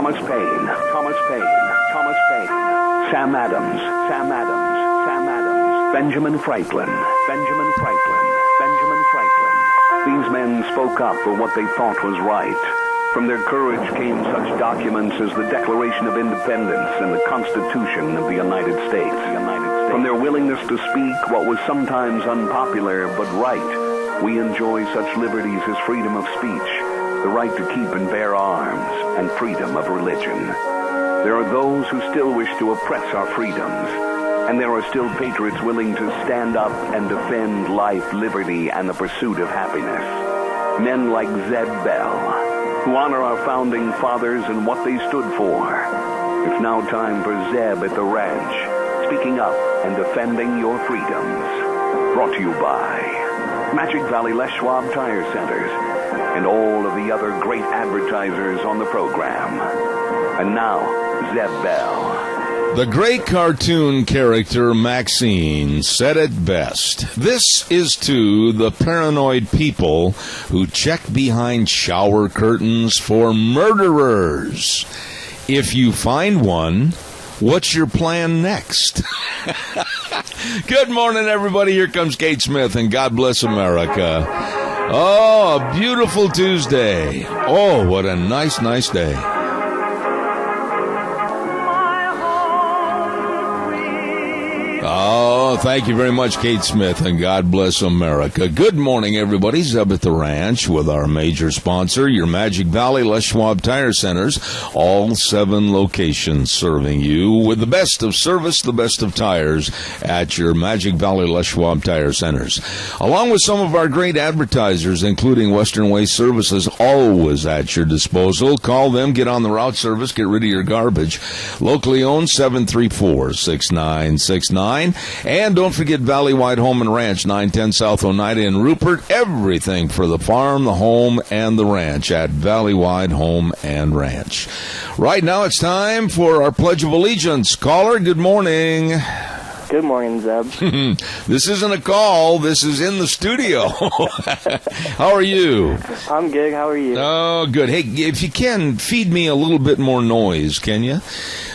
Thomas Paine, Thomas Paine, Thomas Paine, Sam Adams, Sam Adams, Sam Adams, Benjamin Franklin, Benjamin Franklin, Benjamin Franklin. These men spoke up for what they thought was right. From their courage came such documents as the Declaration of Independence and the Constitution of the United States. From their willingness to speak what was sometimes unpopular but right, we enjoy such liberties as freedom of speech, the right to keep and bear arms, and freedom of religion. There are those who still wish to oppress our freedoms, and there are still patriots willing to stand up and defend life, liberty, and the pursuit of happiness. Men like Zeb Bell, who honor our founding fathers and what they stood for. It's now time for Zeb at the Ranch, speaking up and defending your freedoms. Brought to you by Magic Valley Les Schwab Tire Centers and all of the other great advertisers on the program. And now, Zeb Bell. The great cartoon character Maxine said it best. This is to the paranoid people who check behind shower curtains for murderers. If you find one, what's your plan next? Good morning, everybody. Here comes Kate Smith, and God bless America. Oh, a beautiful Tuesday. Oh, what a nice day. Oh, thank you very much, Kate Smith, and God bless America. Good morning, everybody. Zeb at the Ranch with our major sponsor, your Magic Valley Les Schwab Tire Centers. All 7 locations serving you with the best of service, the best of tires at your Magic Valley Les Schwab Tire Centers. Along with some of our great advertisers, including Western Waste Services, always at your disposal. Call them, get on the route service, get rid of your garbage. Locally owned, 734-6969. And don't forget Valley-Wide Home and Ranch, 910 South Oneida in Rupert. Everything for the farm, the home, and the ranch at Valley-Wide Home and Ranch. Right now it's time for our Pledge of Allegiance. Caller, good morning. Good morning, Zeb. This isn't a call. This is in the studio. How are you? I'm good. How are you? Oh, good. Hey, if you can, feed me a little bit more noise, can you?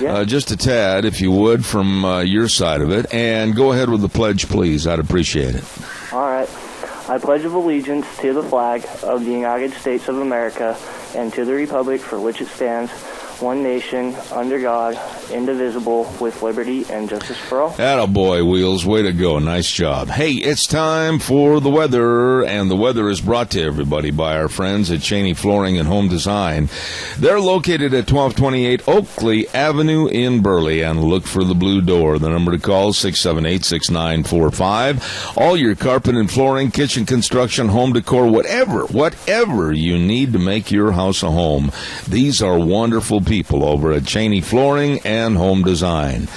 Yeah. Just a tad, if you would, from your side of it. And go ahead with the pledge, please. I'd appreciate it. All right. I pledge of allegiance to the flag of the United States of America and to the republic for which it stands, one nation, under God, indivisible, with liberty and justice for all. Attaboy, Wheels. Way to go. Nice job. Hey, it's time for the weather, and the weather is brought to everybody by our friends at Cheney Flooring and Home Design. They're located at 1228 Oakley Avenue in Burley, and look for the blue door. The number to call is 678-6945. All your carpet and flooring, kitchen construction, home decor, whatever you need to make your house a home. These are wonderful people over at Cheney Flooring and Home Design.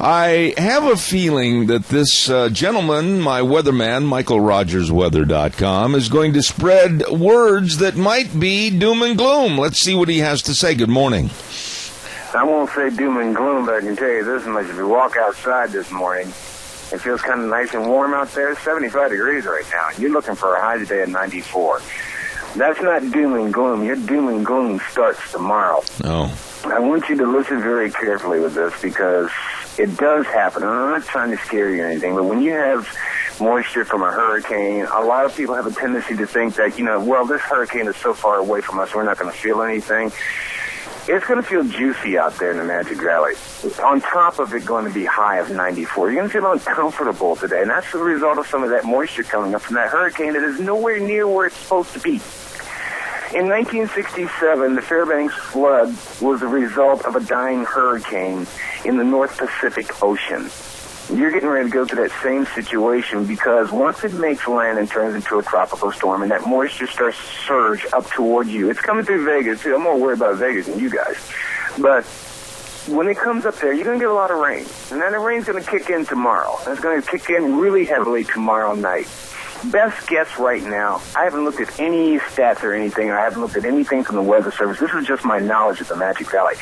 I have a feeling that this gentleman, my weatherman, MichaelRogersWeather.com, is going to spread words that might be doom and gloom. Let's see what he has to say. Good morning. I won't say doom and gloom, but I can tell you this much. If you walk outside this morning, it feels kind of nice and warm out there. It's 75 degrees right now. You're looking for a high today at 94. That's not doom and gloom. Your doom and gloom starts tomorrow. Oh. I want you to listen very carefully with this because it does happen. And I'm not trying to scare you or anything, but when you have moisture from a hurricane, a lot of people have a tendency to think that, well, this hurricane is so far away from us, we're not going to feel anything. It's going to feel juicy out there in the Magic Valley. On top of it going to be high of 94. You're going to feel uncomfortable today, and that's the result of some of that moisture coming up from that hurricane that is nowhere near where it's supposed to be. In 1967, the Fairbanks flood was the result of a dying hurricane in the North Pacific Ocean. You're getting ready to go through that same situation because once it makes land and turns into a tropical storm and that moisture starts to surge up toward you, it's coming through Vegas. I'm more worried about Vegas than you guys. But when it comes up there, you're going to get a lot of rain. And then the rain's going to kick in tomorrow. And it's going to kick in really heavily tomorrow night. Best guess right now, I haven't looked at any stats or anything. I haven't looked at anything from the Weather Service. This is just my knowledge of the Magic Valley.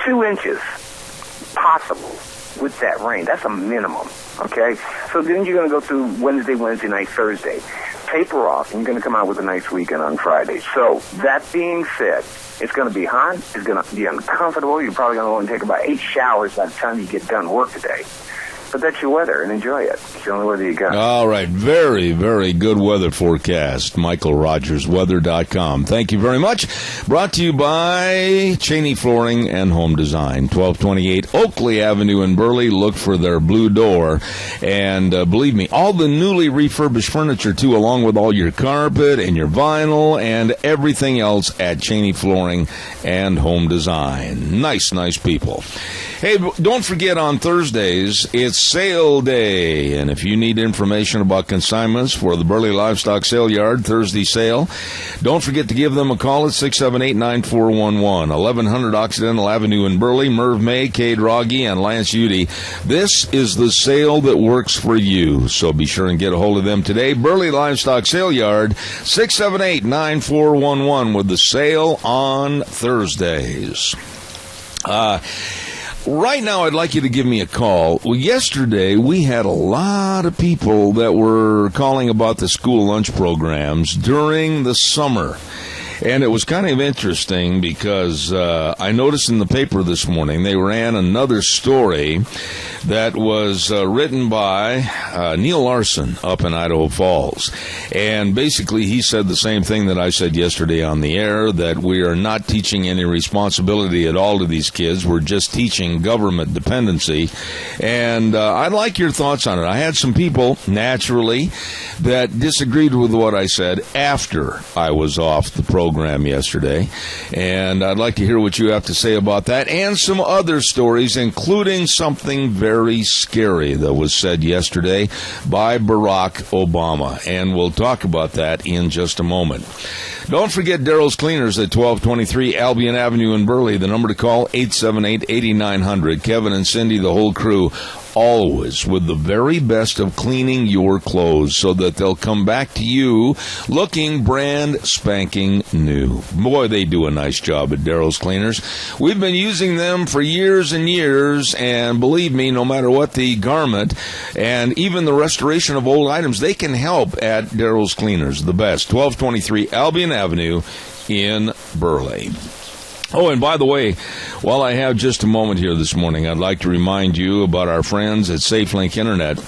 2 inches possible with that rain. That's a minimum, okay? So then you're going to go through Wednesday night, Thursday. taper off, and you're going to come out with a nice weekend on Friday. So, that being said, it's going to be hot. It's going to be uncomfortable. You're probably going to want to take about 8 showers by the time you get done work today. But that's your weather, and enjoy it. It's the only weather you got. All right. Very, very good weather forecast. MichaelRogersWeather.com. Thank you very much. Brought to you by Cheney Flooring and Home Design. 1228 Oakley Avenue in Burley. Look for their blue door. And believe me, all the newly refurbished furniture, too, along with all your carpet and your vinyl and everything else at Cheney Flooring and Home Design. Nice, nice people. Hey, don't forget on Thursdays, it's sale day. And if you need information about consignments for the Burley Livestock Sale Yard Thursday sale, don't forget to give them a call at 678-9411. 1100 Occidental Avenue in Burley. Merv May, Cade Rogge, and Lance Udy. This is the sale that works for you. So be sure and get a hold of them today. Burley Livestock Sale Yard, 678-9411 with the sale on Thursdays. Right now, I'd like you to give me a call. Well, yesterday, we had a lot of people that were calling about the school lunch programs during the summer. And it was kind of interesting because I noticed in the paper this morning they ran another story that was written by Neil Larson up in Idaho Falls. And basically he said the same thing that I said yesterday on the air, that we are not teaching any responsibility at all to these kids. We're just teaching government dependency. And I'd like your thoughts on it. I had some people, naturally, that disagreed with what I said after I was off the program yesterday, and I'd like to hear what you have to say about that and some other stories, including something very scary that was said yesterday by Barack Obama, and we'll talk about that in just a moment. Don't forget Daryl's Cleaners at 1223 Albion Avenue in Burley. The number to call, 878-8900. Kevin and Cindy, the whole crew, always with the very best of cleaning your clothes so that they'll come back to you looking brand spanking new. Boy, they do a nice job at Daryl's Cleaners. We've been using them for years and years, and believe me, no matter what the garment and even the restoration of old items, they can help at Daryl's Cleaners, the best. 1223 Albion Avenue in Burley. Oh, and by the way, while I have just a moment here this morning, I'd like to remind you about our friends at SafeLink Internet.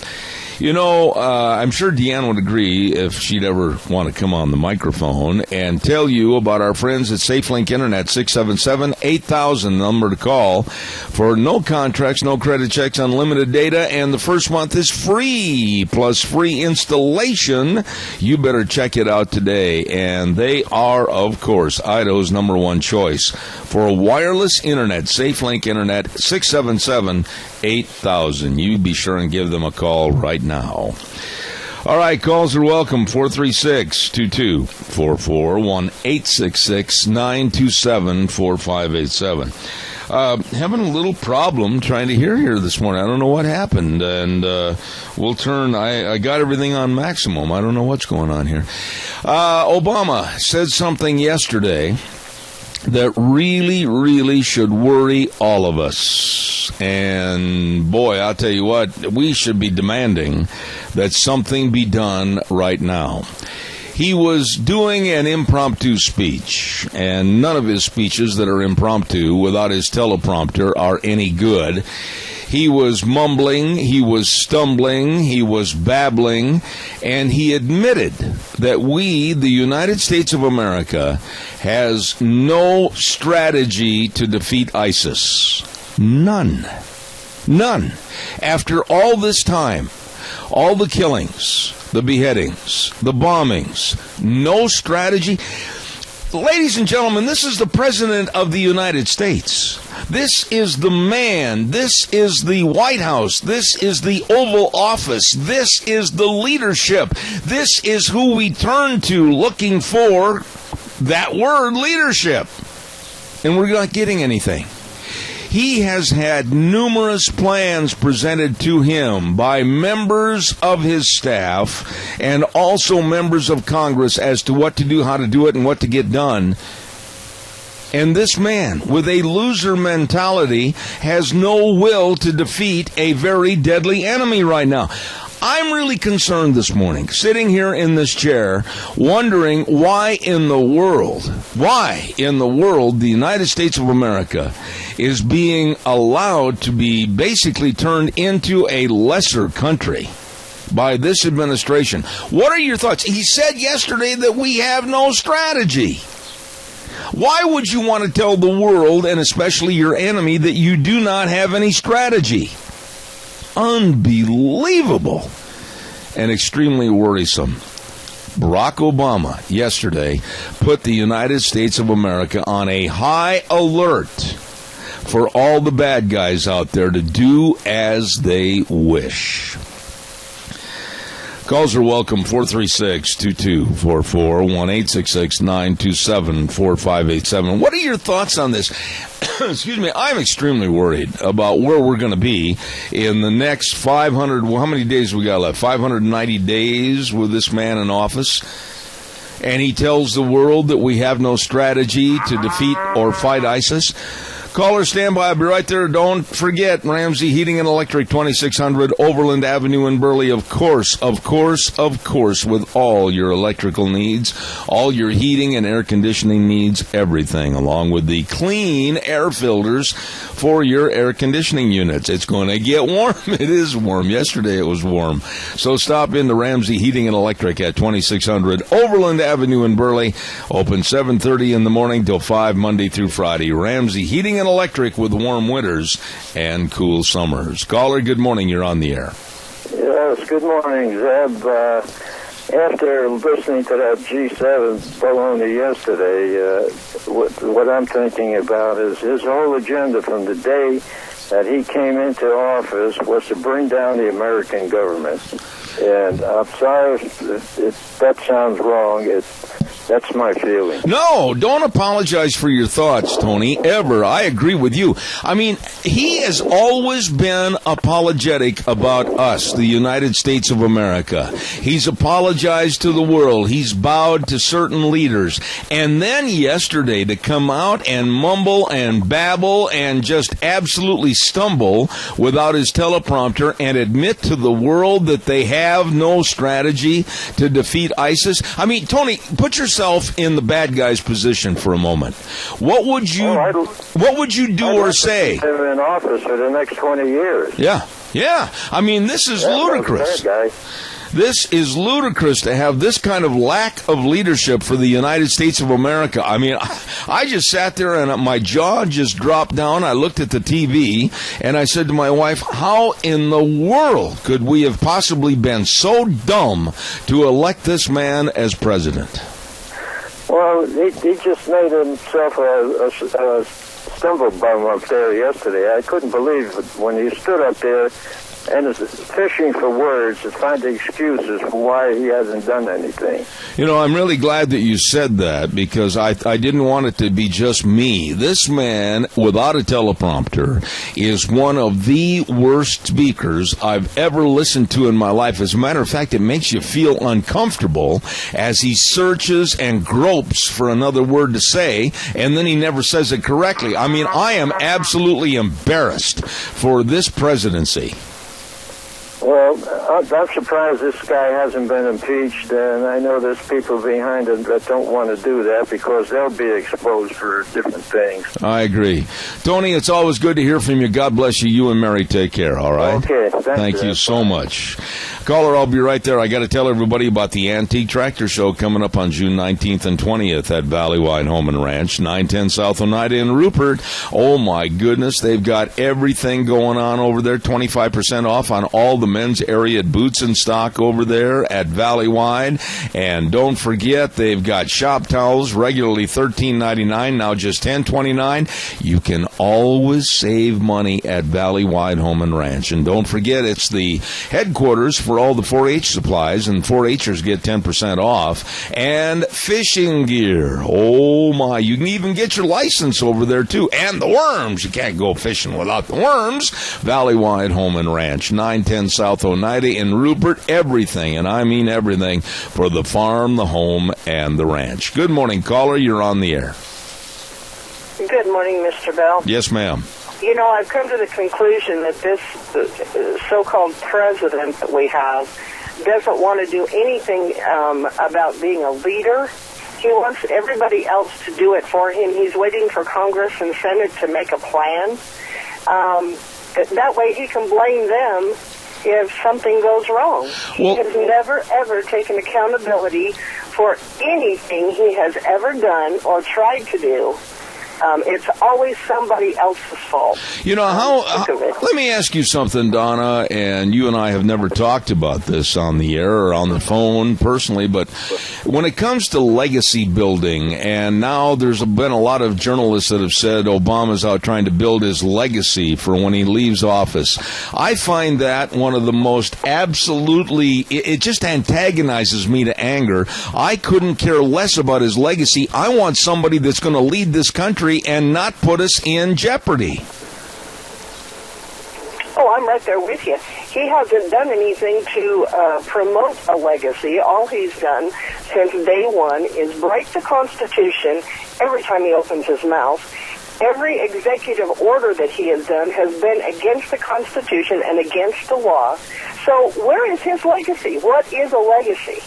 You know, I'm sure Deanne would agree if she'd ever want to come on the microphone and tell you about our friends at SafeLink Internet, 677-8000, number to call for no contracts, no credit checks, unlimited data, and the first month is free, plus free installation. You better check it out today. And they are, of course, Idaho's #1 choice for a wireless internet, SafeLink Internet, 677-8000. You be sure and give them a call right now. All right, calls are welcome. 436-2244, 1-866-927-4587. Having a little problem trying to hear here this morning. I don't know what happened, and we'll turn. I got everything on maximum. I don't know what's going on here. Obama said something yesterday that really, really should worry all of us. And boy, I'll tell you what, we should be demanding that something be done right now. He was doing an impromptu speech, and none of his speeches that are impromptu without his teleprompter are any good. He was mumbling, he was stumbling, he was babbling, and he admitted that we, the United States of America, has no strategy to defeat ISIS. None. None. After all this time, all the killings, the beheadings, the bombings, no strategy. Ladies and gentlemen, this is the President of the United States. This is the man. This is the White House. This is the Oval Office. This is the leadership. This is who we turn to looking for that word, leadership. And we're not getting anything. He has had numerous plans presented to him by members of his staff and also members of Congress as to what to do, how to do it, and what to get done. And this man, with a loser mentality, has no will to defeat a very deadly enemy right now. I'm really concerned this morning, sitting here in this chair, wondering why in the world the United States of America is being allowed to be basically turned into a lesser country by this administration. What are your thoughts? He said yesterday that we have no strategy. Why would you want to tell the world, and especially your enemy, that you do not have any strategy? Unbelievable and extremely worrisome. Barack Obama yesterday put the United States of America on a high alert for all the bad guys out there to do as they wish. Calls are welcome, 436-2244, 1-866-927-4587. What are your thoughts on this? Excuse me, I'm extremely worried about where we're going to be in the next 500, how many days we got left? 590 days with this man in office. And he tells the world that we have no strategy to defeat or fight ISIS. Caller, stand by. I'll be right there. Don't forget, Ramsey Heating and Electric, 2600 Overland Avenue in Burley. Of course, with all your electrical needs, all your heating and air conditioning needs, everything, along with the clean air filters for your air conditioning units. It's going to get warm. It is warm. Yesterday it was warm. So stop into Ramsey Heating and Electric at 2600 Overland Avenue in Burley. Open 7:30 in the morning till 5 Monday through Friday. Ramsey Heating and Electric with warm winters and cool summers. Caller, good morning. You're on the air. Yes, good morning, Zeb. After listening to that G7 baloney yesterday, what I'm thinking about is his whole agenda from the day that he came into office was to bring down the American government. And I'm sorry if that sounds wrong. That's my feeling. No, don't apologize for your thoughts, Tony, ever. I agree with you. I mean, he has always been apologetic about us, the United States of America. He's apologized to the world. He's bowed to certain leaders. And then yesterday to come out and mumble and babble and just absolutely stumble without his teleprompter and admit to the world that they have no strategy to defeat ISIS. I mean, Tony, put yourself in the bad guy's position for a moment. What would you do or say? I'd in office for the next 20 years. Yeah. I mean, this is ludicrous. This is ludicrous to have this kind of lack of leadership for the United States of America. I mean, I just sat there and my jaw just dropped down. I looked at the TV and I said to my wife, how in the world could we have possibly been so dumb to elect this man as president? Well, he just made himself a stumble bum up there yesterday. I couldn't believe it when he stood up there and is fishing for words to find excuses for why he hasn't done anything. You know, I'm really glad that you said that because I didn't want it to be just me. This man, without a teleprompter, is one of the worst speakers I've ever listened to in my life. As a matter of fact, it makes you feel uncomfortable as he searches and gropes for another word to say, and then he never says it correctly. I mean, I am absolutely embarrassed for this presidency. Well, I'm surprised this guy hasn't been impeached, and I know there's people behind him that don't want to do that because they'll be exposed for different things. I agree. Tony, it's always good to hear from you. God bless you. You and Mary take care, all right? Okay, thank you so much. Caller, I'll be right there. I got to tell everybody about the Antique Tractor Show coming up on June 19th and 20th at Valleywide Home and Ranch, 910 South Oneida in Rupert. Oh, my goodness. They've got everything going on over there, 25% off on all the men's area boots in stock over there at Valleywide. And don't forget, they've got shop towels, regularly $13.99, now just $10.29. You can always save money at Valleywide Home and Ranch. And don't forget, it's the headquarters for all the 4-H supplies, and 4-Hers get 10% off. And fishing gear. Oh, my. You can even get your license over there, too. And the worms. You can't go fishing without the worms. Valleywide Home and Ranch, 910 South Oneida in Rupert. Everything, and I mean everything, for the farm, the home, and the ranch. Good morning, caller. You're on the air. Good morning, Mr. Bell. Yes, ma'am. I've come to the conclusion that this so-called president that we have doesn't want to do anything about being a leader. He wants everybody else to do it for him. He's waiting for Congress and Senate to make a plan. That way he can blame them if something goes wrong. He has never, ever taken accountability for anything he has ever done or tried to do. It's always somebody else's fault. Let me ask you something, Donna, and you and I have never talked about this on the air or on the phone personally, but when it comes to legacy building, and now there's been a lot of journalists that have said Obama's out trying to build his legacy for when he leaves office. I find that one of the most absolutely, it just antagonizes me to anger. I couldn't care less about his legacy. I want somebody that's going to lead this country and not put us in jeopardy. Oh, I'm right there with you. He hasn't done anything to promote a legacy. All he's done since day one is break the Constitution every time he opens his mouth. Every executive order that he has done has been against the Constitution and against the law. So where is his legacy? What is a legacy?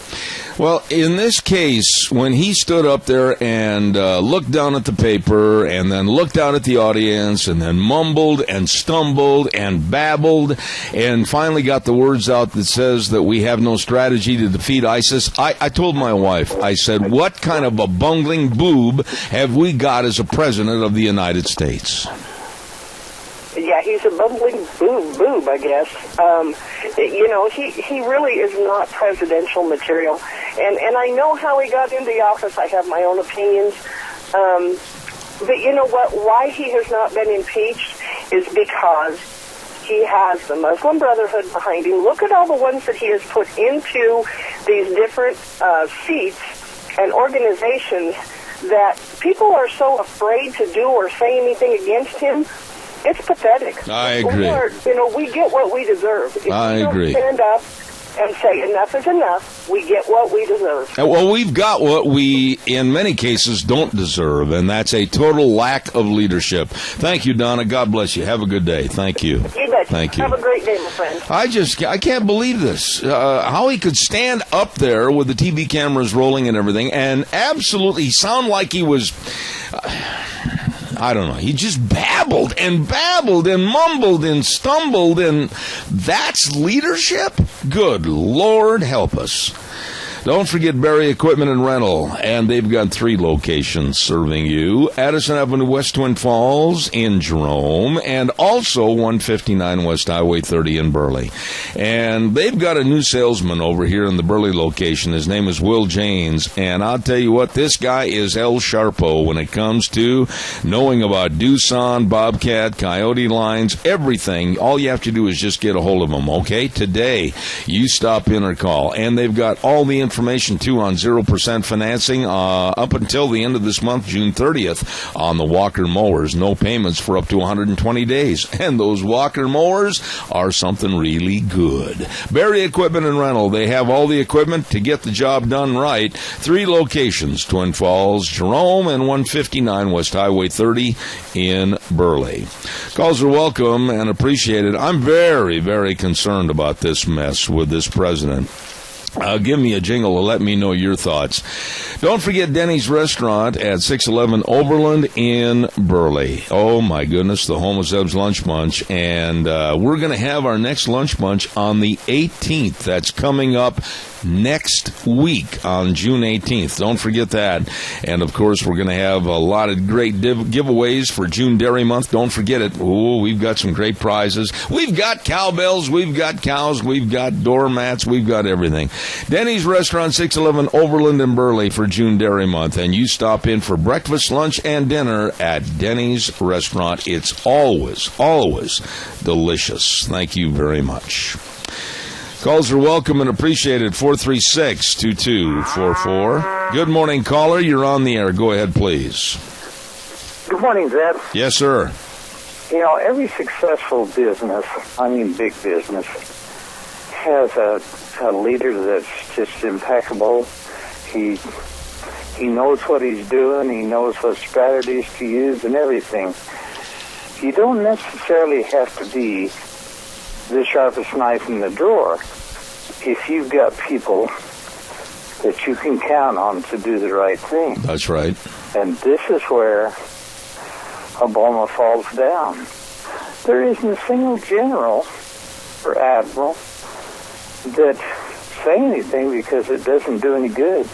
Well, in this case, when he stood up there and looked down at the paper and then looked down at the audience and then mumbled and stumbled and babbled and finally got the words out that says that we have no strategy to defeat ISIS, I told my wife, I said, what kind of a bungling boob have we got as a president of the United States? Yeah, he's a bumbling boob, I guess. He really is not presidential material. And I know how he got into the office. I have my own opinions. But you know what? Why he has not been impeached is because he has the Muslim Brotherhood behind him. Look at all the ones that he has put into these different seats and organizations that people are so afraid to do or say anything against him. It's pathetic. I agree. We get what we deserve. If I agree. Stand up and say enough is enough. We get what we deserve. Well, we've got what we, in many cases, don't deserve, and that's a total lack of leadership. Thank you, Donna. God bless you. Have a good day. Thank you. You bet. Thank you. Have a great day, my friend. I can't believe this. How he could stand up there with the TV cameras rolling and everything, and absolutely sound like he was... I don't know. He just babbled and mumbled and stumbled, and that's leadership? Good Lord, help us. Don't forget Berry Equipment and Rental, and they've got 3 locations serving you. Addison Avenue, West Twin Falls in Jerome, and also 159 West Highway 30 in Burley. And they've got a new salesman over here in the Burley location. His name is Will Janes, and I'll tell you what, this guy is El Sharpo when it comes to knowing about Doosan, Bobcat, Coyote lines, everything. All you have to do is just get a hold of him, okay? Today, you stop in or call, and they've got all the information, too, on 0% financing up until the end of this month, June 30th, on the Walker mowers. No payments for up to 120 days. And those Walker mowers are something really good. Berry Equipment and Rental. They have all the equipment to get the job done right. 3 locations, Twin Falls, Jerome, and 159 West Highway 30 in Burley. Calls are welcome and appreciated. I'm very, very concerned about this mess with this president. Give me a jingle and let me know your thoughts. Don't forget Denny's Restaurant at 611 Oberlin in Burley. Oh, my goodness, the home of Zeb's Lunch Bunch. And we're going to have our next lunch bunch on the 18th. That's coming up next week on June 18th. Don't forget that. And, of course, we're going to have a lot of great giveaways for June Dairy Month. Don't forget it. Oh, we've got some great prizes. We've got cowbells. We've got cows. We've got doormats. We've got everything. Denny's Restaurant, 611 Overland in Burley for June Dairy Month. And you stop in for breakfast, lunch, and dinner at Denny's Restaurant. It's always, always delicious. Thank you very much. Calls are welcome and appreciated. 436-2244. Good morning, caller. You're on the air. Go ahead, please. Good morning, Zeb. Yes, sir. Every successful business, big business, has a leader that's just impeccable. He knows what he's doing. He knows what strategies to use and everything. you don't necessarily have to be the sharpest knife in the drawer if you've got people that you can count on to do the right thing. That's right. And this is where Obama falls down. There isn't a single general or admiral that say anything because it doesn't do any good.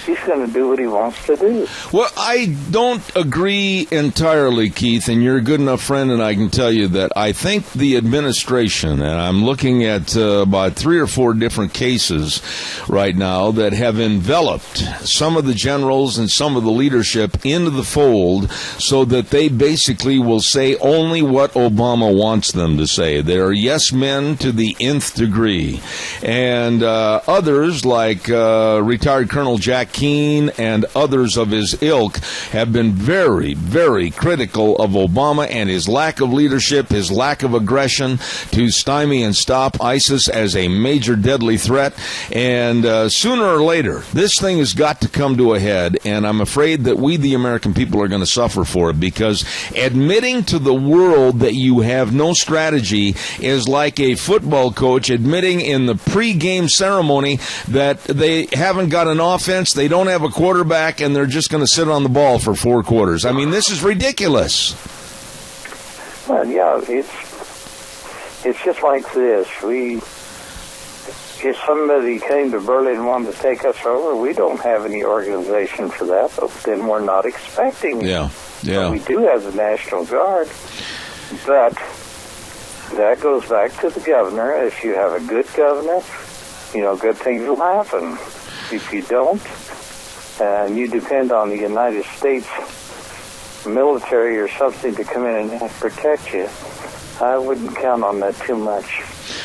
He's going to do what he wants to do. Well, I don't agree entirely, Keith, and you're a good enough friend, and I can tell you that I think the administration, and I'm looking at about 3 or 4 different cases right now that have enveloped some of the generals and some of the leadership into the fold so that they basically will say only what Obama wants them to say. They're yes men to the nth degree. And others, like retired Colonel Jack Keane and others of his ilk, have been very, very critical of Obama and his lack of leadership, his lack of aggression to stymie and stop ISIS as a major deadly threat. And sooner or later, this thing has got to come to a head, and I'm afraid that we, the American people, are going to suffer for it, because admitting to the world that you have no strategy is like a football coach admitting in the pre-game ceremony that they haven't got an offense, they don't have a quarterback, and they're just going to sit on the ball for 4 quarters. I mean, this is ridiculous. Well, yeah, it's just like this. If somebody came to Berlin and wanted to take us over, we don't have any organization for that, but then we're not expecting it. Yeah. But we do have the National Guard, but that goes back to the governor. If you have a good governor, good things will happen. If you don't, and you depend on the United States military or something to come in and protect you, I wouldn't count on that too much.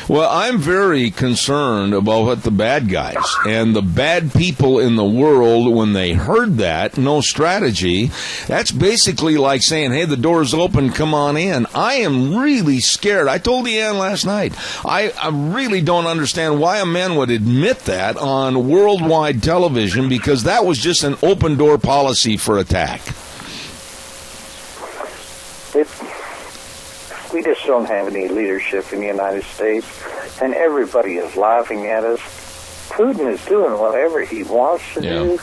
Well, I'm very concerned about what the bad guys and the bad people in the world, when they heard that, no strategy, that's basically like saying, hey, the door's open, come on in. I am really scared. I told Deanne last night, I really don't understand why a man would admit that on worldwide television, because that was just an open door policy for attack. We just don't have any leadership in the United States, and everybody is laughing at us. Putin is doing whatever he wants to do.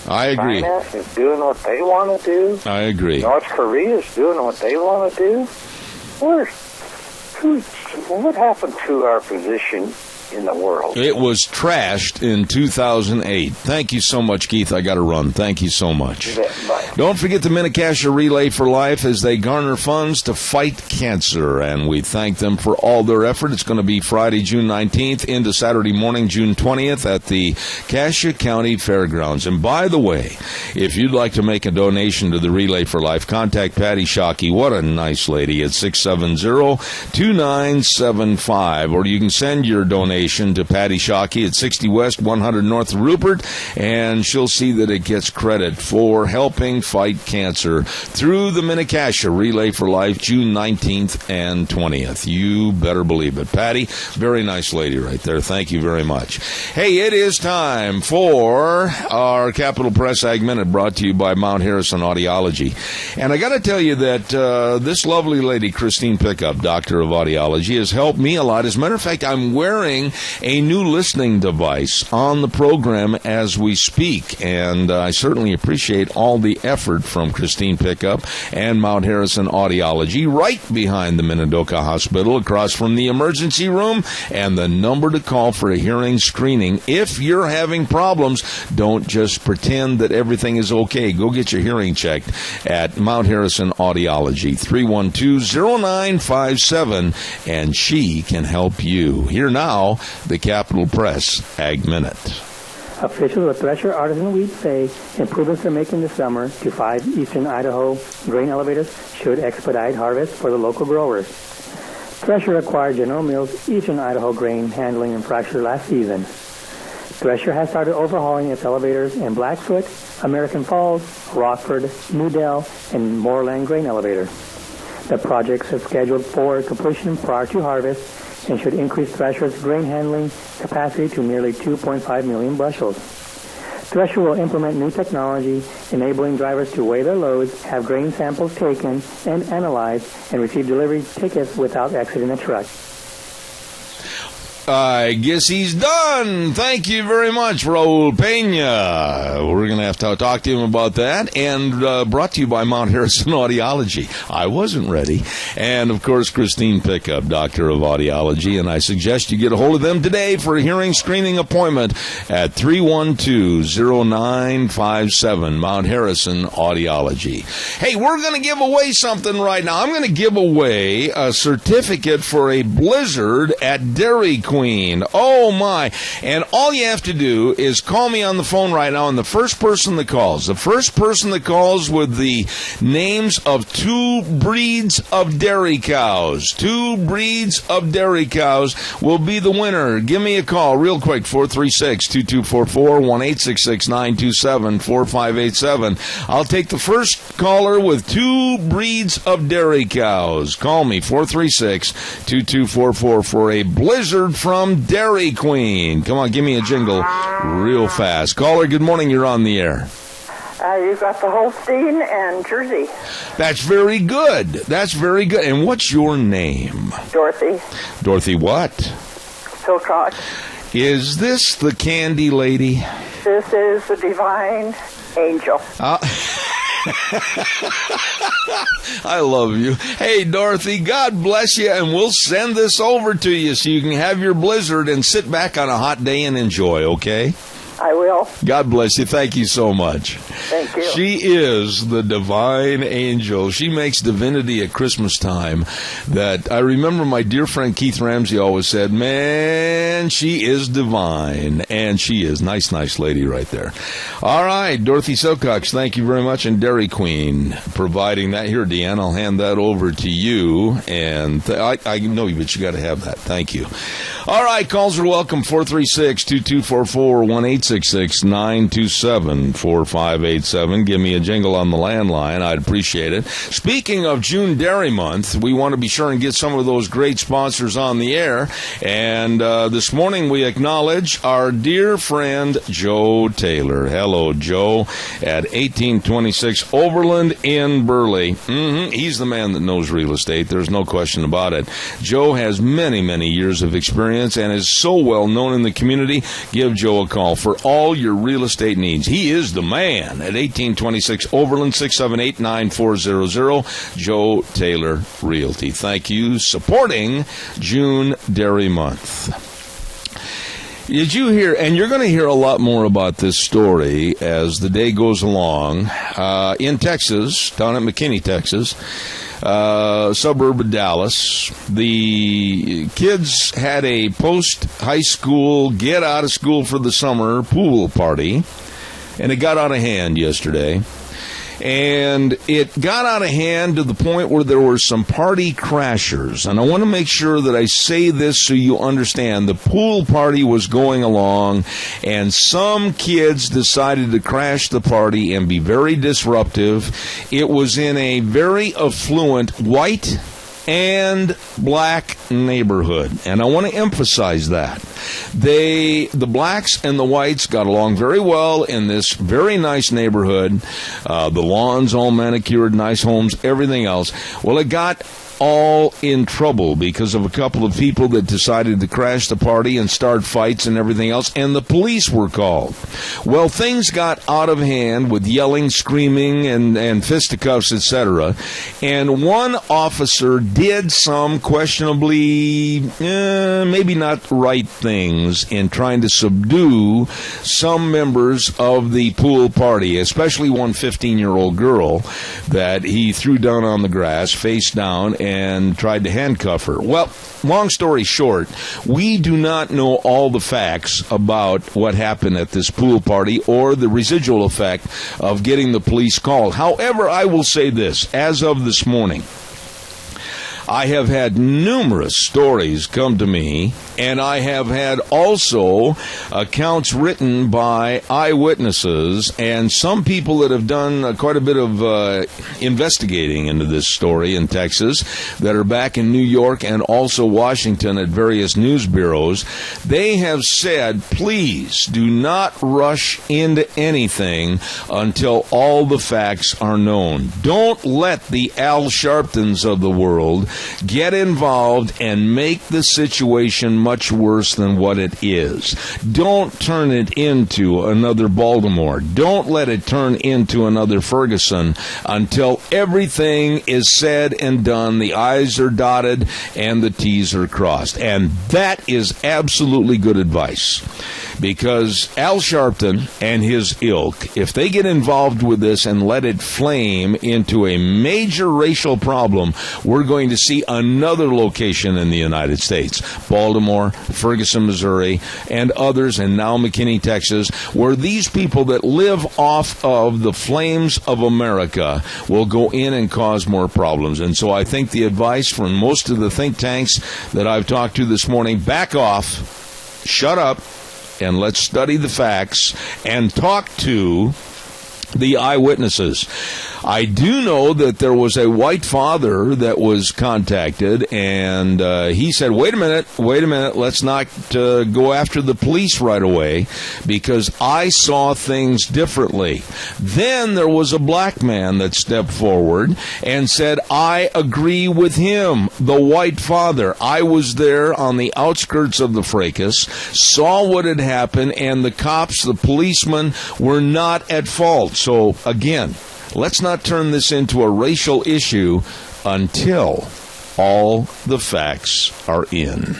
I agree. China is doing what they want to do. I agree. North Korea is doing what they want to do. What happened to our position in the world? It was trashed in 2008. Thank you so much, Keith. I got to run. Thank you so much. Bye. Don't forget the Minnecasia Relay for Life as they garner funds to fight cancer, and we thank them for all their effort. It's going to be Friday, June 19th into Saturday morning, June 20th at the Cassia County Fairgrounds. And by the way, if you'd like to make a donation to the Relay for Life, contact Patty Shockey. What a nice lady at 670-2975, or you can send your donation to Patty Shockey at 60 West 100 North Rupert, and she'll see that it gets credit for helping fight cancer through the Minnecasia Relay for Life, June 19th and 20th. You better believe it. Patty, very nice lady right there. Thank you very much. Hey, it is time for our Capital Press Ag Minute, brought to you by Mount Harrison Audiology. And I got to tell you that this lovely lady, Christine Pickup, Doctor of Audiology, has helped me a lot. As a matter of fact, I'm wearing a new listening device on the program as we speak, and I certainly appreciate all the effort from Christine Pickup and Mount Harrison Audiology, right behind the Minidoka Hospital, across from the emergency room, and the number to call for a hearing screening. If you're having problems, don't just pretend that everything is okay. Go get your hearing checked at Mount Harrison Audiology, 312-0957, and she can help you. Here now, the Capital Press Ag Minute. Officials of Thresher Artisan Wheat say improvements they're making this summer to 5 Eastern Idaho grain elevators should expedite harvest for the local growers. Thresher acquired General Mills' Eastern Idaho grain handling and fracture last season. Thresher has started overhauling its elevators in Blackfoot, American Falls, Rockford, New Dell, and Moorland grain elevator. The projects are scheduled for completion prior to harvest and should increase Thresher's grain handling capacity to nearly 2.5 million bushels. Thresher will implement new technology, enabling drivers to weigh their loads, have grain samples taken and analyzed, and receive delivery tickets without exiting a truck. I guess he's done. Thank you very much, Raul Pena. We're going to have to talk to him about that. And brought to you by Mount Harrison Audiology. I wasn't ready. And, of course, Christine Pickup, Doctor of Audiology. And I suggest you get a hold of them today for a hearing screening appointment at 312-0957, Mount Harrison Audiology. Hey, we're going to give away something right now. I'm going to give away a certificate for a blizzard at Dairy Queen. Oh, my. And all you have to do is call me on the phone right now, and the first person that calls with the names of 2 breeds of dairy cows, 2 breeds of dairy cows will be the winner. Give me a call real quick, 436-2244, 1-866-927-4587. I'll take the first caller with 2 breeds of dairy cows. Call me, 436-2244 for a blizzard from Dairy Queen. Come on, give me a jingle real fast. Caller, good morning. You're on the air. You've got the Holstein and Jersey. That's very good. That's very good. And what's your name? Dorothy. Dorothy what? Silcock. Is this the candy lady? This is the Divine Angel. I love you. Hey, Dorothy, God bless you, and we'll send this over to you so you can have your blizzard and sit back on a hot day and enjoy, okay? I will. God bless you. Thank you so much. Thank you. She is the Divine Angel. She makes divinity at Christmas time. That I remember my dear friend Keith Ramsey always said, man, she is divine. And she is. Nice lady right there. All right, Dorothy Silcox, thank you very much. And Dairy Queen providing that. Here, Deanne, I'll hand that over to you. And I know you, but you got to have that. Thank you. All right, calls are welcome. 436-2244, 1-866-927-4587. Give me a jingle on the landline. I'd appreciate it. Speaking of June Dairy Month, we want to be sure and get some of those great sponsors on the air. And this morning we acknowledge our dear friend Joe Taylor. Hello, Joe, at 1826 Overland in Burley. He's the man that knows real estate. There's no question about it. Joe has many, many years of experience and is so well known in the community. Give Joe a call for all your real estate needs. He is the man at 1826 Overland, 678-9400. Joe Taylor Realty. Thank you. Supporting June Dairy Month. Did you hear, and you're going to hear a lot more about this story as the day goes along, in Texas, down in McKinney, Texas, suburb of Dallas. The kids had a post-high school, get out of school for the summer pool party, and it got out of hand yesterday. And it got out of hand to the point where there were some party crashers. And I want to make sure that I say this so you understand. The pool party was going along, and some kids decided to crash the party and be very disruptive. It was in a very affluent white and black neighborhood. And I want to emphasize that. The blacks and the whites got along very well in this very nice neighborhood. The lawns all manicured, nice homes, everything else. Well, it got all in trouble because of a couple of people that decided to crash the party and start fights and everything else, and the police were called. Well, things got out of hand with yelling, screaming, and fisticuffs, etc. And one officer did some questionably, maybe not right things in trying to subdue some members of the pool party, especially one 15-year-old girl that he threw down on the grass, face down, and tried to handcuff her. Well, long story short, we do not know all the facts about what happened at this pool party or the residual effect of getting the police called. However, I will say this, as of this morning, I have had numerous stories come to me, and I have had also accounts written by eyewitnesses and some people that have done quite a bit of investigating into this story in Texas that are back in New York and also Washington at various news bureaus. They have said, please do not rush into anything until all the facts are known. Don't let the Al Sharptons of the world get involved and make the situation much worse than what it is. Don't turn it into another Baltimore. Don't let it turn into another Ferguson until everything is said and done, the I's are dotted and the T's are crossed. And that is absolutely good advice. Because Al Sharpton and his ilk, if they get involved with this and let it flame into a major racial problem, we're going to see another location in the United States, Baltimore, Ferguson, Missouri, and others, and now McKinney, Texas, where these people that live off of the flames of America will go in and cause more problems. And so I think the advice from most of the think tanks that I've talked to this morning, back off, shut up, and let's study the facts and talk to the eyewitnesses. I do know that there was a white father that was contacted, and he said, wait a minute, let's not go after the police right away, because I saw things differently. Then there was a black man that stepped forward and said, I agree with him, the white father. I was there on the outskirts of the fracas, saw what had happened, and the cops, the policemen, were not at fault. So, again, let's not turn this into a racial issue until all the facts are in.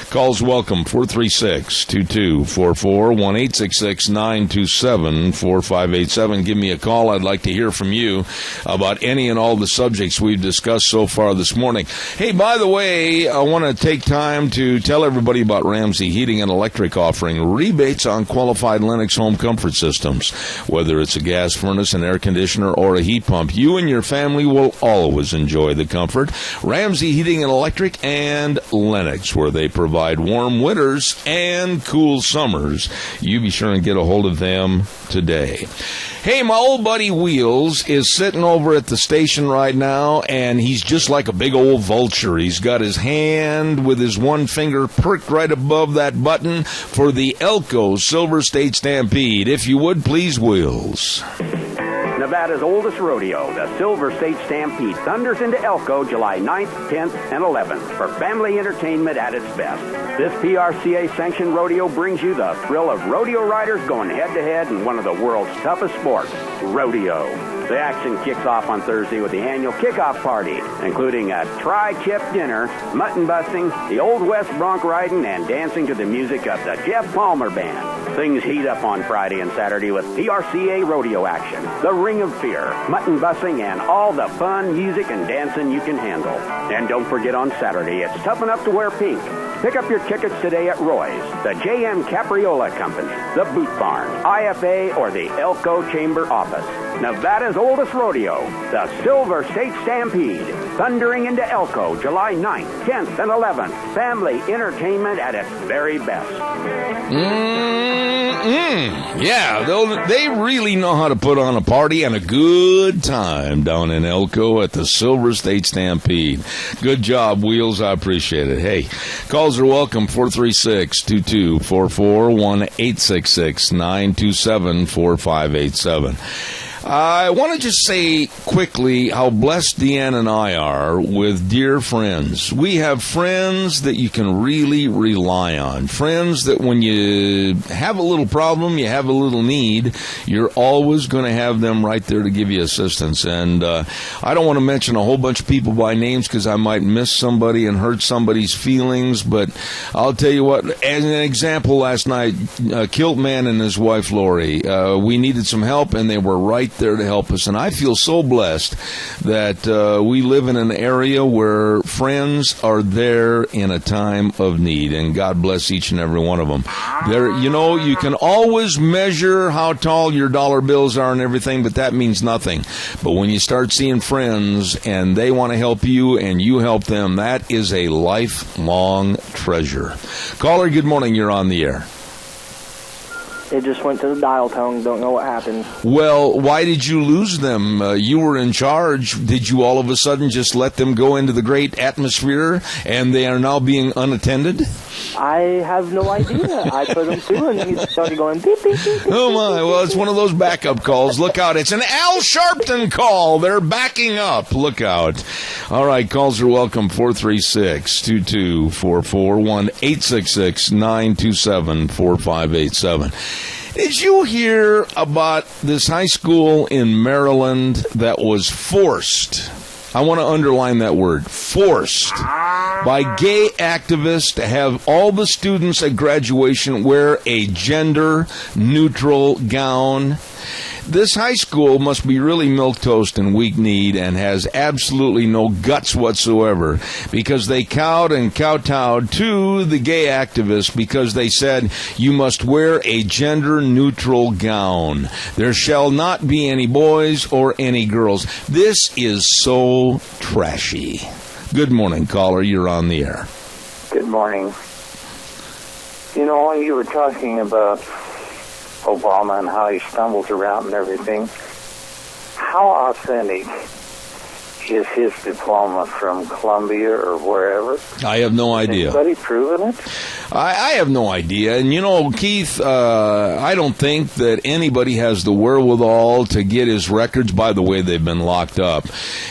Calls welcome, 436-2244, 1-866-927-4587. Give me a call. I'd like to hear from you about any and all the subjects we've discussed so far this morning. Hey, by the way, I want to take time to tell everybody about Ramsey Heating and Electric offering rebates on qualified Lennox home comfort systems. Whether it's a gas furnace, an air conditioner, or a heat pump, you and your family will always enjoy the comfort. Ramsey Heating and Electric and Lennox, where they provide warm winters and cool summers. You be sure and get a hold of them today. Hey, my old buddy Wheels is sitting over at the station right now, and he's just like a big old vulture. He's got his hand with his one finger perked right above that button for the Elko Silver State Stampede. If you would, please, Wheels. Nevada's oldest rodeo, the Silver State Stampede, thunders into Elko July 9th, 10th, and 11th for family entertainment at its best. This PRCA-sanctioned rodeo brings you the thrill of rodeo riders going head-to-head in one of the world's toughest sports, rodeo. The action kicks off on Thursday with the annual kickoff party, including a tri-tip dinner, mutton busting, the Old West bronc riding, and dancing to the music of the Jeff Palmer Band. Things heat up on Friday and Saturday with PRCA rodeo action, the Ring of Fear, mutton busing, and all the fun, music, and dancing you can handle. And don't forget on Saturday, it's tough enough to wear pink. Pick up your tickets today at Roy's, the J.M. Capriola Company, the Boot Barn, IFA, or the Elko Chamber Office. Nevada's oldest rodeo, the Silver State Stampede, thundering into Elko July 9th, 10th, and 11th. Family entertainment at its very best. Yeah, they really know how to put on a party and a good time down in Elko at the Silver State Stampede. Good job, Wheels. I appreciate it. Hey, calls are welcome, 436-2244, 1-866-927-4587. I want to just say quickly how blessed Deanne and I are with dear friends. We have friends that you can really rely on. Friends that when you have a little problem, you have a little need, you're always going to have them right there to give you assistance. And I don't want to mention a whole bunch of people by names because I might miss somebody and hurt somebody's feelings. But I'll tell you what, as an example, last night, Kilt Man and his wife, Lori, we needed some help, and they were right right there to help us. And I feel so blessed that we live in an area where friends are there in a time of need. And God bless each and every one of them. There, you know, you can always measure how tall your dollar bills are and everything, but that means nothing. But when you start seeing friends and they want to help you and you help them, that is a lifelong treasure. Caller, good morning. You're on the air. It just went to the dial tone. Don't know what happened. Well, why did you lose them? You were in charge. Did you all of a sudden just let them go into the great atmosphere and they are now being unattended? I have no idea. I put them through and he started going beep, beep, beep, beep. Oh, my. Well, it's one of those backup calls. Look out. It's an Al Sharpton call. They're backing up. Look out. All right. Calls are welcome. 436-2244, 1-866-927-4587. Did you hear about this high school in Maryland that was forced? I want to underline that word, forced, by gay activists to have all the students at graduation wear a gender-neutral gown. This high school must be really milquetoast and weak-kneed and has absolutely no guts whatsoever because they cowed and kowtowed to the gay activists because they said you must wear a gender-neutral gown. There shall not be any boys or any girls. This is so trashy. Good morning, caller. You're on the air. Good morning. You know, when you were talking about Obama and how he stumbles around and everything, how authentic is his diploma from Columbia or wherever? I have no idea. Anybody proven it? I have no idea. And, you know, Keith, I don't think that anybody has the wherewithal to get his records. By the way, they've been locked up.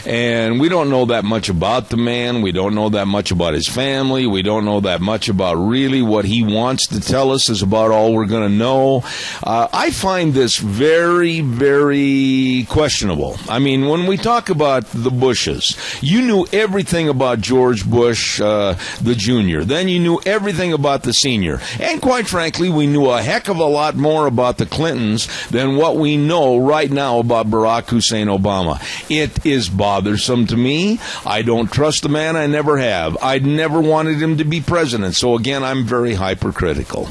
And we don't know that much about the man. We don't know that much about his family. We don't know that much about really what he wants to tell us is about all we're going to know. I find this very, very questionable. I mean, when we talk about the Bushes, you knew everything about George Bush, the Jr. Then you knew everything about the senior. And quite frankly, we knew a heck of a lot more about the Clintons than what we know right now about Barack Hussein Obama. It is bothersome to me. I don't trust the man. I never have. I'd never wanted him to be president. So again, I'm very hypercritical.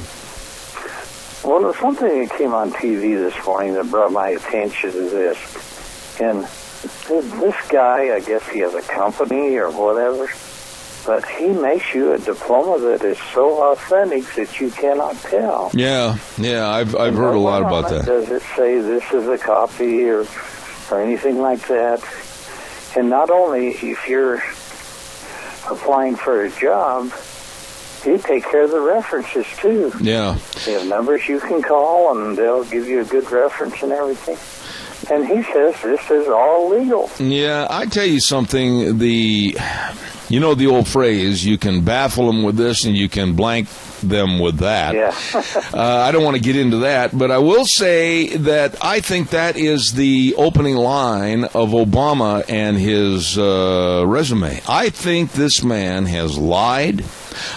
Well, there's something that came on TV this morning that brought my attention to this. And this guy, I guess he has a company or whatever, but he makes you a diploma that is so authentic that you cannot tell. Yeah, I've heard a lot about that. Does it say this is a copy or anything like that? And not only if you're applying for a job, you take care of the references too. Yeah. They have numbers you can call and they'll give you a good reference and everything. And he says this is all legal. Yeah, I tell you something, you know the old phrase, you can baffle them with this and you can blank them with that. Yeah. I don't want to get into that, but I will say that I think that is the opening line of Obama and his resume. I think this man has lied.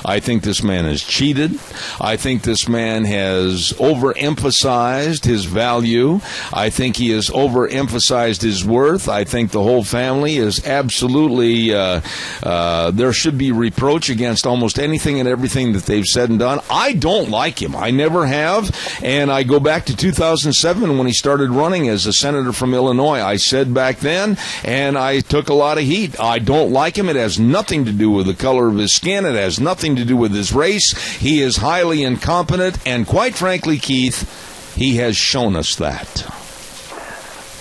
I think this man has cheated. I think this man has overemphasized his value. I think he has overemphasized his worth. I think the whole family is absolutely, there should be reproach against almost anything and everything that they've said and done. I don't like him. I never have. And I go back to 2007 when he started running as a senator from Illinois. I said back then, and I took a lot of heat, I don't like him. It has nothing to do with the color of his skin. It has nothing to do with his race. He is highly incompetent, and quite frankly, Keith, he has shown us that.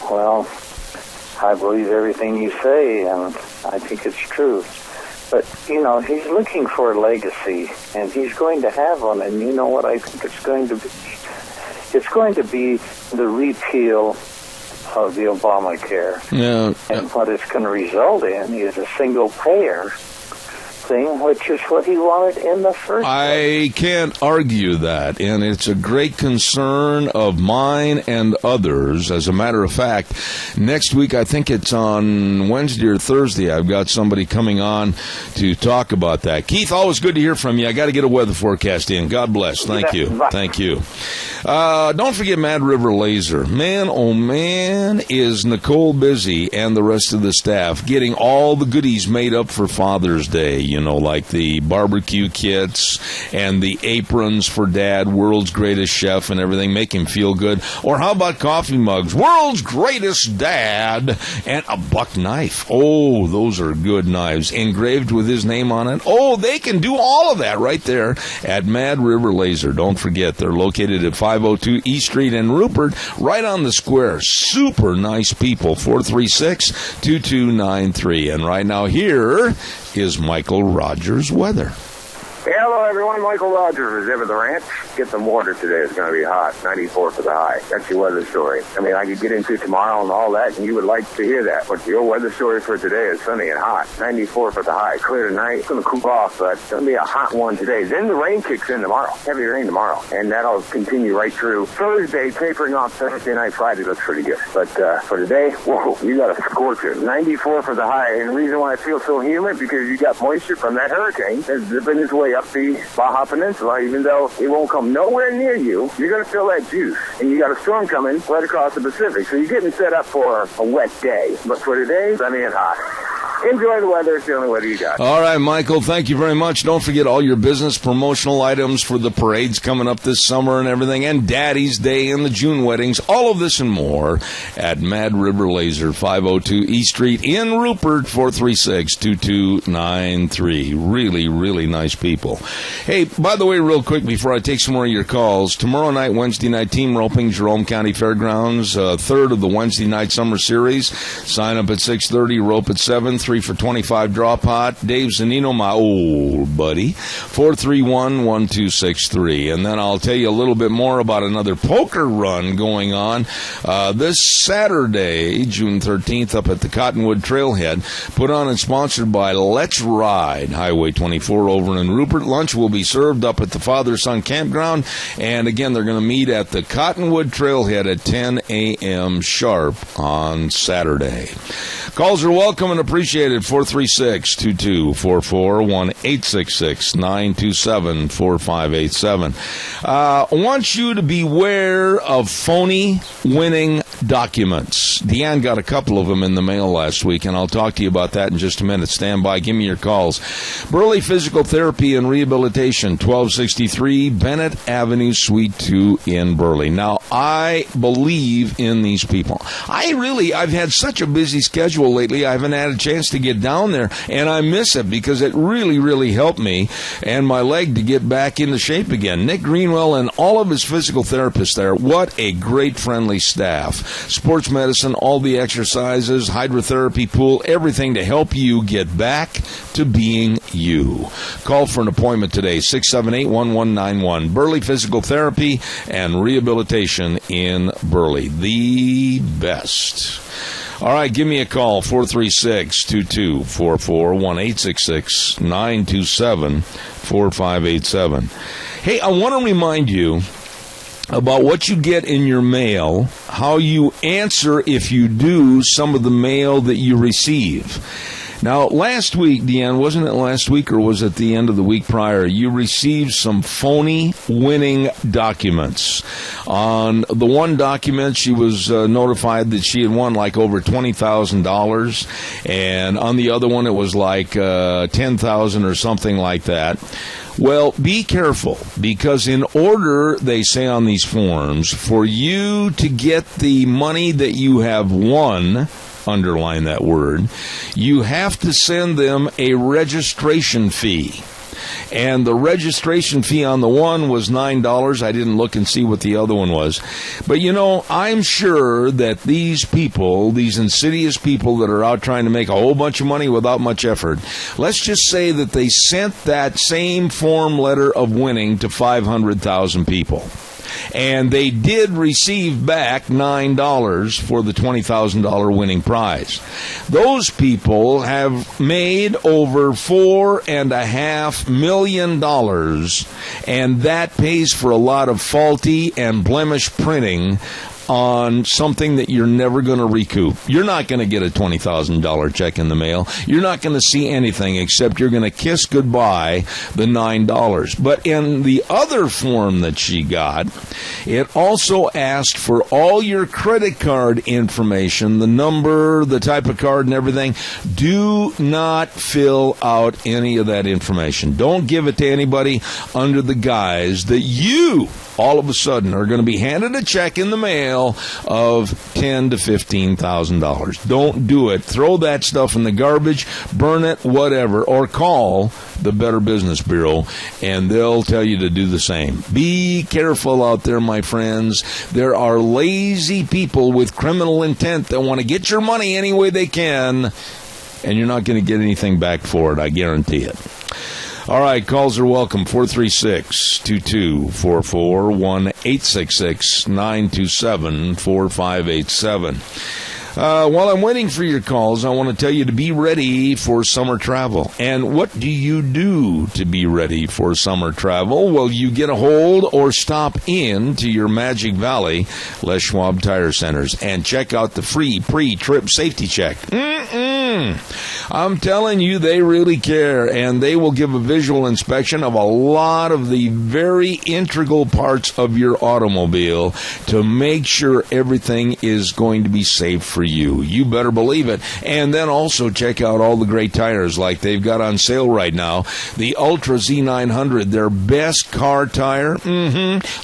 Well, I believe everything you say, and I think it's true. But, you know, he's looking for a legacy, and he's going to have one, and you know what I think it's going to be? It's going to be the repeal of the Obamacare. Yeah. And what it's going to result in is a single payer nothing, which is what he wanted in the first place. I can't argue that, and it's a great concern of mine and others. As a matter of fact, next week, I think it's on Wednesday or Thursday, I've got somebody coming on to talk about that. Keith, always good to hear from you. I got to get a weather forecast in. God bless. Thank you. Bye. Thank you. Don't forget Mad River Laser. Man, oh man, is Nicole busy and the rest of the staff getting all the goodies made up for Father's Day, like the barbecue kits and the aprons for Dad, World's Greatest Chef and everything, make him feel good. Or how about coffee mugs? World's Greatest Dad, and a buck knife. Oh, those are good knives, engraved with his name on it. Oh, they can do all of that right there at Mad River Laser. Don't forget, they're located at 502 East Street in Rupert, right on the square. Super nice people. 436-2293. And right now here is Michael Rogers weather. Hey, hello, everyone. Michael Rogers is over the ranch. Get some water today. It's going to be hot. 94 for the high. That's your weather story. I mean, I could get into tomorrow and all that, and you would like to hear that. But your weather story for today is sunny and hot. 94 for the high. Clear tonight. It's going to cool off, but it's going to be a hot one today. Then the rain kicks in tomorrow. Heavy rain tomorrow. And that'll continue right through Thursday, tapering off Thursday night. Friday looks pretty good. But for today, whoa, you got a scorcher. 94 for the high. And the reason why I feel so humid, because you got moisture from that hurricane that's zipping its way up the Baja Peninsula. Even though it won't come nowhere near you, you're going to feel that juice. And you got a storm coming right across the Pacific. So you're getting set up for a wet day. But for today, sunny and hot. Enjoy the weather. It's the only weather you got. All right, Michael, thank you very much. Don't forget all your business promotional items for the parades coming up this summer and everything, and Daddy's Day and the June weddings. All of this and more at Mad River Laser, 502 East Street in Rupert, 436-2293. Really, really nice people. Hey, by the way, real quick before I take some more of your calls, tomorrow night, Wednesday night, team roping, Jerome County Fairgrounds, third of the Wednesday night summer series. Sign up at 6:30, rope at 7, 3 for 25 draw pot. Dave Zanino, my old buddy, 431-1263. And then I'll tell you a little bit more about another poker run going on this Saturday, June 13th, up at the Cottonwood Trailhead, put on and sponsored by Let's Ride, Highway 24 over in Rupert. Lunch will be served up at the Father-Son Campground. And again, they're going to meet at the Cottonwood Trailhead at 10 a.m. sharp on Saturday. Calls are welcome and appreciated. 436-2244, 1-866-927-4587. I want you to beware of phony winning documents. Deanne got a couple of them in the mail last week, and I'll talk to you about that in just a minute. Stand by. Give me your calls. Burley Physical Therapy and Rehabilitation, 1263 Bennett Avenue, Suite 2 in Burley. Now, I believe in these people. I've had such a busy schedule lately, I haven't had a chance to get down there, and I miss it because it really, really helped me and my leg to get back into shape again. Nick Greenwell and all of his physical therapists there, what a great friendly staff. Sports medicine, all the exercises, hydrotherapy pool, everything to help you get back to being you. Call for an appointment today, 678-1191. Burley Physical Therapy and Rehabilitation in Burley. The best. All right, give me a call, 436-2244, 1-866-927-4587. Hey, I want to remind you about what you get in your mail, how you answer if you do some of the mail that you receive. Now, last week, Deanne, wasn't it last week or was it the end of the week prior, you received some phony winning documents. On the one document, she was notified that she had won like over $20,000, and on the other one, it was like $10,000 or something like that. Well, be careful, because in order, they say on these forms, for you to get the money that you have won, underline that word, you have to send them a registration fee. And the registration fee on the one was $9. I didn't look and see what the other one was. But, I'm sure that these people, these insidious people that are out trying to make a whole bunch of money without much effort, let's just say that they sent that same form letter of winning to 500,000 people. And they did receive back $9 for the $20,000 winning prize. Those people have made over $4.5 million, and that pays for a lot of faulty and blemish printing on something that you're never going to recoup. You're not going to get a $20,000 check in the mail. You're not going to see anything except you're going to kiss goodbye the $9. But in the other form that she got, it also asked for all your credit card information, the number, the type of card and everything. Do not fill out any of that information. Don't give it to anybody under the guise that you all of a sudden are going to be handed a check in the mail of $10,000 to $15,000. Don't do it. Throw that stuff in the garbage, burn it, whatever, or call the Better Business Bureau, and they'll tell you to do the same. Be careful out there, my friends. There are lazy people with criminal intent that want to get your money any way they can, and you're not going to get anything back for it, I guarantee it. All right, calls are welcome. 436-2244, 1-866-927-4587. While I'm waiting for your calls, I want to tell you to be ready for summer travel. And what do you do to be ready for summer travel? Well, you get a hold or stop in to your Magic Valley Les Schwab Tire Centers and check out the free pre-trip safety check. I'm telling you, they really care, and they will give a visual inspection of a lot of the very integral parts of your automobile to make sure everything is going to be safe for you. You better believe it. And then also check out all the great tires like they've got on sale right now. The Ultra Z900, their best car tire.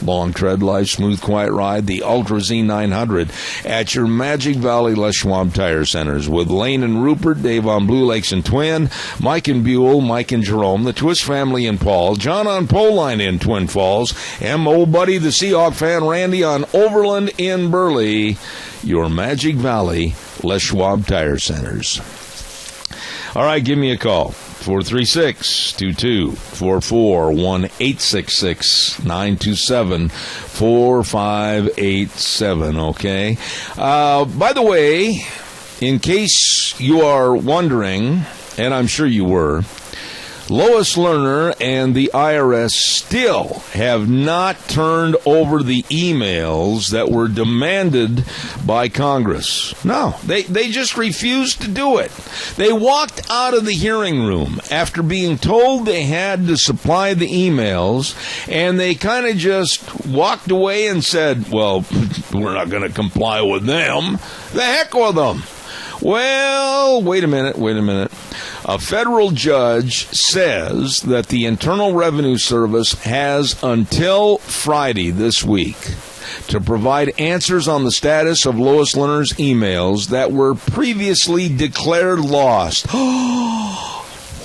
Long tread life, smooth, quiet ride. The Ultra Z900 at your Magic Valley Les Schwab Tire Centers with Lane and Rupert, Dave on Blue Lakes and Twin, Mike and Buell, Mike and Jerome, the Twist family in Paul, John on Pole Line in Twin Falls, and old buddy the Seahawk fan Randy on Overland in Burley. Your Magic Valley Les Schwab Tire Centers. All right, give me a call. 436-2244, 1-866-927-4587, okay? By the way, in case you are wondering, and I'm sure you were, Lois Lerner and the IRS still have not turned over the emails that were demanded by Congress. No, they just refused to do it. They walked out of the hearing room after being told they had to supply the emails, and they kind of just walked away and said, well, we're not going to comply with them. The heck with them. Well, wait a minute. A federal judge says that the Internal Revenue Service has until Friday this week to provide answers on the status of Lois Lerner's emails that were previously declared lost.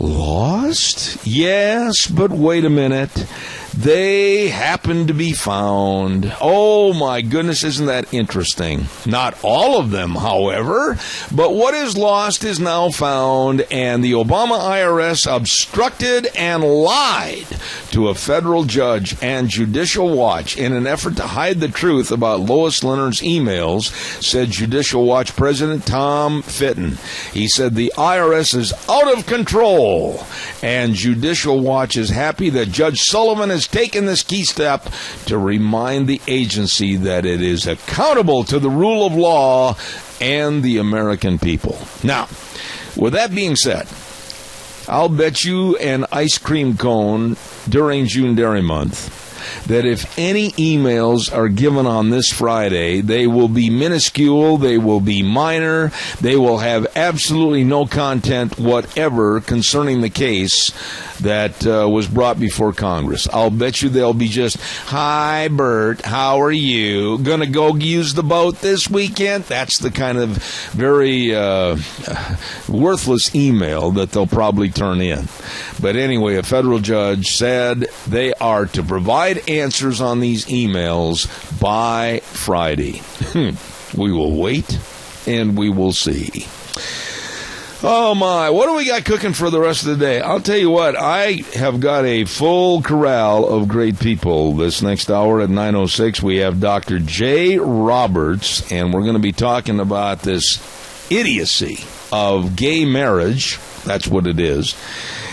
Lost? Yes, but wait a minute. They happen to be found. Oh, my goodness, isn't that interesting? Not all of them, however, but what is lost is now found, and the Obama IRS obstructed and lied to a federal judge and Judicial Watch in an effort to hide the truth about Lois Lerner's emails, said Judicial Watch President Tom Fitton. He said the IRS is out of control, and Judicial Watch is happy that Judge Sullivan has taken this key step to remind the agency that it is accountable to the rule of law and the American people. Now, with that being said, I'll bet you an ice cream cone during June Dairy Month that if any emails are given on this Friday, they will be minuscule, they will be minor, they will have absolutely no content whatever concerning the case that was brought before Congress. I'll bet you they'll be just, hi, Bert, how are you? Gonna go use the boat this weekend? That's the kind of very worthless email that they'll probably turn in. But anyway, a federal judge said they are to provide answers on these emails by Friday. We will wait and we will see. Oh, my. What do we got cooking for the rest of the day? I'll tell you what. I have got a full corral of great people. This next hour at 9:06, we have Dr. Jay Roberts, and we're going to be talking about this idiocy of gay marriage. That's what it is.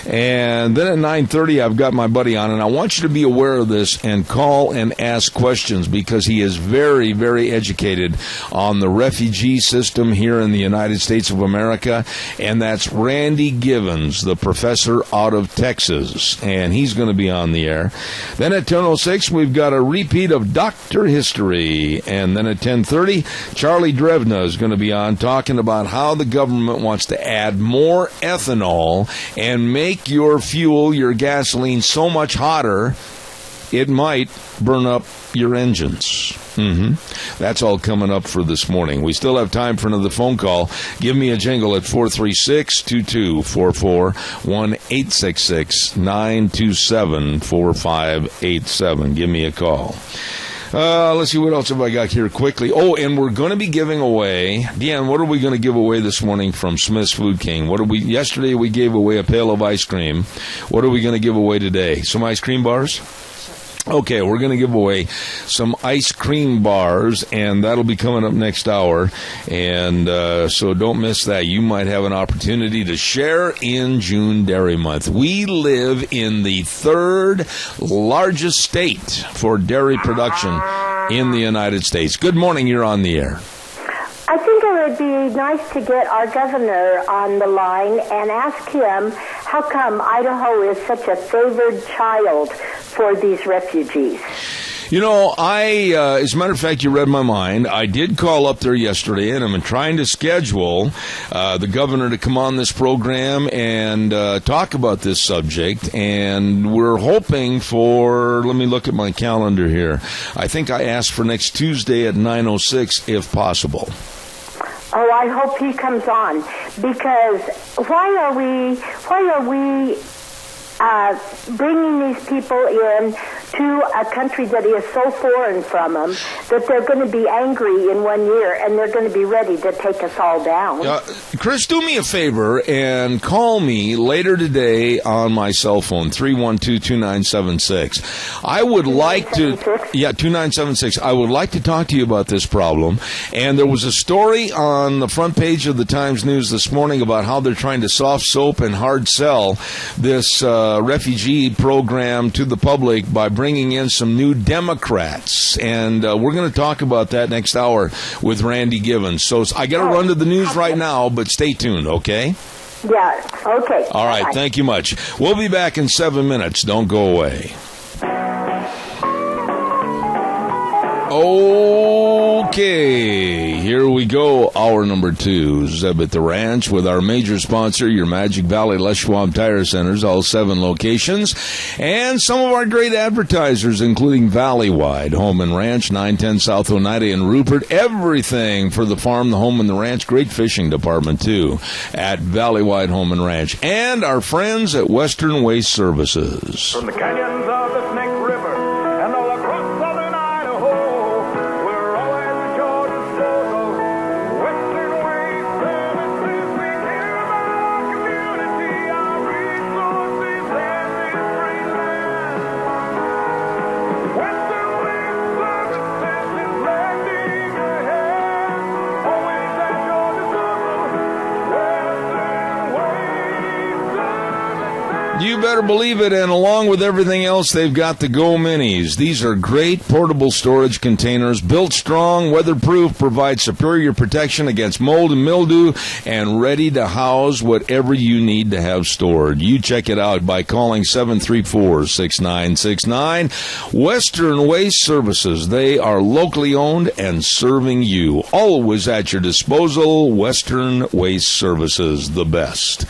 And then at 9:30, I've got my buddy on, and I want you to be aware of this and call and ask questions because he is very, very educated on the refugee system here in the United States of America, and that's Randy Givens, the professor out of Texas, and he's going to be on the air. Then at 10:06, we've got a repeat of Dr. History, and then at 10:30, Charlie Drevna is going to be on talking about how the government wants to add more ethanol and make your fuel, your gasoline, so much hotter, it might burn up your engines. That's all coming up for this morning. We still have time for another phone call. Give me a jingle at 436-2244, 1-866-927-4587. Give me a call. Let's see, what else have I got here quickly? Oh, and we're going to be giving away, Deanne, what are we going to give away this morning from Smith's Food King? Yesterday we gave away a pail of ice cream. What are we going to give away today? Some ice cream bars? Okay, we're going to give away some ice cream bars, and that'll be coming up next hour. And so don't miss that. You might have an opportunity to share in June Dairy Month. We live in the third largest state for dairy production in the United States. Good morning. You're on the air. I think it would be nice to get our governor on the line and ask him how come Idaho is such a favored child for these refugees. You know, as a matter of fact, you read my mind. I did call up there yesterday, and I'm trying to schedule the governor to come on this program and talk about this subject. And we're hoping for, let me look at my calendar here. I think I asked for next Tuesday at 9:06 if possible. Oh, I hope he comes on, because why are we bringing these people in to a country that is so foreign from them that they're going to be angry in 1 year and they're going to be ready to take us all down? Chris, do me a favor and call me later today on my cell phone, 312-2976. I would like to... Yeah, 2976. I would like to talk to you about this problem. And there was a story on the front page of the Times News this morning about how they're trying to soft soap and hard sell this refugee program to the public by bringing in some new Democrats. And we're going to talk about that next hour with Randy Givens. So I got to run to the news right now, but stay tuned, okay? Yeah, okay. All right, bye-bye. Thank you much. We'll be back in 7 minutes. Don't go away. Okay, here we go. Hour number 2, Zeb at the Ranch, with our major sponsor, your Magic Valley Les Schwab Tire Centers, all 7 locations, and some of our great advertisers, including Valleywide Home and Ranch, 910 South Oneida in Rupert. Everything for the farm, the home, and the ranch. Great fishing department, too, at Valleywide Home and Ranch. And our friends at Western Waste Services. From the canyons of the Snake River and all across southern Idaho, we're always at your disposal. Western Waste Services, we care about our community, our resources, and these free lands. Western Waste Services is lending a hand, always at your disposal. Western Waste Services. You better believe it, and along with everything else, they've got the Go Minis. These are great portable storage containers, built strong, weatherproof, provide superior protection against mold and mildew, and ready to house whatever you need to have stored. You check it out by calling 734-6969. Western Waste Services. They are locally owned and serving you. Always at your disposal. Western Waste Services, the best.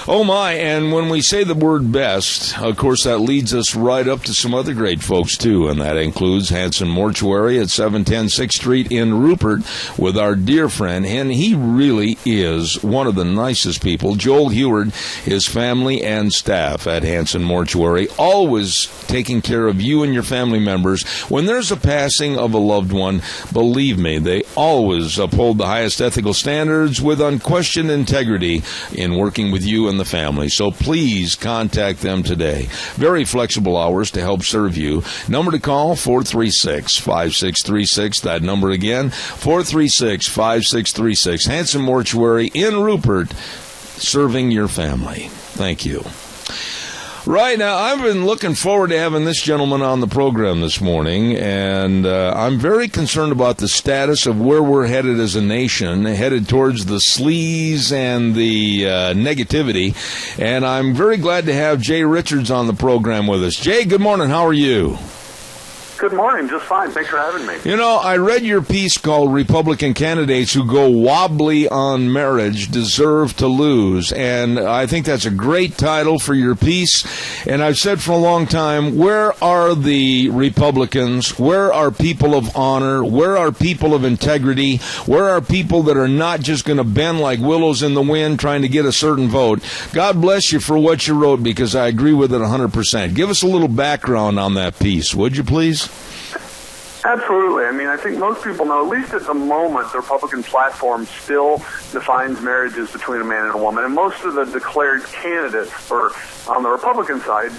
Oh, my, and when we say the word best, of course, that leads us right up to some other great folks, too, and that includes Hanson Mortuary at 710 6th Street in Rupert with our dear friend, and he really is one of the nicest people, Joel Heward, his family and staff at Hanson Mortuary, always taking care of you and your family members. When there's a passing of a loved one, believe me, they always uphold the highest ethical standards with unquestioned integrity in working with you and the family. So please contact them today. Very flexible hours to help serve you. Number to call, 436-5636. That number again, 436-5636. Hanson Mortuary in Rupert, serving your family. Thank you. Right now, I've been looking forward to having this gentleman on the program this morning, and I'm very concerned about the status of where we're headed as a nation, headed towards the sleaze and the negativity, and I'm very glad to have Jay Richards on the program with us. Jay, good morning. How are you? Good morning. Just fine. Thanks for having me. You know, I read your piece called Republican Candidates Who Go Wobbly on Marriage Deserve to Lose, and I think that's a great title for your piece. And I've said for a long time, where are the Republicans? Where are people of honor? Where are people of integrity? Where are people that are not just going to bend like willows in the wind trying to get a certain vote? God bless you for what you wrote, because I agree with it 100%. Give us a little background on that piece, would you please? Absolutely. I mean, I think most people know, at least at the moment, the Republican platform still defines marriages between a man and a woman. And most of the declared candidates on the Republican side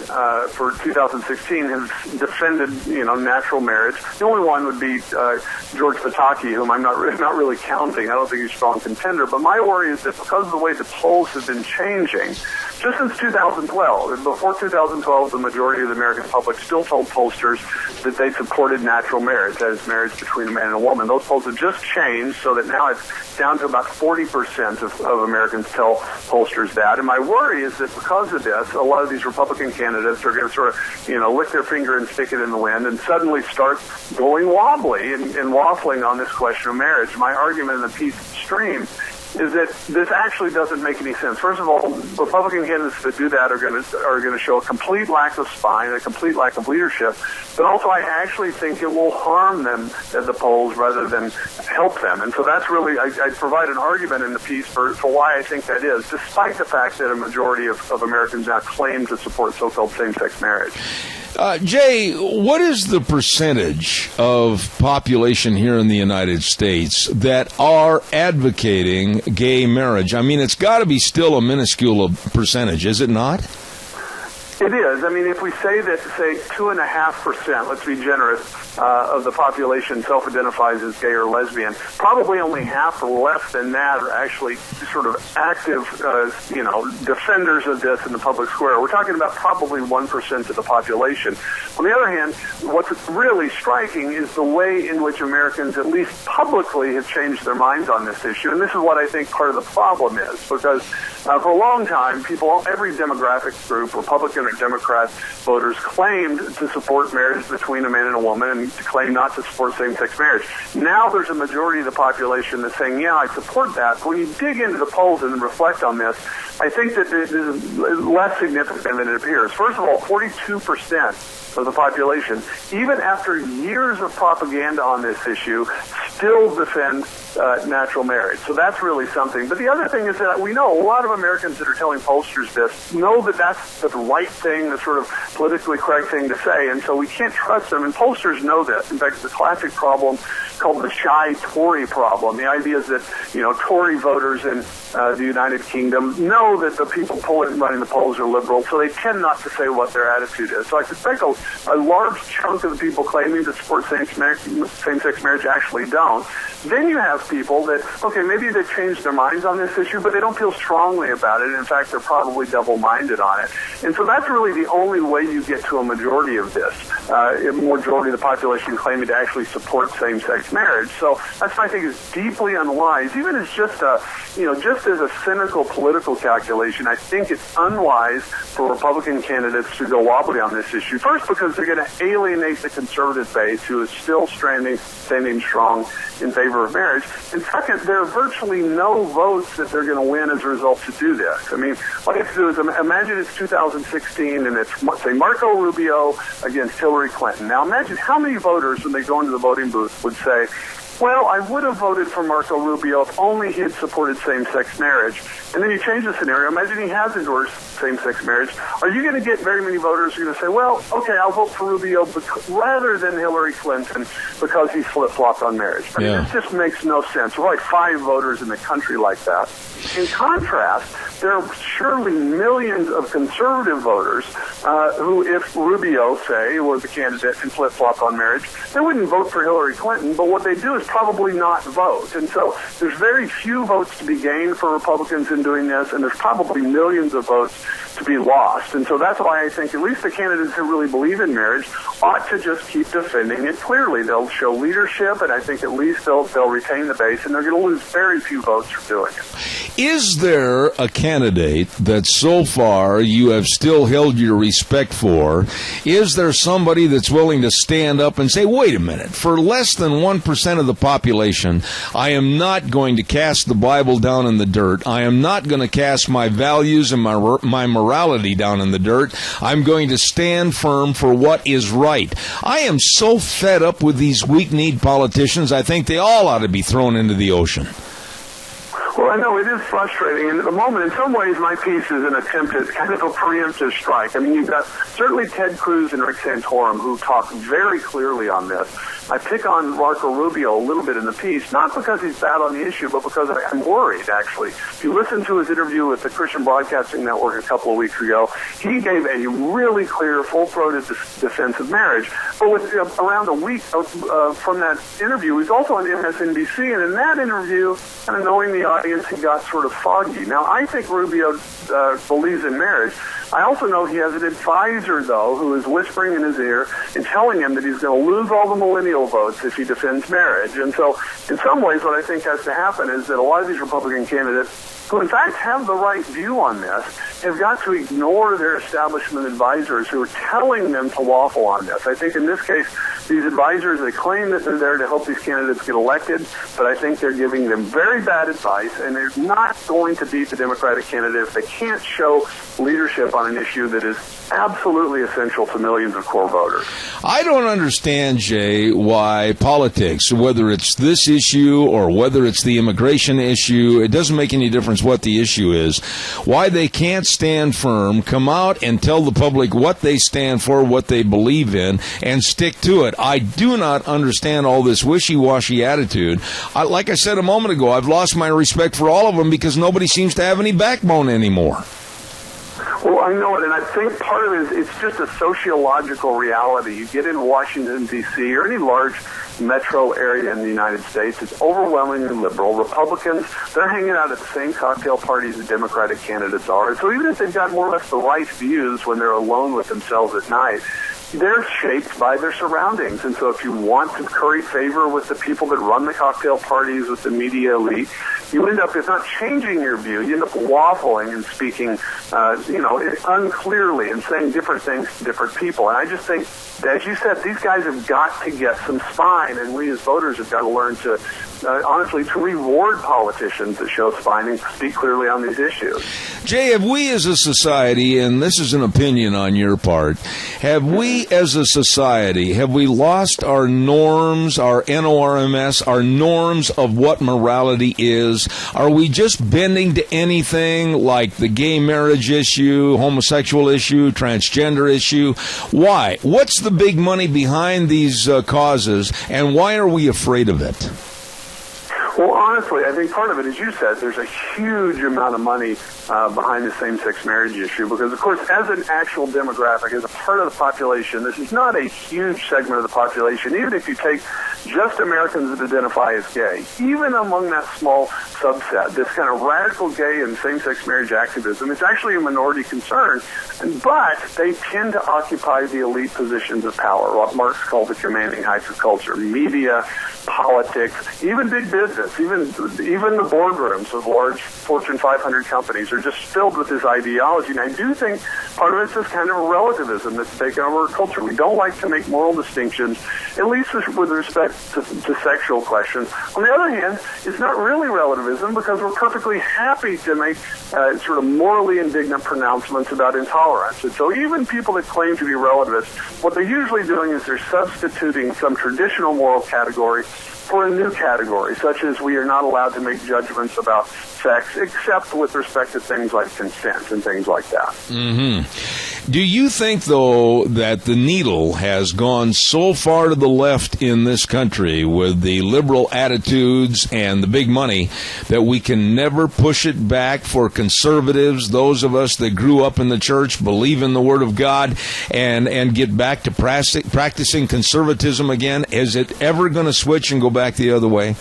for 2016 have defended, natural marriage. The only one would be George Pataki, whom I'm not really counting. I don't think he's a strong contender. But my worry is that because of the way the polls have been changing, just since 2012, and before 2012, the majority of the American public still told pollsters that they supported natural marriage, that is, marriage between a man and a woman. Those polls have just changed so that now it's down to about 40% of Americans tell pollsters that. And my worry is that because of this, a lot of these Republican candidates are going to sort of, lick their finger and stick it in the wind and suddenly start going wobbly and waffling on this question of marriage. My argument in the piece stream is that this actually doesn't make any sense. First of all, Republican candidates that do that are going to show a complete lack of spine, a complete lack of leadership. But also, I actually think it will harm them at the polls rather than help them. And so that's really, I provide an argument in the piece for why I think that is, despite the fact that a majority of Americans now claim to support so-called same-sex marriage. Jay, what is the percentage of population here in the United States that are advocating gay marriage? I mean, it's got to be still a minuscule percentage, is it not? It is. I mean, if we say that, say, 2.5%, let's be generous, of the population self-identifies as gay or lesbian, probably only half or less than that are actually sort of active, defenders of this in the public square. We're talking about probably 1% of the population. On the other hand, what's really striking is the way in which Americans, at least publicly, have changed their minds on this issue. And this is what I think part of the problem is, because for a long time, every demographic group, Republican or Democrat voters, claimed to support marriage between a man and a woman and to claim not to support same-sex marriage. Now there's a majority of the population that's saying, yeah, I support that. But when you dig into the polls and reflect on this, I think that it is less significant than it appears. First of all, 42% of the population, even after years of propaganda on this issue, still defend natural marriage. So that's really something. But the other thing is that we know a lot of Americans that are telling pollsters this know that that's the right thing, the sort of politically correct thing to say, and so we can't trust them. And pollsters know this. In fact, it's a classic problem called the shy Tory problem. The idea is that, Tory voters in the United Kingdom know that the people running the polls are liberal, so they tend not to say what their attitude is. So I suspect a large chunk of the people claiming to support same-sex marriage actually don't. Then you have people that, okay, maybe they've changed their minds on this issue, but they don't feel strongly about it. In fact, they're probably double-minded on it. And so that's really the only way you get to a majority of this, a majority of the population claiming to actually support same-sex marriage. So that's what I think is deeply unwise. Even as just as a cynical political calculation, I think it's unwise for Republican candidates to go wobbly on this issue. First, because they're going to alienate the conservative base, who is still standing strong in favor of marriage. And second, there are virtually no votes that they're going to win as a result to do this. I mean, what you have to do is imagine it's 2016 and it's, say, Marco Rubio against Hillary Clinton. Now imagine how many voters, when they go into the voting booth, would say, well, I would have voted for Marco Rubio if only he had supported same-sex marriage. And then you change the scenario. Imagine he has endorsed same-sex marriage. Are you going to get very many voters who are going to say, well, okay, I'll vote for Rubio rather than Hillary Clinton because he flip-flopped on marriage? I mean, this just makes no sense. There are like 5 voters in the country like that. In contrast, there are surely millions of conservative voters who, if Rubio, say, was the candidate and flip-flopped on marriage, they wouldn't vote for Hillary Clinton, but what they do is probably not vote. And so there's very few votes to be gained for Republicans in doing this, and there's probably millions of votes to be lost. And so that's why I think at least the candidates who really believe in marriage ought to just keep defending it clearly. They'll show leadership, and I think at least they'll retain the base, and they're going to lose very few votes for doing it. Is there a candidate that so far you have still held your respect for? Is there somebody that's willing to stand up and say, wait a minute, for less than 1% of the population, I am not going to cast the Bible down in the dirt. I am not going to cast my values and my morality down in the dirt. I'm going to stand firm for what is right. I am so fed up with these weak-kneed politicians, I think they all ought to be thrown into the ocean. Well, I know it is frustrating, and at the moment, in some ways, my piece is an attempt at kind of a preemptive strike. I mean, you've got certainly Ted Cruz and Rick Santorum who talk very clearly on this. I pick on Marco Rubio a little bit in the piece, not because he's bad on the issue, but because I'm worried, actually. If you listen to his interview with the Christian Broadcasting Network a couple of weeks ago, he gave a really clear, full-throated defense of marriage. But with around a week from that interview, he was also on MSNBC, and in that interview, kind of knowing the audience, he got sort of foggy. Now, I think Rubio believes in marriage. I also know he has an advisor, though, who is whispering in his ear and telling him that he's going to lose all the millennial votes if he defends marriage. And so, in some ways, what I think has to happen is that a lot of these Republican candidates who in fact have the right view on this, have got to ignore their establishment advisors who are telling them to waffle on this. I think in this case, these advisors, they claim that they're there to help these candidates get elected, but I think they're giving them very bad advice, and they're not going to beat the Democratic candidate if they can't show leadership on an issue that is absolutely essential to millions of core voters. I don't understand, Jay, why politics, whether it's this issue or whether it's the immigration issue, it doesn't make any difference what the issue is, why they can't stand firm, come out and tell the public what they stand for, what they believe in, and stick to it. I do not understand all this wishy-washy attitude. Like I said a moment ago, I've lost my respect for all of them because nobody seems to have any backbone anymore. Well, I know it, and I think part of it is it's just a sociological reality. You get in Washington, D.C., or any large metro area in the United States, it's overwhelmingly liberal. Republicans, they're hanging out at the same cocktail parties the Democratic candidates are. So even if they've got more or less the right views when they're alone with themselves at night, they're shaped by their surroundings. And so if you want to curry favor with the people that run the cocktail parties, with the media elite, you end up, if not changing your view, you end up waffling and speaking, unclearly and saying different things to different people. And I just think, as you said, these guys have got to get some spine, and we as voters have got to learn to, honestly, to reward politicians that show spine and speak clearly on these issues. Jay, have we as a society, and this is an opinion on your part, have we as a society, have we lost our norms, our NORMS, our norms of what morality is? Are we just bending to anything like the gay marriage issue, homosexual issue, transgender issue? Why? What's the big money behind these causes, and why are we afraid of it? Well, honestly, I think part of it, as you said, there's a huge amount of money behind the same-sex marriage issue because, of course, as an actual demographic, as a part of the population, this is not a huge segment of the population. Even if you take just Americans that identify as gay, even among that small subset, this kind of radical gay and same-sex marriage activism is actually a minority concern, but they tend to occupy the elite positions of power, what Marx called the commanding heights of culture, media, politics, even big business, even even the boardrooms of large Fortune 500 companies are just filled with this ideology. And I do think part of it's this kind of relativism that's taken over our culture. We don't like to make moral distinctions, at least with respect to sexual questions. On the other hand, it's not really relativism because we're perfectly happy to make sort of morally indignant pronouncements about intolerance. And so even people that claim to be relativists, what they're usually doing is they're substituting some traditional moral category for a new category, such as we are not allowed to make judgments about sex except with respect to things like consent and things like that. Mm-hmm. Do you think, though, that the needle has gone so far to the left in this country with the liberal attitudes and the big money that we can never push it back for conservatives, those of us that grew up in the church, believe in the Word of God, and get back to practicing conservatism again? Is it ever going to switch and go back the other way?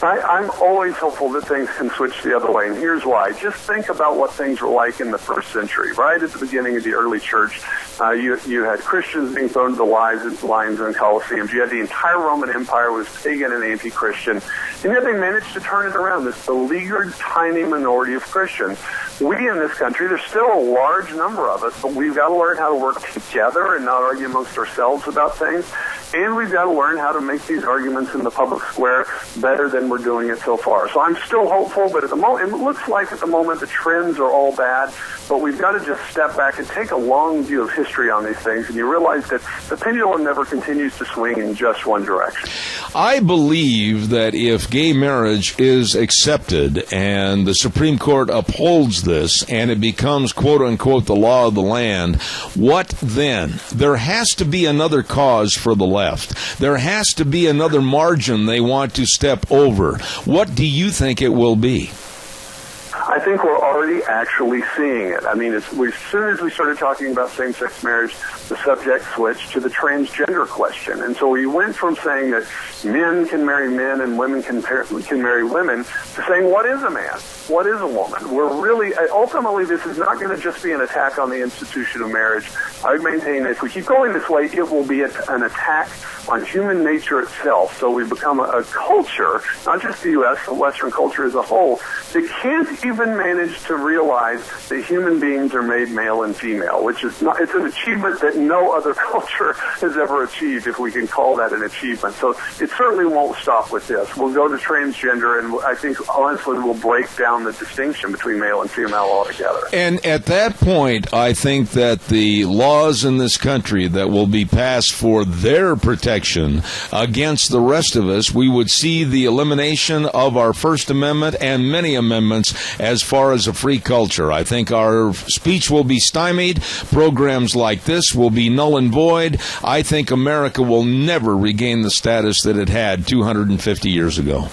I'm always hopeful that things can switch the other way, and here's why. Just think about what things were like in the first century. Right at the beginning of the early church, you had Christians being thrown to the lions and Colosseums. You had the entire Roman Empire was pagan and anti-Christian, and yet they managed to turn it around, this beleaguered, tiny minority of Christians. We in this country, there's still a large number of us, but we've got to learn how to work together and not argue amongst ourselves about things. And we've got to learn how to make these arguments in the public square better than we're doing it so far. So I'm still hopeful, but at the moment, it looks like at the moment the trends are all bad. But we've got to just step back and take a long view of history on these things, and you realize that the pendulum never continues to swing in just one direction. I believe that if gay marriage is accepted and the Supreme Court upholds this and it becomes, quote-unquote, the law of the land, what then? There has to be another cause for the left. There has to be another margin they want to step over. What do you think it will be? I think we're already actually seeing it. I mean, as soon as we started talking about same-sex marriage, the subject switched to the transgender question. And so we went from saying that men can marry men and women can marry women to saying, what is a man? What is a woman? We're really, ultimately, this is not going to just be an attack on the institution of marriage. I would maintain that if we keep going this way, it will be an attack on human nature itself. So we become a culture, not just the U.S., but Western culture as a whole, that can't even manage to realize that human beings are made male and female, which is not, it's an achievement that no other culture has ever achieved, if we can call that an achievement. So it certainly won't stop with this. We'll go to transgender, and I think, honestly, we'll break down the distinction between male and female altogether. And at that point, I think that the laws in this country that will be passed for their protection against the rest of us, we would see the elimination of our First Amendment and many amendments as far as a free culture. I think our speech will be stymied. Programs like this will be null and void. I think America will never regain the status that it had 250 years ago.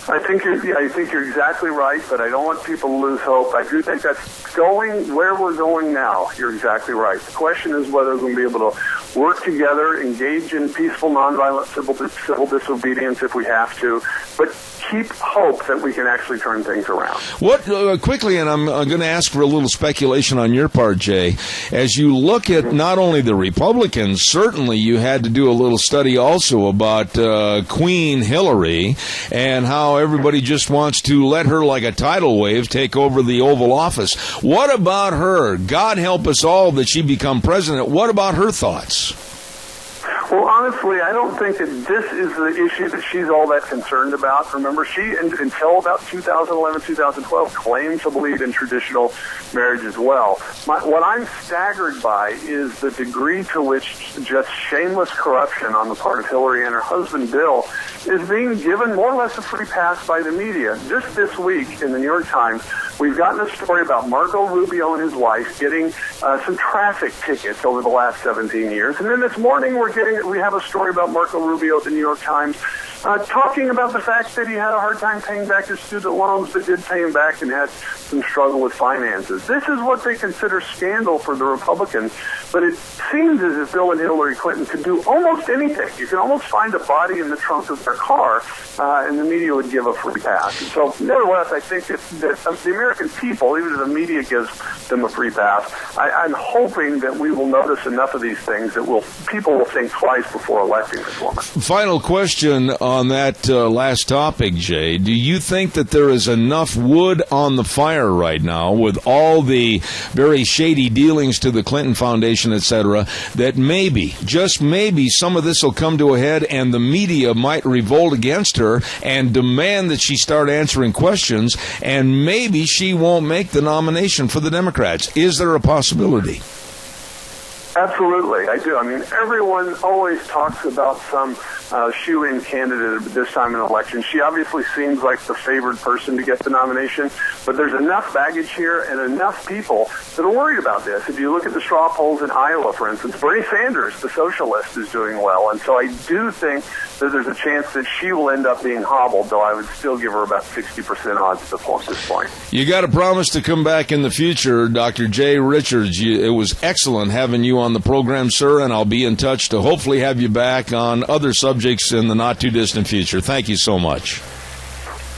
I think you're exactly right, but I don't want people to lose hope. I do think that's going where we're going now. You're exactly right. The question is whether we're going to be able to work together, engage in peaceful, nonviolent civil disobedience if we have to, but keep hope that we can actually turn things around. What quickly, and I'm going to ask for a little speculation on your part, Jay, as you look at not only the Republicans, certainly you had to do a little study also about Queen Hillary and how everybody just wants to let her, like a tidal wave, take over the Oval Office. What about her? God help us all that she become president. What about her thoughts? Well, honestly, I don't think that this is the issue that she's all that concerned about. Remember, she, until about 2011, 2012, claimed to believe in traditional marriage as well. What I'm staggered by is the degree to which just shameless corruption on the part of Hillary and her husband, Bill, is being given more or less a free pass by the media. Just this week in the New York Times, we've gotten a story about Marco Rubio and his wife getting some traffic tickets over the last 17 years. And then this morning we have a story about Marco Rubio at the New York Times talking about the fact that he had a hard time paying back his student loans, but did pay him back and had some struggle with finances. This is what they consider scandal for the Republicans, but it seems as if Bill and Hillary Clinton could do almost anything. You can almost find a body in the trunk of their car, and the media would give a free pass. And so, nevertheless, I think that the American people, even if the media gives them a free pass, I'm hoping that we will notice enough of these things that people will think twice before electing this woman. Final question on that last topic, Jay. Do you think that there is enough wood on the fire right now with all the very shady dealings to the Clinton Foundation, etc., that maybe, just maybe, some of this will come to a head and the media might revolt against her and demand that she start answering questions, and maybe she won't make the nomination for the Democrats? Is there a possibility? Absolutely, I do. I mean, everyone always talks about some shoe-in candidate at this time in the election. She obviously seems like the favored person to get the nomination, but there's enough baggage here and enough people that are worried about this. If you look at the straw polls in Iowa, for instance, Bernie Sanders, the socialist, is doing well, and so I do think that there's a chance that she will end up being hobbled, though I would still give her about 60% odds at this point. You got to promise to come back in the future, Dr. Jay Richards. It was excellent having you on the program, sir, and I'll be in touch to hopefully have you back on other subjects in the not-too-distant future. Thank you so much.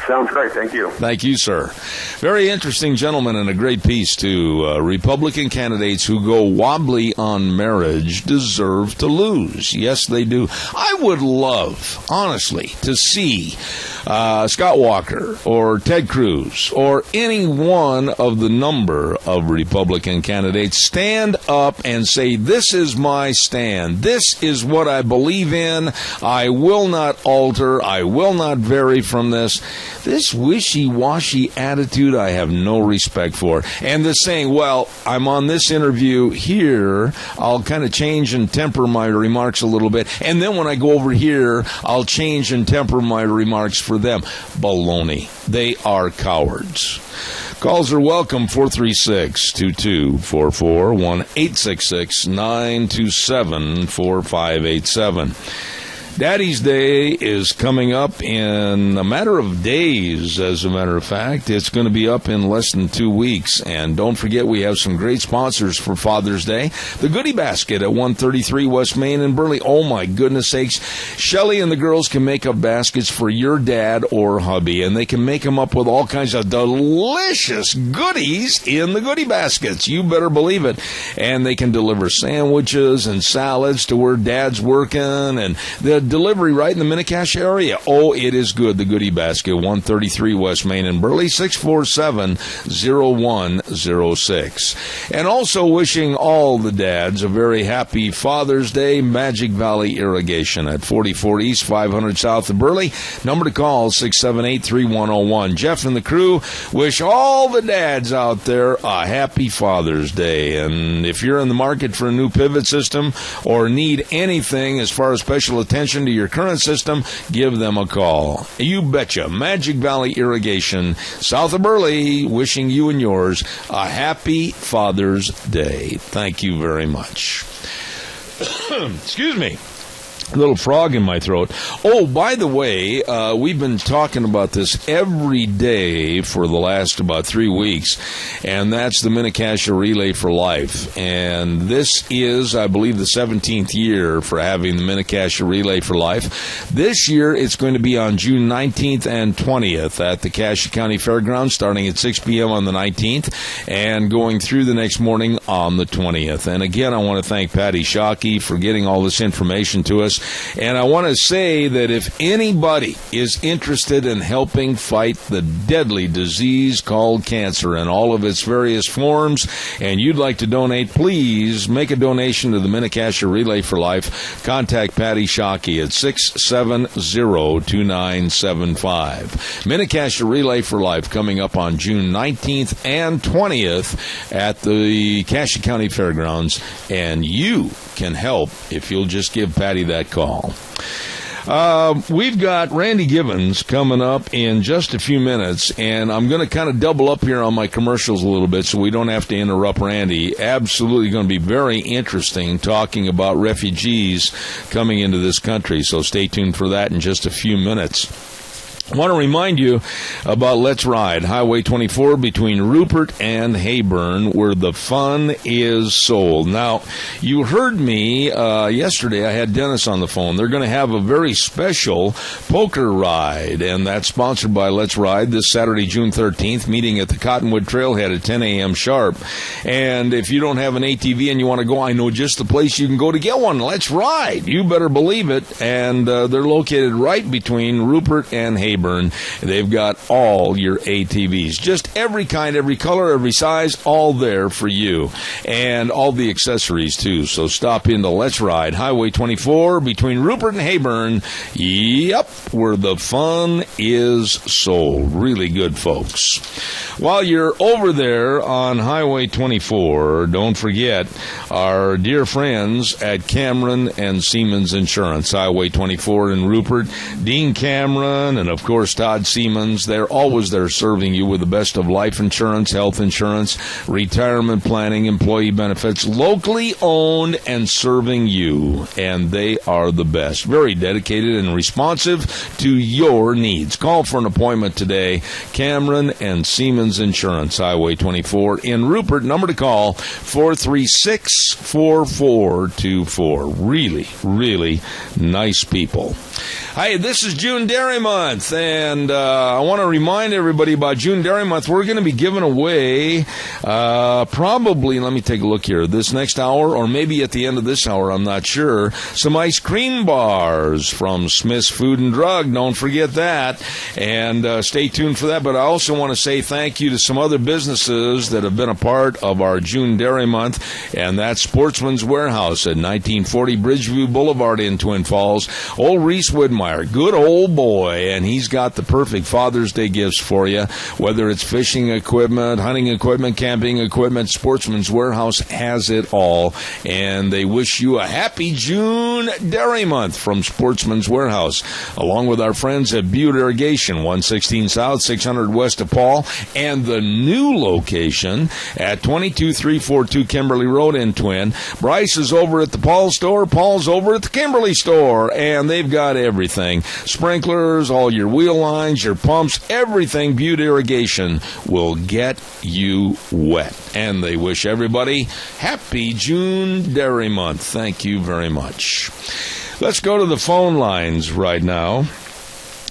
Sounds great. Thank you. Thank you, sir. Very interesting gentleman, and a great piece to Republican candidates who go wobbly on marriage deserve to lose. Yes, they do. I would love, honestly, to see Scott Walker or Ted Cruz or any one of the number of Republican candidates stand up and say, this is my stand. This is what I believe in. I will not alter. I will not vary from this. This wishy-washy attitude I have no respect for. And this saying, well, I'm on this interview here, I'll kind of change and temper my remarks a little bit, and then when I go over here, I'll change and temper my remarks for them. Baloney. They are cowards. Calls are welcome, 436-2244, 1-866-927-4587. Daddy's Day is coming up in a matter of days, as a matter of fact. It's going to be up in less than 2 weeks. And don't forget, we have some great sponsors for Father's Day. The Goodie Basket at 133 West Main in Burley. Oh, my goodness sakes. Shelley and the girls can make up baskets for your dad or hubby, and they can make them up with all kinds of delicious goodies in the Goodie Baskets. You better believe it. And they can deliver sandwiches and salads to where dad's working, and the delivery right in the Mini-Cash area. Oh, it is good. The Goodie Basket, 133 West Main in Burley, 647-0106. And also wishing all the dads a very happy Father's Day. Magic Valley Irrigation at 44 East, 500 South of Burley. Number to call, 678-3101. Jeff and the crew wish all the dads out there a happy Father's Day. And if you're in the market for a new pivot system or need anything as far as special attention to your current system, give them a call. You betcha. Magic Valley Irrigation, south of Burley, wishing you and yours a happy Father's Day. Thank you very much. Excuse me. A little frog in my throat. Oh, by the way, we've been talking about this every day for the last about 3 weeks, and that's the Mini-Cash Relay for Life. And this is, I believe, the 17th year for having the Mini-Cash Relay for Life. This year, it's going to be on June 19th and 20th at the Cassia County Fairgrounds, starting at 6 p.m. on the 19th and going through the next morning on the 20th. And again, I want to thank Patty Shockey for getting all this information to us. And I want to say that if anybody is interested in helping fight the deadly disease called cancer in all of its various forms, and you'd like to donate, please make a donation to the Mini-Cash Relay for Life. Contact Patty Shockey at 670-2975. Mini-Cash Relay for Life coming up on June 19th and 20th at the Cassia County Fairgrounds, and you can help if you'll just give Patty that call. We've got Randy Givens coming up in just a few minutes, and I'm going to kind of double up here on my commercials a little bit so we don't have to interrupt Randy. Absolutely going to be very interesting talking about refugees coming into this country, so stay tuned for that in just a few minutes. I want to remind you about Let's Ride, Highway 24 between Rupert and Heyburn, where the fun is sold. Now, you heard me yesterday. I had Dennis on the phone. They're going to have a very special poker ride, and that's sponsored by Let's Ride this Saturday, June 13th, meeting at the Cottonwood Trailhead at 10 a.m. sharp. And if you don't have an ATV and you want to go, I know just the place you can go to get one. Let's Ride. You better believe it. And they're located right between Rupert and Heyburn. They've got all your ATVs. Just every kind, every color, every size, all there for you. And all the accessories, too. So stop into Let's Ride, Highway 24, between Rupert and Heyburn. Yep, where the fun is sold. Really good, folks. While you're over there on Highway 24, don't forget our dear friends at Cameron and Siemens Insurance, Highway 24 in Rupert. Dean Cameron and, of course, Todd Siemens. They're always there serving you with the best of life insurance, health insurance, retirement planning, employee benefits, locally owned and serving you. And they are the best. Very dedicated and responsive to your needs. Call for an appointment today. Cameron and Siemens Insurance, Highway 24 in Rupert. Number to call, 436-4424. Really, really nice people. Hi, this is June Dairy Month, and I want to remind everybody about June Dairy Month. We're going to be giving away probably, let me take a look here, this next hour, or maybe at the end of this hour, I'm not sure, some ice cream bars from Smith's Food and Drug. Don't forget that, and stay tuned for that. But I also want to say thank you to some other businesses that have been a part of our June Dairy Month, and that's Sportsman's Warehouse at 1940 Bridgeview Boulevard in Twin Falls. Old Reese Widmeyer, good old boy, and he's got the perfect Father's Day gifts for you, whether it's fishing equipment, hunting equipment, camping equipment. Sportsman's Warehouse has it all, and they wish you a happy June Dairy Month from Sportsman's Warehouse, along with our friends at Butte Irrigation, 116 South, 600 West of Paul, and the new location at 22342 Kimberly Road in Twin. Bryce is over at the Paul store, Paul's over at the Kimberly store, and they've got everything. Sprinklers, all your wheel lines, your pumps, everything Butte Irrigation will get you wet. And they wish everybody happy June Dairy Month. Thank you very much. Let's go to the phone lines right now.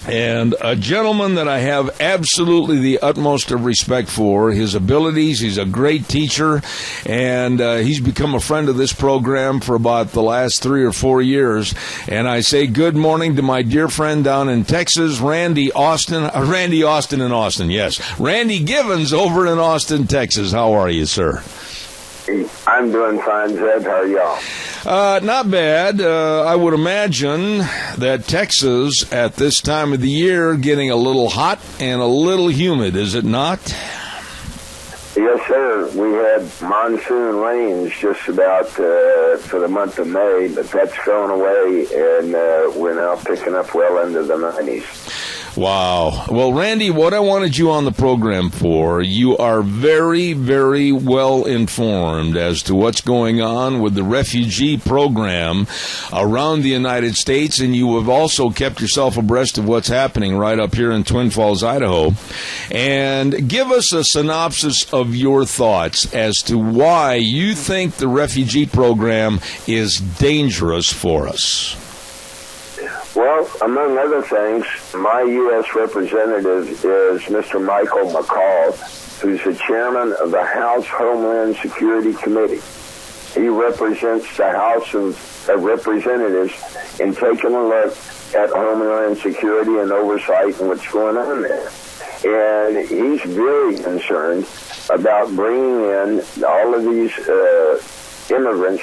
And a gentleman that I have absolutely the utmost of respect for, his abilities, he's a great teacher, and he's become a friend of this program for about the last 3 or 4 years. And I say good morning to my dear friend down in Texas, Randy Austin in Austin, yes. Randy Givens over in Austin, Texas. How are you, sir? I'm doing fine, Zed. How are y'all? Not bad. I would imagine that Texas at this time of the year getting a little hot and a little humid, is it not? Yes, sir. We had monsoon rains just about for the month of May, but that's gone away, and we're now picking up well into the 90s. Wow. Well, Randy, what I wanted you on the program for, you are very, very well informed as to what's going on with the refugee program around the United States, and you have also kept yourself abreast of what's happening right up here in Twin Falls, Idaho. And give us a synopsis of your thoughts as to why you think the refugee program is dangerous for us. Well, among other things, my U.S. representative is Mr. Michael McCall, who's the chairman of the House Homeland Security Committee. He represents the House of Representatives in taking a look at Homeland Security and oversight and what's going on there. And he's very concerned about bringing in all of these immigrants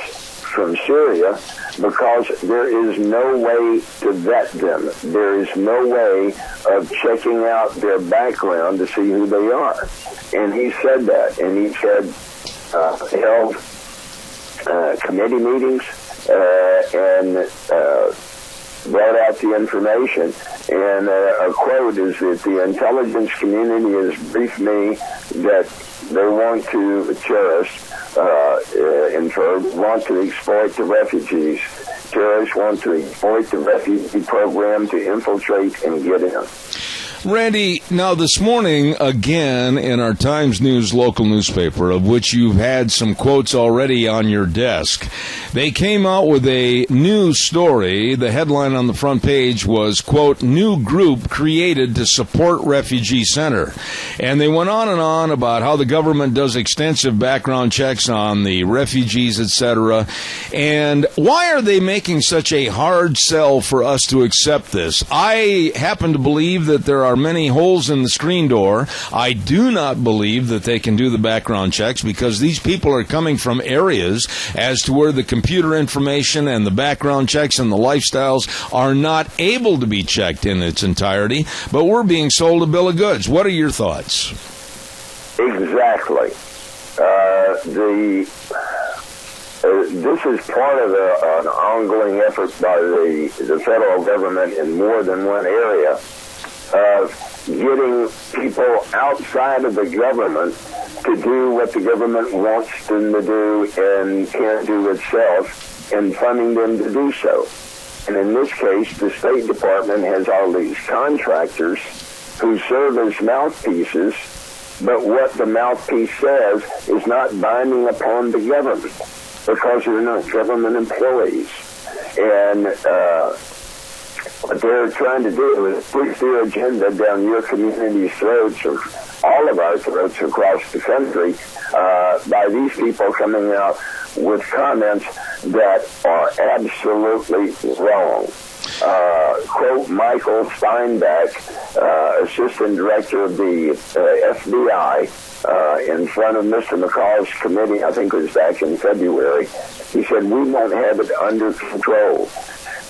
from Syria, because there is no way to vet them. There is no way of checking out their background to see who they are. And he said that. And he said, held committee meetings and brought out the information. And a quote is that the intelligence community has briefed me that they want to terrorists, want to exploit the refugees. Terrorists want to exploit the refugee program to infiltrate and get in. Randy, now this morning, again, in our Times News local newspaper, of which you've had some quotes already on your desk, they came out with a new story. The headline on the front page was, quote, "New group created to support refugee center." And they went on and on about how the government does extensive background checks on the refugees, etc. And why are they making such a hard sell for us to accept this? I happen to believe that there are many holes in the screen door. I do not believe that they can do the background checks because these people are coming from areas as to where the computer information and the background checks and the lifestyles are not able to be checked in its entirety, but we're being sold a bill of goods. What are your thoughts? Exactly. This is part of an ongoing effort by the federal government in more than one area of getting people outside of the government to do what the government wants them to do and can't do itself, and funding them to do so. And in this case, the State Department has all these contractors who serve as mouthpieces, but what the mouthpiece says is not binding upon the government because they're not government employees. And what they're trying to do is push their agenda down your community's throats, or all of our throats across the country, by these people coming out with comments that are absolutely wrong. Quote Michael Steinbeck, Assistant Director of the FBI, in front of Mr. McCall's committee, I think it was back in February. He said, "We won't have it under control."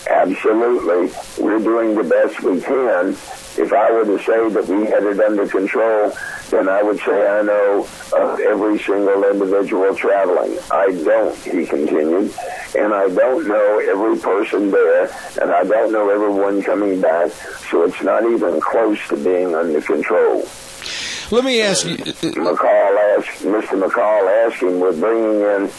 Absolutely. We're doing the best we can. If I were to say that we had it under control, then I would say I know of every single individual traveling. I don't, he continued, and I don't know every person there, and I don't know everyone coming back, so it's not even close to being under control. Let me ask you... Mr. McCall asked him, "We're bringing in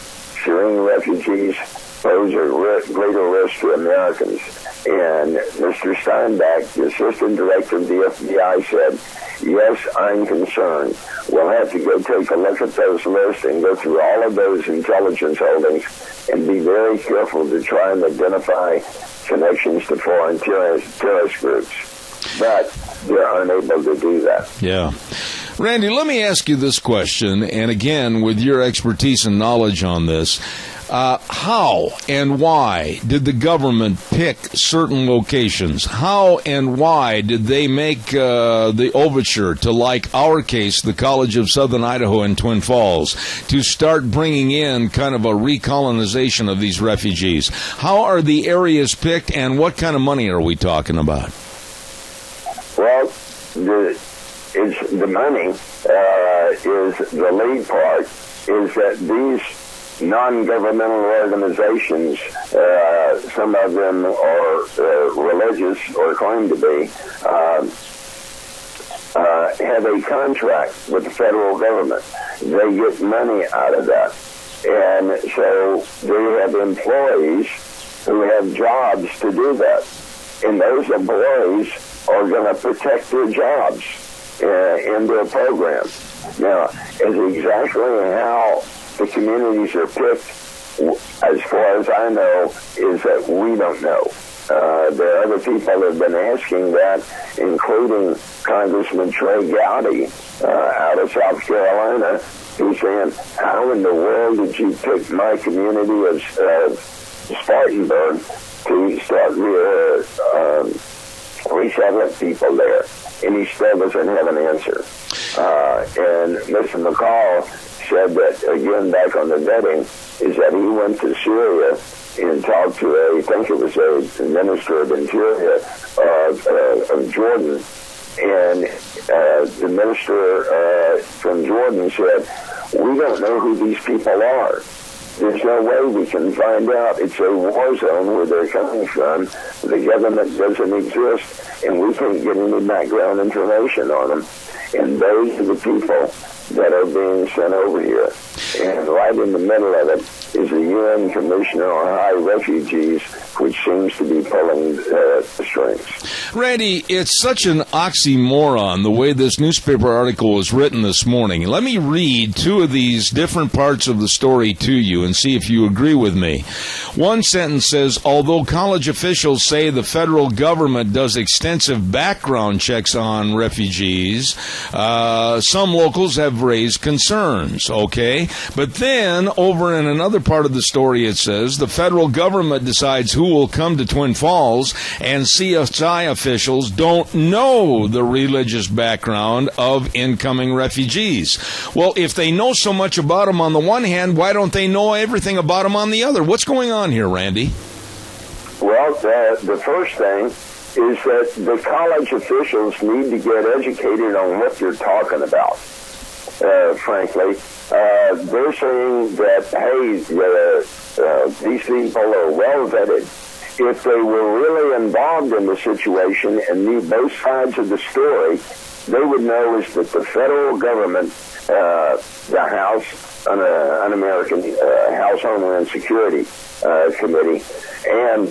Syrian refugees pose a greater risk to Americans." And Mr. Steinbeck, the Assistant Director of the FBI, said, "Yes, I'm concerned. We'll have to go take a look at those lists and go through all of those intelligence holdings and be very careful to try and identify connections to foreign terrorist groups." But they're unable to do that. Yeah. Randy, let me ask you this question, and again, with your expertise and knowledge on this, how and why did the government pick certain locations? How and why did they make the overture to, like our case, the College of Southern Idaho in Twin Falls, to start bringing in kind of a recolonization of these refugees? How are the areas picked, and what kind of money are we talking about? Well, the money is the lead part, is that these non-governmental organizations, some of them are religious or claim to be, have a contract with the federal government. They get money out of that. And so they have employees who have jobs to do that. And those employees are going to protect their jobs in their program. Now, as exactly how the communities are picked, as far as I know, is that we don't know. There are other people who have been asking that, including Congressman Trey Gowdy out of South Carolina, who's saying, "How in the world did you pick my community of Spartanburg to start resettling people there?" And he still doesn't have an answer. And Mr. McCall said that, again, back on the vetting, is that he went to Syria and talked to I think it was a minister of Interior of Jordan. And the minister from Jordan said, "We don't know who these people are. There's no way we can find out. It's a war zone where they're coming from. The government doesn't exist, and we can't get any background information on them." And those are the people that are being sent over here. And right in the middle of it is the UN Commissioner on High Refugees, which seems to be pulling the strings. Randy, it's such an oxymoron the way this newspaper article was written this morning. Let me read two of these different parts of the story to you and see if you agree with me. One sentence says, although college officials say the federal government does extensive background checks on refugees, some locals have raised concerns, okay? But then, over in another part of the story, it says, the federal government decides who will come to Twin Falls, and CSI officials don't know the religious background of incoming refugees. Well, if they know so much about them on the one hand, why don't they know everything about them on the other? What's going on here, Randy? Well, the first thing is that the college officials need to get educated on what you're talking about, frankly. They're saying that, hey, these people are well vetted. If they were really involved in the situation and knew both sides of the story, they would know is that the federal government, the House, Un-American House Homeland Security Committee, and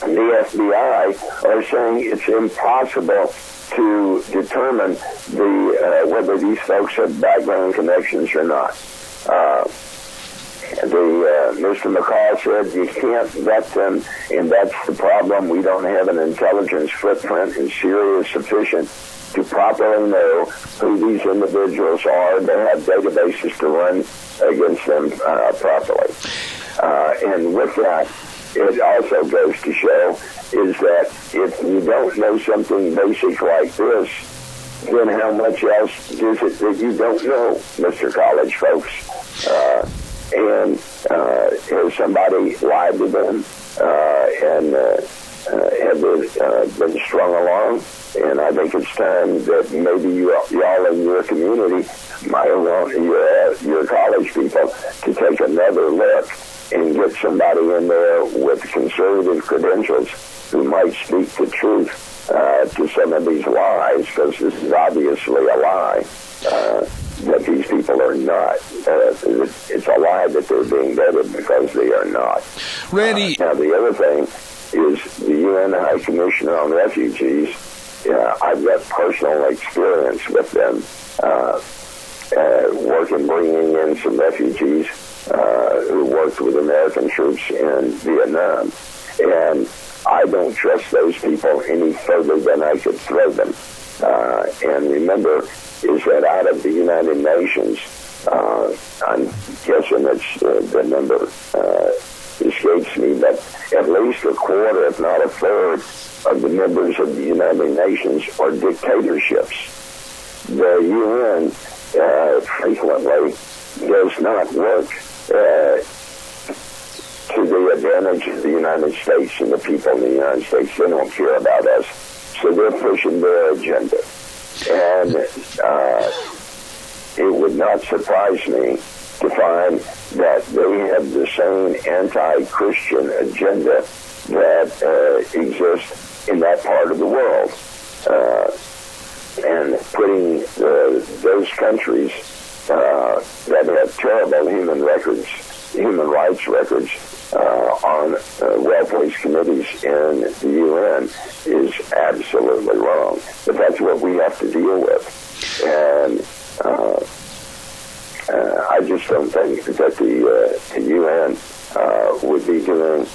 the FBI are saying it's impossible to determine whether these folks have background connections or not. Mr. McCall said you can't vet them, and that's the problem. We don't have an intelligence footprint in Syria sufficient to properly know who these individuals are. They have databases to run against them properly. And with that, it also goes to show is that if you don't know something basic like this, then how much else is it that you don't know, Mr. College folks? And has somebody lied to them and have they been strung along? And I think it's time that maybe y'all in your community might want your college people to take another look and get somebody in there with conservative credentials who might speak the truth to some of these lies, because this is obviously a lie. That these people are not. It's a lie that they're being vetted because they are not. Randy. Now, the other thing is the UN High Commissioner on Refugees. I've got personal experience with them, working, bringing in some refugees who worked with American troops in Vietnam. And I don't trust those people any further than I could throw them. And remember, is that out of the United Nations, I'm guessing it's the number escapes me, but at least a quarter, if not a third, of the members of the United Nations are dictatorships. The UN frequently does not work to the advantage of the United States and the people in the United States. They don't care about us, so they're pushing their agenda. And it would not surprise me to find that they have the same anti-Christian agenda that exists in that part of the world. And putting those countries that have terrible human rights records, on well-placed committees in the UN is absolutely wrong. But that's what we have to deal with. And I just don't think that the UN would be doing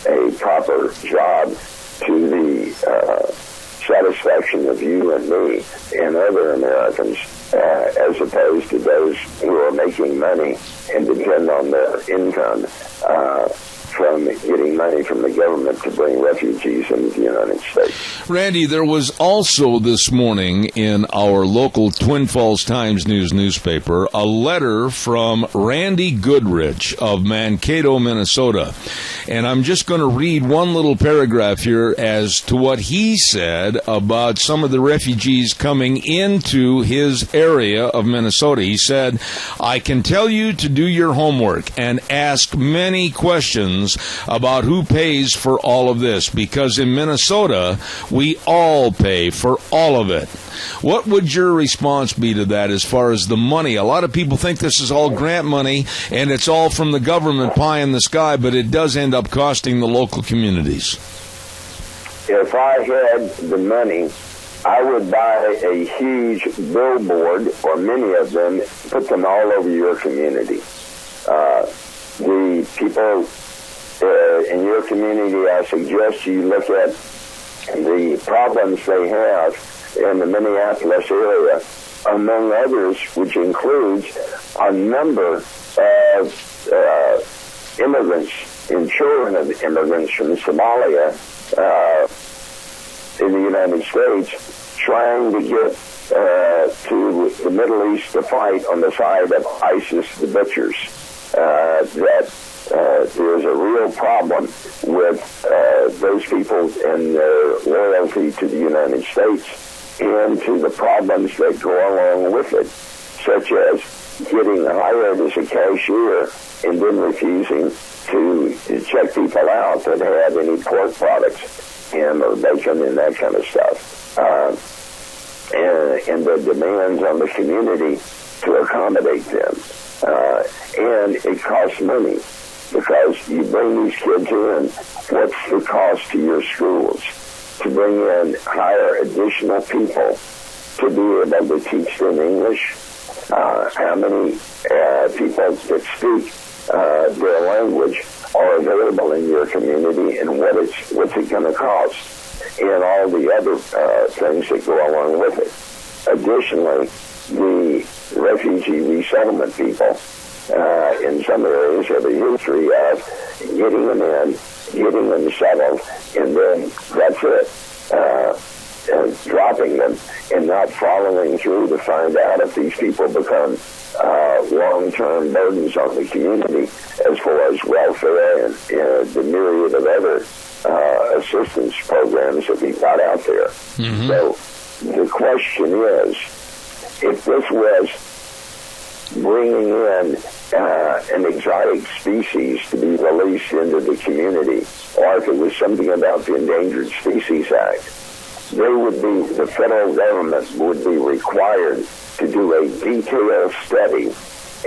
a proper job to the satisfaction of you and me and other Americans, as opposed to those who are making money and depend on their income from getting money from the government to bring refugees into the United States. Randy, there was also this morning in our local Twin Falls Times News newspaper a letter from Randy Goodrich of Mankato, Minnesota. And I'm just going to read one little paragraph here as to what he said about some of the refugees coming into his area of Minnesota. He said, I can tell you to do your homework and ask many questions about who pays for all of this, because in Minnesota, we all pay for all of it. What would your response be to that as far as the money? A lot of people think this is all grant money and it's all from the government pie in the sky, but it does end up costing the local communities. If I had the money, I would buy a huge billboard, or many of them, put them all over your community. The people in your community, I suggest you look at the problems they have in the Minneapolis area, among others, which includes a number of immigrants and children of immigrants from Somalia in the United States trying to get to the Middle East to fight on the side of ISIS, the butchers. There's a real problem with those people and their loyalty to the United States and to the problems that go along with it, such as getting hired as a cashier and then refusing to check people out that have any pork products in or bacon and that kind of stuff. And the demands on the community to accommodate them. And it costs money because you bring these kids in. What's the cost to your schools? To bring in, hire additional people to be able to teach them English? How many people that speak their language are available in your community, and what's it going to cost, and all the other things that go along with it. Additionally, the refugee resettlement people in some areas have a history of getting them in, getting them settled, and then that's it, and dropping them and not following through to find out if these people become long-term burdens on the community as far as welfare and the myriad of other assistance programs that we've got out there. Mm-hmm. So the question is, if this was bringing in an exotic species to be released into the community, or if it was something about the Endangered Species Act, the federal government would be required to do a detailed study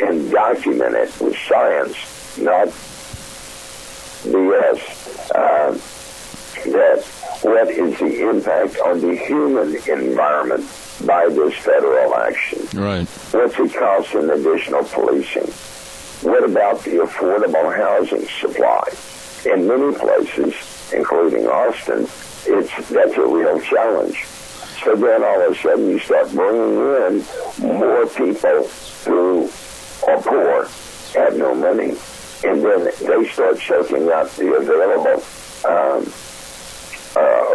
and document it with science, not BS, that what is the impact on the human environment by this federal action? Right. What's it cost in additional policing? What about the affordable housing supply? In many places, including Austin, that's a real challenge. So then all of a sudden you start bringing in more people who are poor, have no money, and then they start soaking up the available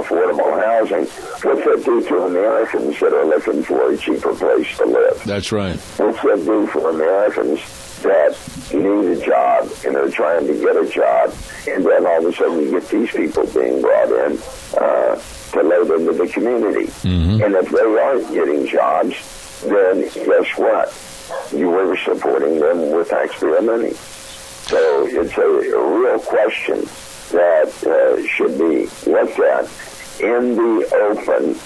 affordable housing. What's that do to Americans that are looking for a cheaper place to live? That's right. What's that do for Americans that need a job and are trying to get a job, and then all of a sudden you get these people being brought in to load into the community? Mm-hmm. And if they aren't getting jobs, then guess what? You were supporting them with taxpayer money. So it's a real question that should be looked at in the open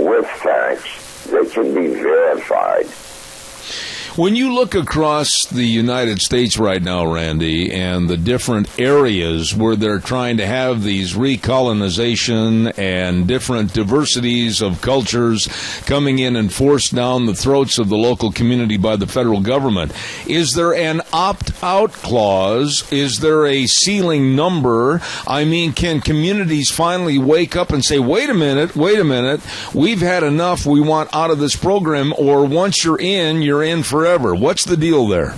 with facts that can be verified. When you look across the United States right now, Randy, and the different areas where they're trying to have these recolonization and different diversities of cultures coming in and forced down the throats of the local community by the federal government, is there an opt-out clause? Is there a ceiling number? I mean, can communities finally wake up and say, wait a minute, we've had enough, we want out of this program, or once you're in forever? What's the deal there?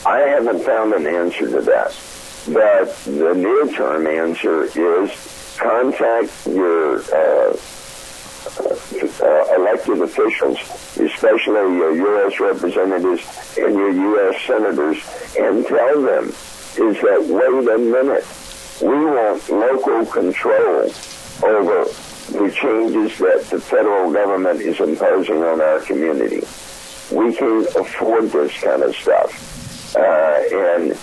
I haven't found an answer to that. But the near-term answer is contact your elected officials, especially your U.S. representatives and your U.S. senators, and tell them is that, wait a minute, we want local control over the changes that the federal government is imposing on our community. We can't afford this kind of stuff and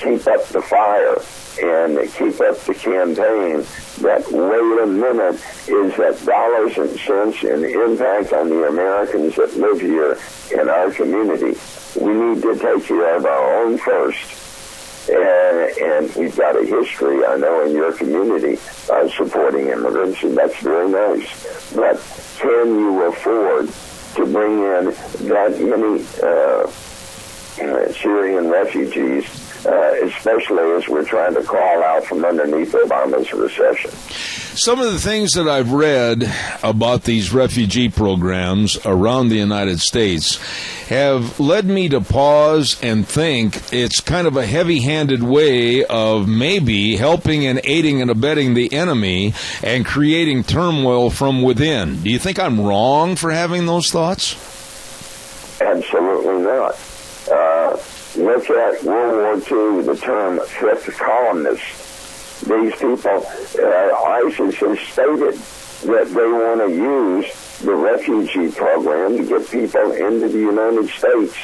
keep up the fire and keep up the campaign that, wait a minute, is that dollars and cents and impact on the Americans that live here in our community. We need to take care of our own first. And we've got a history, I know, in your community of supporting immigrants, and that's very nice. But can you afford to bring in that many Syrian refugees, especially as we're trying to crawl out from underneath Obama's recession? Some of the things that I've read about these refugee programs around the United States have led me to pause and think it's kind of a heavy-handed way of maybe helping and aiding and abetting the enemy and creating turmoil from within. Do you think I'm wrong for having those thoughts? Absolutely not. Look at World War II, the term fifth columnists. These people, ISIS has stated that they want to use the refugee program to get people into the United States.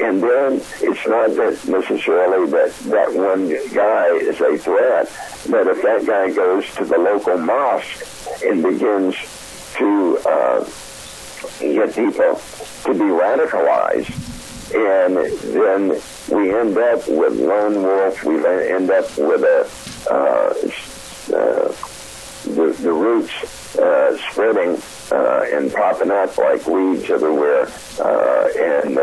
And then it's not that necessarily that one guy is a threat, but if that guy goes to the local mosque and begins to get people to be radicalized, and then we end up with lone wolf, we end up with the roots spreading and popping up like weeds everywhere, and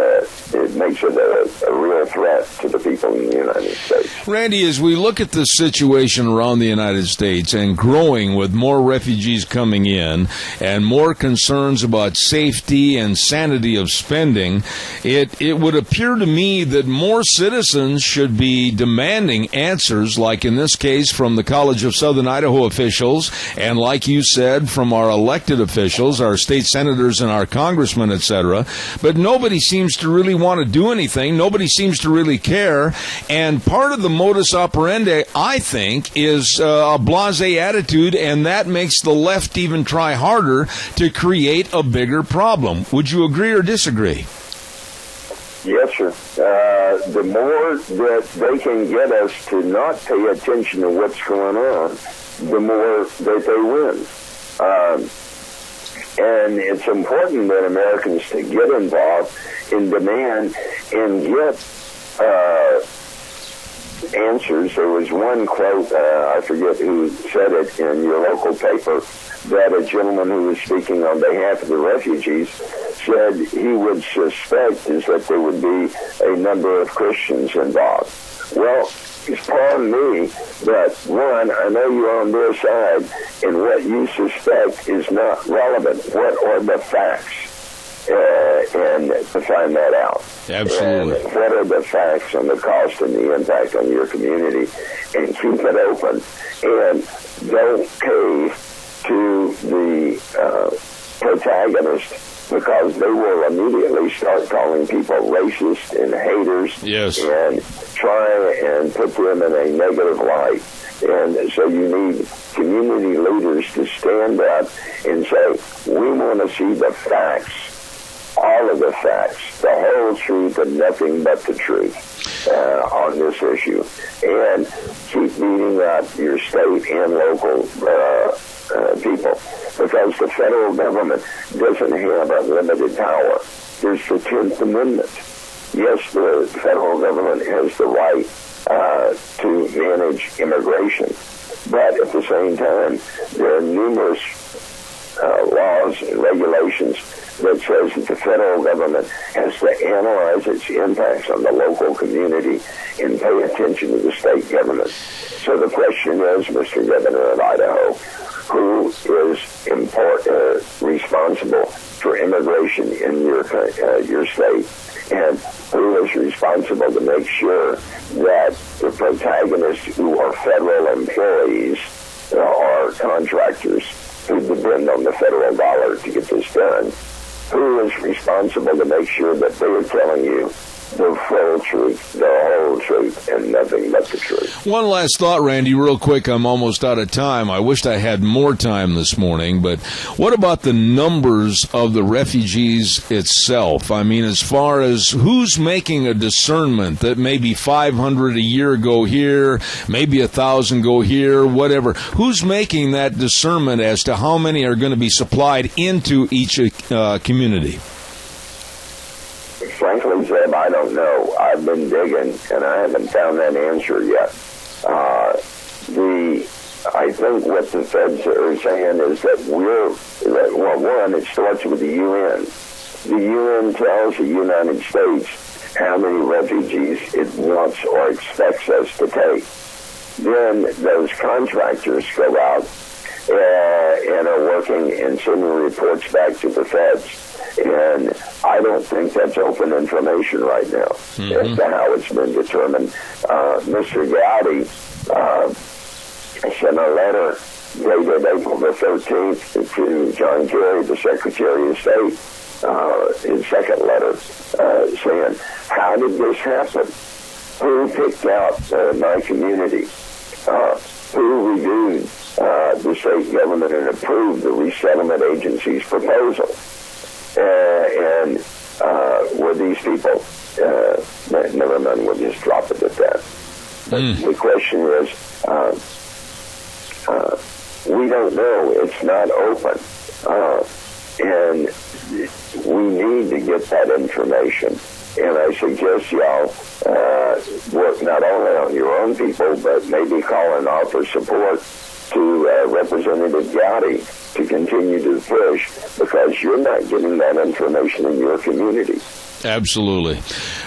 it makes it a real threat to the people in the United States. Randy, as we look at the situation around the United States and growing with more refugees coming in and more concerns about safety and sanity of spending, it would appear to me that more citizens should be demanding answers, like in this case from the College of Southern Idaho officials, and like you said, from our elected officials, our state senators and our congressmen, etc. But nobody seems to really want to do anything. Nobody seems to really care. And part of the modus operandi, I think, is a blasé attitude, and that makes the left even try harder to create a bigger problem. Would you agree or disagree? Yes, sir. The more that they can get us to not pay attention to what's going on, the more that they win. And it's important that Americans to get involved in demand and get answers. There was one quote, I forget who said it in your local paper, that a gentleman who was speaking on behalf of the refugees said he would suspect is that there would be a number of Christians involved. Well, it's pardon me, but one, I know you're on their side, and what you suspect is not relevant. What are the facts? And to find that out. Absolutely. And what are the facts on the cost and the impact on your community? And keep it open. And don't cave to the protagonist, because they will immediately start calling people racist and haters. Yes. And try and put them in a negative light. And so you need community leaders to stand up and say, we want to see the facts, all of the facts, the whole truth and nothing but the truth on this issue. And keep beating up your state and local people, because the federal government doesn't have unlimited power. There's the 10th Amendment. Yes, the federal government has the right to manage immigration, but at the same time, there are numerous laws and regulations that says that the federal government has to analyze its impacts on the local community and pay attention to the state government. So the question is, Mr. Governor of Idaho, who is responsible for immigration in your state, and who is responsible to make sure that the protagonists who are federal employees or contractors who depend on the federal dollar to get this done, who is responsible to make sure that they are telling you the full truth, the whole truth, and nothing but the truth. One last thought, Randy, real quick. I'm almost out of time. I wished I had more time this morning, but what about the numbers of the refugees itself? I mean, as far as who's making a discernment that maybe 500 a year go here, maybe 1,000 go here, whatever. Who's making that discernment as to how many are going to be supplied into each community? Frankly, Zeb, I don't know. I've been digging, and I haven't found that answer yet. I think what the feds are saying is that one, it starts with the UN. The UN tells the United States how many refugees it wants or expects us to take. Then those contractors go out and are working and sending reports back to the feds. And I don't think that's open information right now as to how it's been determined. Mr. Gowdy sent a letter dated April the 13th to John Kerry, the Secretary of State, his second letter, saying, how did this happen? Who picked out my community? Who reviewed the state government and approved the resettlement agency's proposal? And were these people, never mind, we'll just drop it at that. The question is, we don't know. It's not open. And we need to get that information. And I suggest y'all work not only on your own people, but maybe call and offer support to Representative Gowdy to continue to push, because you're not getting that information in your community. Absolutely.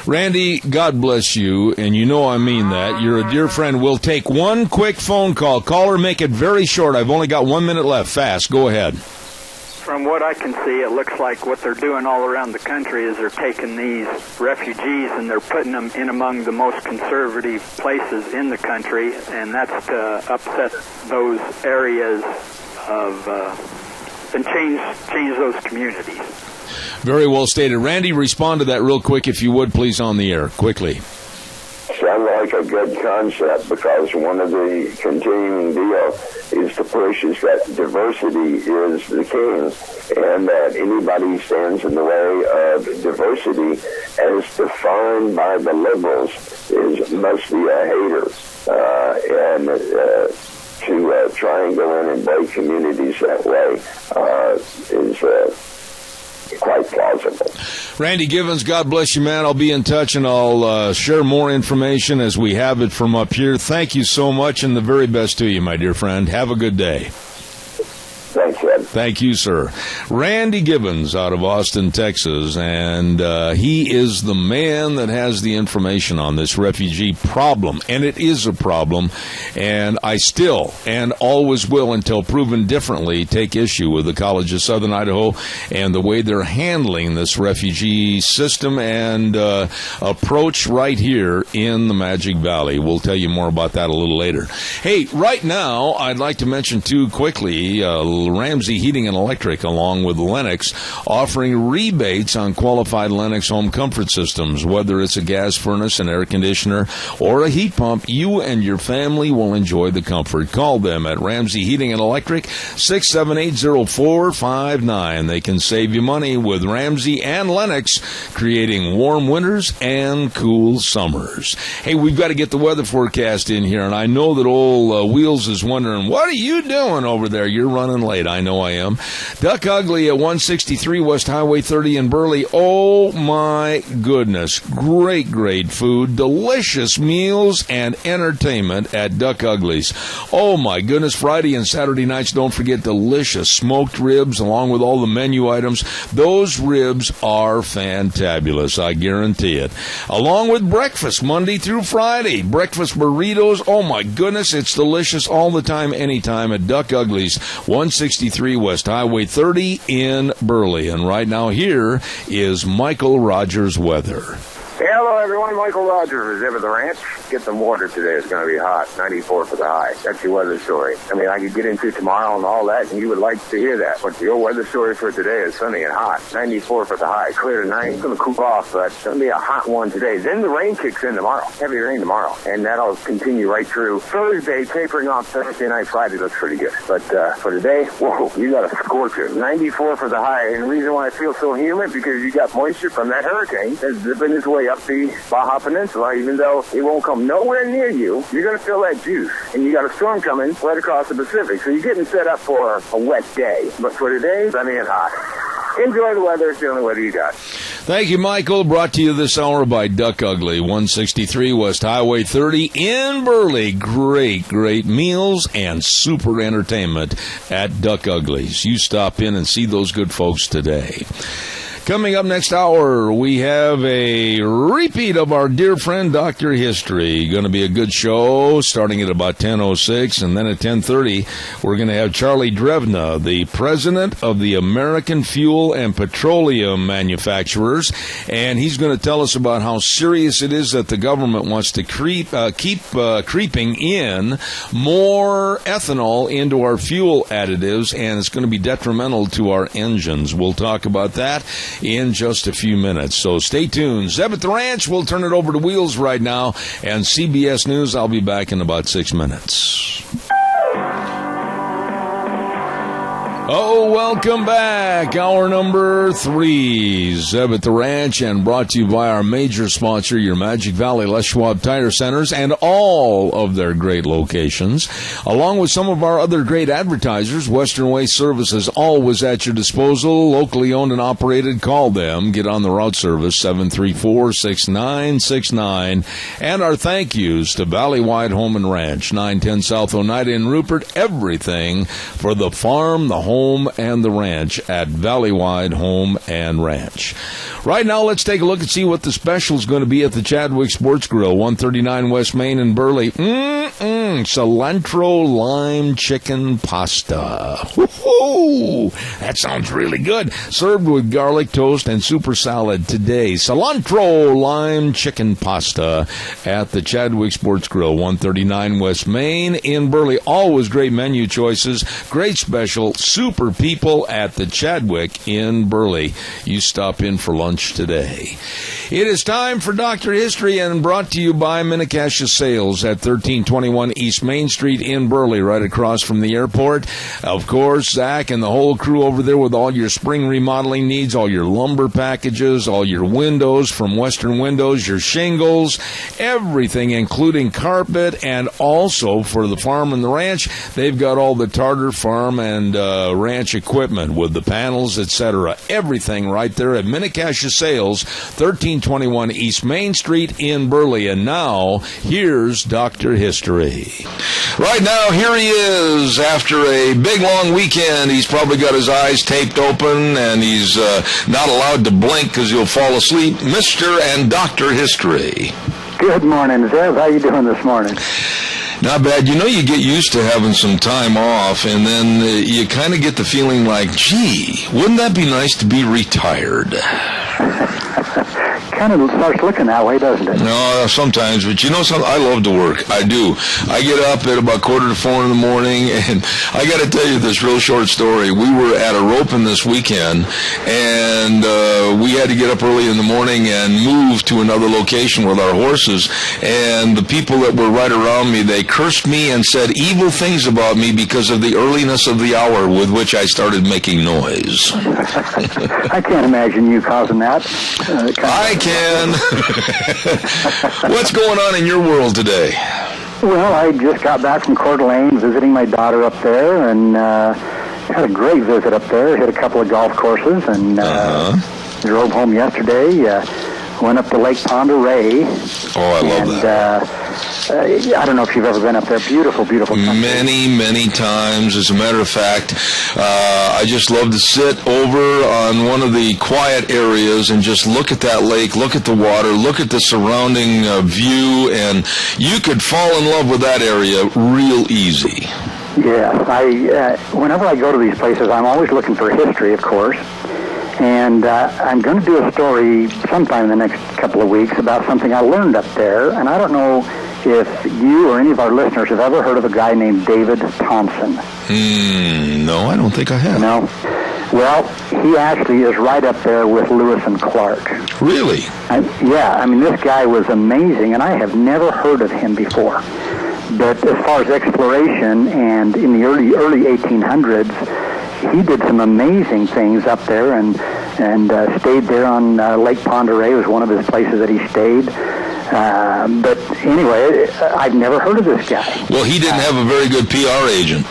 Randy, God bless you, and you know I mean that. You're a dear friend. We'll take one quick phone call. Caller, make it very short. I've only got 1 minute left. Fast. Go ahead. From what I can see, it looks like what they're doing all around the country is they're taking these refugees and they're putting them in among the most conservative places in the country, and that's to upset those areas of and change those communities. Very well stated. Randy, respond to that real quick, if you would, please, on the air, quickly. Sounds like a good concept, because one of the continuing deal is to push is that diversity is the king, and that anybody who stands in the way of diversity as defined by the liberals must be a hater. To try and go in and break communities that way is quite plausible. Randy Givens, God bless you, man. I'll be in touch, and I'll share more information as we have it from up here. Thank you so much, and the very best to you, my dear friend. Have a good day. Thanks, Ed. Thank you, sir. Randy Givens out of Austin, Texas, and he is the man that has the information on this refugee problem, and it is a problem, and I still and always will, until proven differently, take issue with the College of Southern Idaho and the way they're handling this refugee system and approach right here in the Magic Valley. We'll tell you more about that a little later. Hey, right now, I'd like to mention, too, quickly, Ramsey Heating and Electric, along with Lennox, offering rebates on qualified Lennox home comfort systems. Whether it's a gas furnace, an air conditioner, or a heat pump, you and your family will enjoy the comfort. Call them at Ramsey Heating and Electric, 678-0459. They can save you money with Ramsey and Lennox, creating warm winters and cool summers. Hey, we've got to get the weather forecast in here, and I know that old Wheels is wondering, what are you doing over there? You're running late. I know I am. Duck Ugly at 163 West Highway 30 in Burley. Oh, my goodness. Great, great food. Delicious meals and entertainment at Duck Ugly's. Oh, my goodness. Friday and Saturday nights, don't forget delicious smoked ribs along with all the menu items. Those ribs are fantabulous. I guarantee it. Along with breakfast Monday through Friday. Breakfast burritos. Oh, my goodness. It's delicious all the time, anytime at Duck Ugly's. 163 West Highway 30 in Burley. And right now here is Michael Rogers weather. Hey, hello, everyone. Michael Rogers is over the ranch. Get some water today. It's going to be hot. 94 for the high. That's your weather story. I mean, I could get into tomorrow and all that, and you would like to hear that. But your weather story for today is sunny and hot. 94 for the high. Clear tonight. It's going to cool off, but it's going to be a hot one today. Then the rain kicks in tomorrow. Heavy rain tomorrow. And that'll continue right through Thursday, tapering off Thursday night. Friday looks pretty good. But for today, whoa, you got a scorcher. 94 for the high. And the reason why I feel so humid, because you got moisture from that hurricane that's zipping its way up the Baja Peninsula. Even though it won't come nowhere near you, you're going to feel that juice. And you got a storm coming right across the Pacific. So you're getting set up for a wet day. But for today, sunny and hot. Enjoy the weather. It's the only weather you got. Thank you, Michael. Brought to you this hour by Duck Ugly, 163 West Highway 30 in Burley. Great meals and super entertainment at Duck Ugly's. You stop in and see those good folks today. Coming up next hour, we have a repeat of our dear friend Dr. History. Going to be a good show starting at about 10:06, and then at 10:30, we're going to have Charlie Drevna, the president of the American Fuel and Petroleum Manufacturers, and he's going to tell us about how serious it is that the government wants to keep creeping in more ethanol into our fuel additives, and it's going to be detrimental to our engines. We'll talk about that in just a few minutes. So stay tuned. Zeb at the Ranch, we'll turn it over to Wheels right now. And CBS News, I'll be back in about 6 minutes. Oh, welcome back. Hour number 3. Zeb at the Ranch, and brought to you by our major sponsor, your Magic Valley Les Schwab Tire Centers, and all of their great locations. Along with some of our other great advertisers, Western Waste Services, always at your disposal, locally owned and operated. Call them. Get on the route service, 734-6969. And our thank yous to Valleywide Home and Ranch, 910 South Oneida in Rupert. Everything for the farm, the home, and the ranch at Valleywide Home and Ranch. Right now, let's take a look and see what the special is going to be at the Chadwick Sports Grill, 139 West Main in Burley. Cilantro lime chicken pasta. Woo-hoo! That sounds really good. Served with garlic toast and super salad today. Cilantro lime chicken pasta at the Chadwick Sports Grill, 139 West Main in Burley. Always great menu choices, great special, super people at the Chadwick in Burley. You stop in for lunch today. It is time for Dr. History, and brought to you by Minnecasia Sales at 1321 East Main Street in Burley, right across from the airport. Of course, Zach and the whole crew over there with all your spring remodeling needs, all your lumber packages, all your windows from Western Windows, your shingles, everything, including carpet, and also for the farm and the ranch, they've got all the Tartar Farm and ranch equipment with the panels, etc. Everything right there at Minnecasia Sales, 1321 East Main Street in Burley. And now, here's Dr. History. Right now, here he is. After a big, long weekend, he's probably got his eyes taped open, and he's not allowed to blink because he'll fall asleep. Mr. and Dr. History. Good morning, Zev. How you doing this morning? Not bad. You know, you get used to having some time off, and then you kind of get the feeling like, gee, wouldn't that be nice to be retired? Kind of starts looking that way, doesn't it? No, sometimes, but you know something? I love to work. I do. I get up at about 3:45 in the morning, and I got to tell you this real short story. We were at a roping this weekend, and we had to get up early in the morning and move to another location with our horses, and the people that were right around me, they cursed me and said evil things about me because of the earliness of the hour with which I started making noise. I can't imagine you causing that. I can. What's going on in your world today? Well, I just got back from Coeur d'Alene, visiting my daughter up there, and had a great visit up there. Hit a couple of golf courses, and drove home yesterday. Went up to Lake Pend Oreille. Oh, I love that. I don't know if you've ever been up there. Beautiful, beautiful country. Many times. As a matter of fact, I just love to sit over on one of the quiet areas and just look at that lake, look at the water, look at the surrounding view, and you could fall in love with that area real easy. Yeah, whenever I go to these places, I'm always looking for history, of course. And I'm going to do a story sometime in the next couple of weeks about something I learned up there. And I don't know if you or any of our listeners have ever heard of a guy named David Thompson. No, I don't think I have. No? Well, he actually is right up there with Lewis and Clark. Really? Yeah, I mean, this guy was amazing, and I have never heard of him before. But as far as exploration, and in the early 1800s, he did some amazing things up there, and stayed there on Lake Ponderay was one of his places that he stayed. But anyway, I've never heard of this guy. Well, he didn't have a very good PR agent.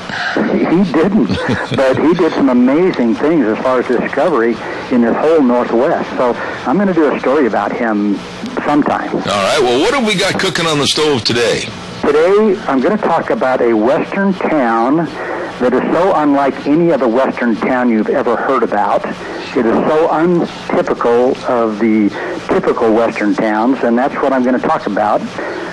He didn't, but he did some amazing things as far as discovery in this whole Northwest. So I'm going to do a story about him sometime. All right, well, what have we got cooking on the stove today? Today, I'm going to talk about a western town that is so unlike any other western town you've ever heard about. It is so untypical of the typical western towns, and that's what I'm going to talk about.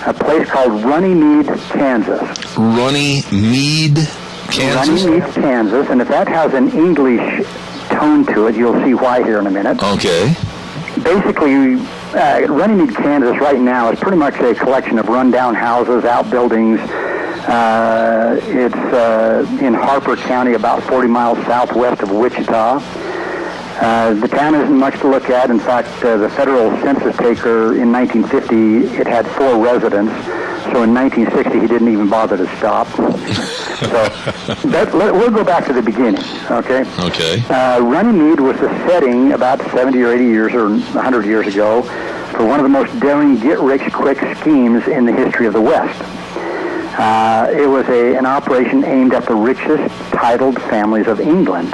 A place called Runnymede, Kansas. Runnymede, Kansas? Runnymede, Kansas, and if that has an English tone to it, you'll see why here in a minute. Okay. Basically, Runnymede, Kansas right now is pretty much a collection of rundown houses, outbuildings. It's in Harper County, about 40 miles southwest of Wichita. The town isn't much to look at. In fact, the federal census taker in 1950, it had 4 residents. So in 1960, he didn't even bother to stop. We'll go back to the beginning, okay? Okay. Runnymede was the setting about 70 or 80 years or 100 years ago for one of the most daring get-rich-quick schemes in the history of the West. It was an operation aimed at the richest titled families of England.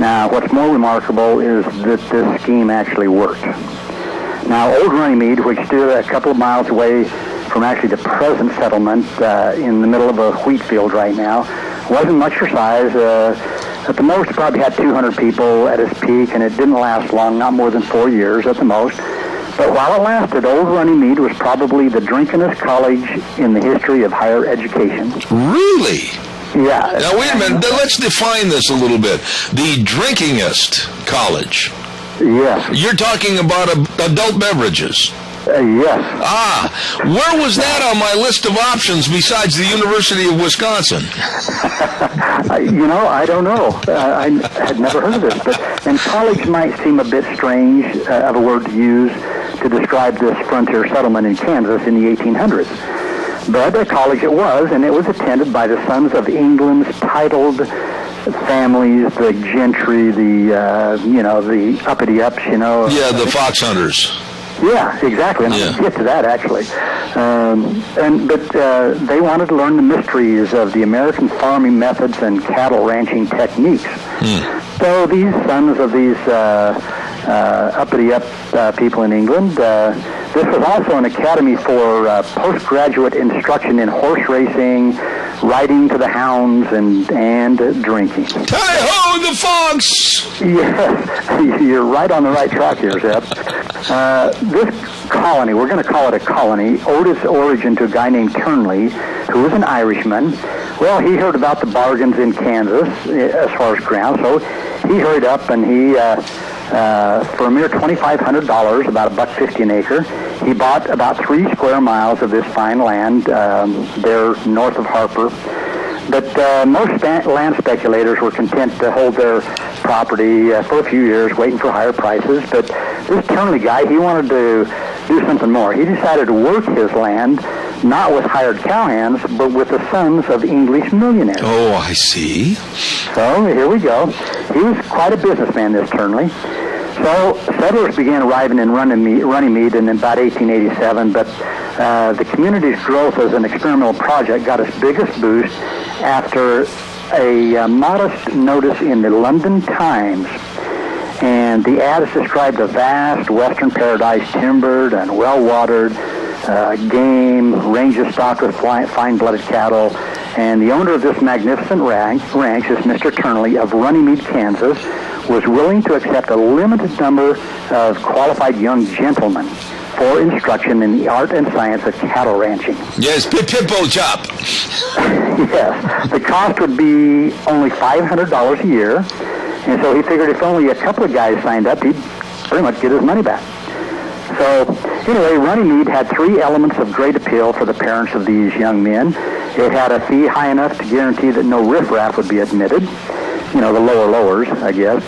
Now, what's more remarkable is that this scheme actually worked. Now, Old Runnymede, which stood a couple of miles away from actually the present settlement in the middle of a wheat field right now, wasn't much for size. At the most, it probably had 200 people at its peak, and it didn't last long, not more than 4 years at the most. But while it lasted, Old Runnymede was probably the drinkingest college in the history of higher education. Really? Yeah. Now, wait a minute. Let's define this a little bit. The drinkingest college. Yes. You're talking about adult beverages. Yes. Where was that on my list of options besides the University of Wisconsin? I don't know. I had never heard of this. And college might seem a bit strange of a word to use to describe this frontier settlement in Kansas in the 1800s. But a college it was, and it was attended by the sons of England's titled families, the gentry, the uppity-ups, Yeah, the fox hunters. Yeah, exactly. And I'll get to that, actually. But they wanted to learn the mysteries of the American farming methods and cattle ranching techniques. So these sons of these uppity-up people in England, this was also an academy for postgraduate instruction in horse racing, riding to the hounds, and drinking. Hi-ho, the fox! Yes, you're right on the right track here, Zeb. This colony, we're going to call it a colony, owed its origin to a guy named Turnley, who was an Irishman. Well, he heard about the bargains in Kansas as far as ground, so he hurried up and he, for a mere $2,500, about $1.50 an acre, he bought about 3 square miles of this fine land there north of Harper. But most land speculators were content to hold their property for a few years, waiting for higher prices. But this Turnley guy, he wanted to do something more. He decided to work his land, not with hired cowhands, but with the sons of English millionaires. Oh, I see. So here we go. He was quite a businessman, this Turnley. So settlers began arriving in Runnymede in about 1887, but the community's growth as an experimental project got its biggest boost after a modest notice in the London Times. And the ad described a vast western paradise, timbered and well-watered, game, ranges stocked with fine-blooded cattle. And the owner of this magnificent ranch, this Mr. Turnley of Runnymede, Kansas, was willing to accept a limited number of qualified young gentlemen for instruction in the art and science of cattle ranching. Yes, pip-pip-o chop. Yes. The cost would be only $500 a year, And so he figured if only a couple of guys signed up, he'd pretty much get his money back. So anyway, Runnymede had 3 elements of great appeal for the parents of these young men. It had a fee high enough to guarantee that no riffraff would be admitted. You know, the lowers, I guess.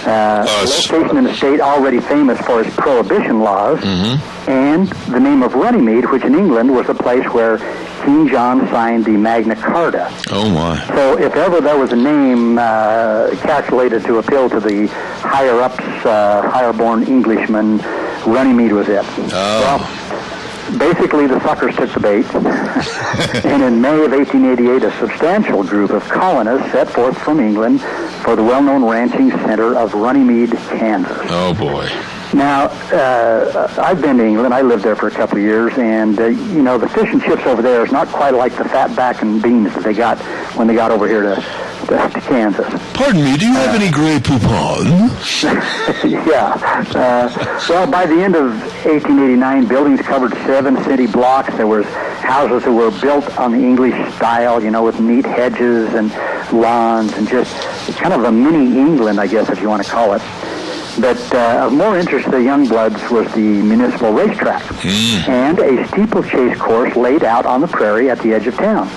A location in a state already famous for its prohibition laws, and the name of Runnymede, which in England was the place where King John signed the Magna Carta. Oh, my. So if ever there was a name calculated to appeal to the higher-ups, higher-born Englishmen, Runnymede was it. Well, basically, the suckers took the bait, and in May of 1888, a substantial group of colonists set forth from England for the well-known ranching center of Runnymede, Kansas. Oh, boy. Now, I've been to England. I lived there for a couple of years, and, you know, the fish and chips over there is not quite like the fat back and beans that they got when they got over here to Kansas. Pardon me, do you have any Grey Poupon? Yeah. Well, by the end of 1889, buildings covered 7 city blocks. There was houses that were built on the English style, you know, with neat hedges and lawns and just kind of a mini England, I guess, if you want to call it. But of more interest to the young bloods was the municipal racetrack and a steeplechase course laid out on the prairie at the edge of town.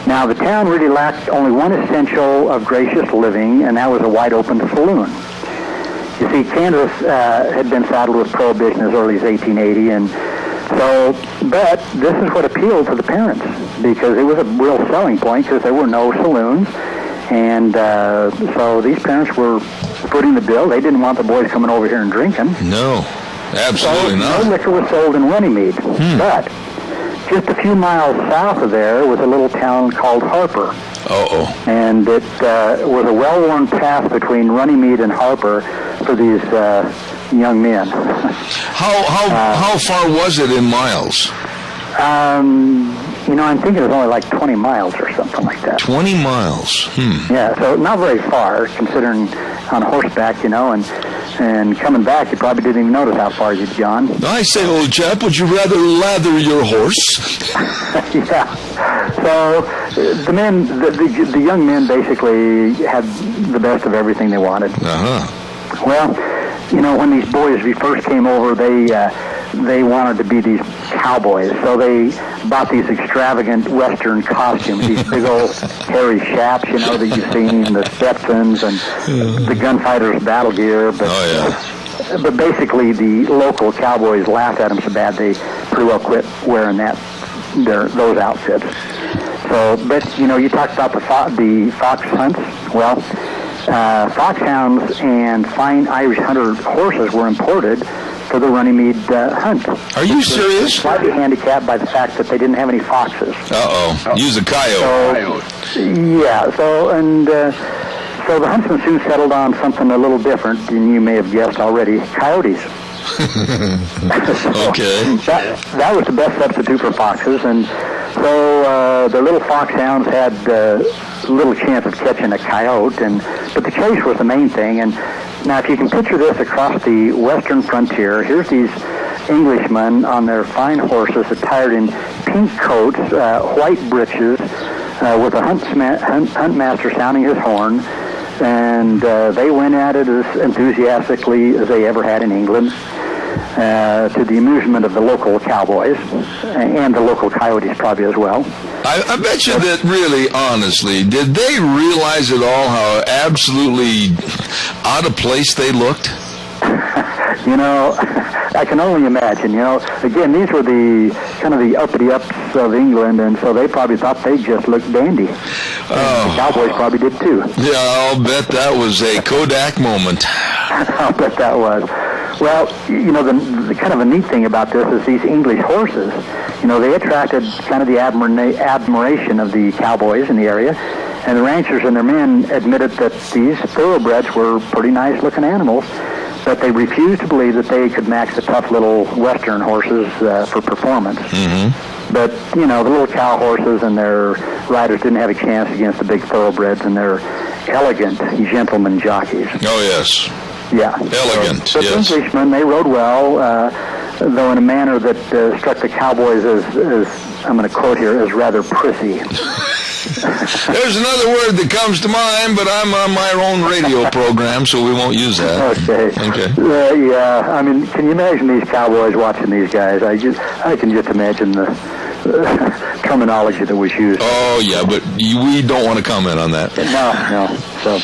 Now, the town really lacked only one essential of gracious living, and that was a wide-open saloon. You see, Kansas had been saddled with prohibition as early as 1880, and so, but this is what appealed to the parents, because it was a real selling point, because there were no saloons, and so these parents were footing the bill. They didn't want the boys coming over here and drinking. No, absolutely not. No liquor was sold in Runnymede, but just a few miles south of there was a little town called Harper. And it was a well-worn path between Runnymede and Harper for these young men. How far was it in miles? You know, I'm thinking it was only like 20 miles or something like that. 20 miles. Yeah, so not very far, considering on horseback, you know, and coming back, you probably didn't even notice how far you'd gone. I say, old chap, would you rather lather your horse? Yeah. So the men, the young men basically had the best of everything they wanted. Well, you know, when these boys first came over, they wanted to be these cowboys, so they bought these extravagant Western costumes, these big old hairy chaps, you know, that you've seen, the Stetsons and the gunfighters' battle gear. But, but basically, the local cowboys laughed at them so bad they pretty well quit wearing those outfits. So, but you know, you talked about the fox hunts. Well, foxhounds and fine Irish hunter horses were imported for the Runnymede hunt. Are you serious? Slightly handicapped by the fact that they didn't have any foxes. Use a coyote. So the huntsmen soon settled on something a little different, and you may have guessed already, coyotes. Okay. That was the best substitute for foxes, and so the little foxhounds had little chance of catching a coyote, but the chase was the main thing. And now, if you can picture this across the western frontier, here's these Englishmen on their fine horses, attired in pink coats, white breeches, with a hunt master sounding his horn, and they went at it as enthusiastically as they ever had in England, to the amusement of the local cowboys and the local coyotes probably as well. I bet you that really, honestly, did they realize at all how absolutely out of place they looked? You know, I can only imagine, you know. Again, these were the kind of the uppity-ups of England, and so they probably thought they just looked dandy. The cowboys probably did too. Yeah, I'll bet that was a Kodak moment. I'll bet that was. Well, you know, the kind of a neat thing about this is these English horses, you know, they attracted kind of the admiration of the cowboys in the area, and the ranchers and their men admitted that these thoroughbreds were pretty nice-looking animals, but they refused to believe that they could match the tough little Western horses for performance. But, you know, the little cow horses and their riders didn't have a chance against the big thoroughbreds and their elegant gentleman jockeys. Oh, yes. Yeah. Elegant, so, yes. The Englishmen, they rode well, though in a manner that struck the cowboys as I'm going to quote here, as rather prissy. There's another word that comes to mind, but I'm on my own radio program, so we won't use that. Okay. Yeah, I mean, can you imagine these cowboys watching these guys? I can just imagine the terminology that was used. Oh, yeah, but we don't want to comment on that. No. So,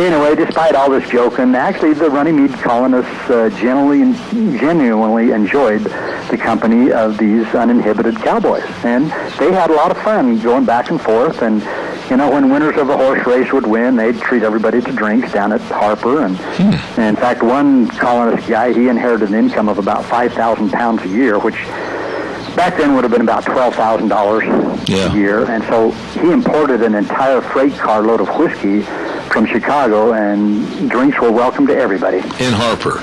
anyway, despite all this joking, actually the Runnymede colonists genuinely enjoyed the company of these uninhibited cowboys. And they had a lot of fun going back and forth. And, you know, when winners of a horse race would win, they'd treat everybody to drinks down at Harper. And in fact, one colonist guy, he inherited an income of about 5,000 pounds a year, which back then would have been about $12,000 a year. And so he imported an entire freight carload of whiskey from Chicago, and drinks were welcome to everybody. In Harper.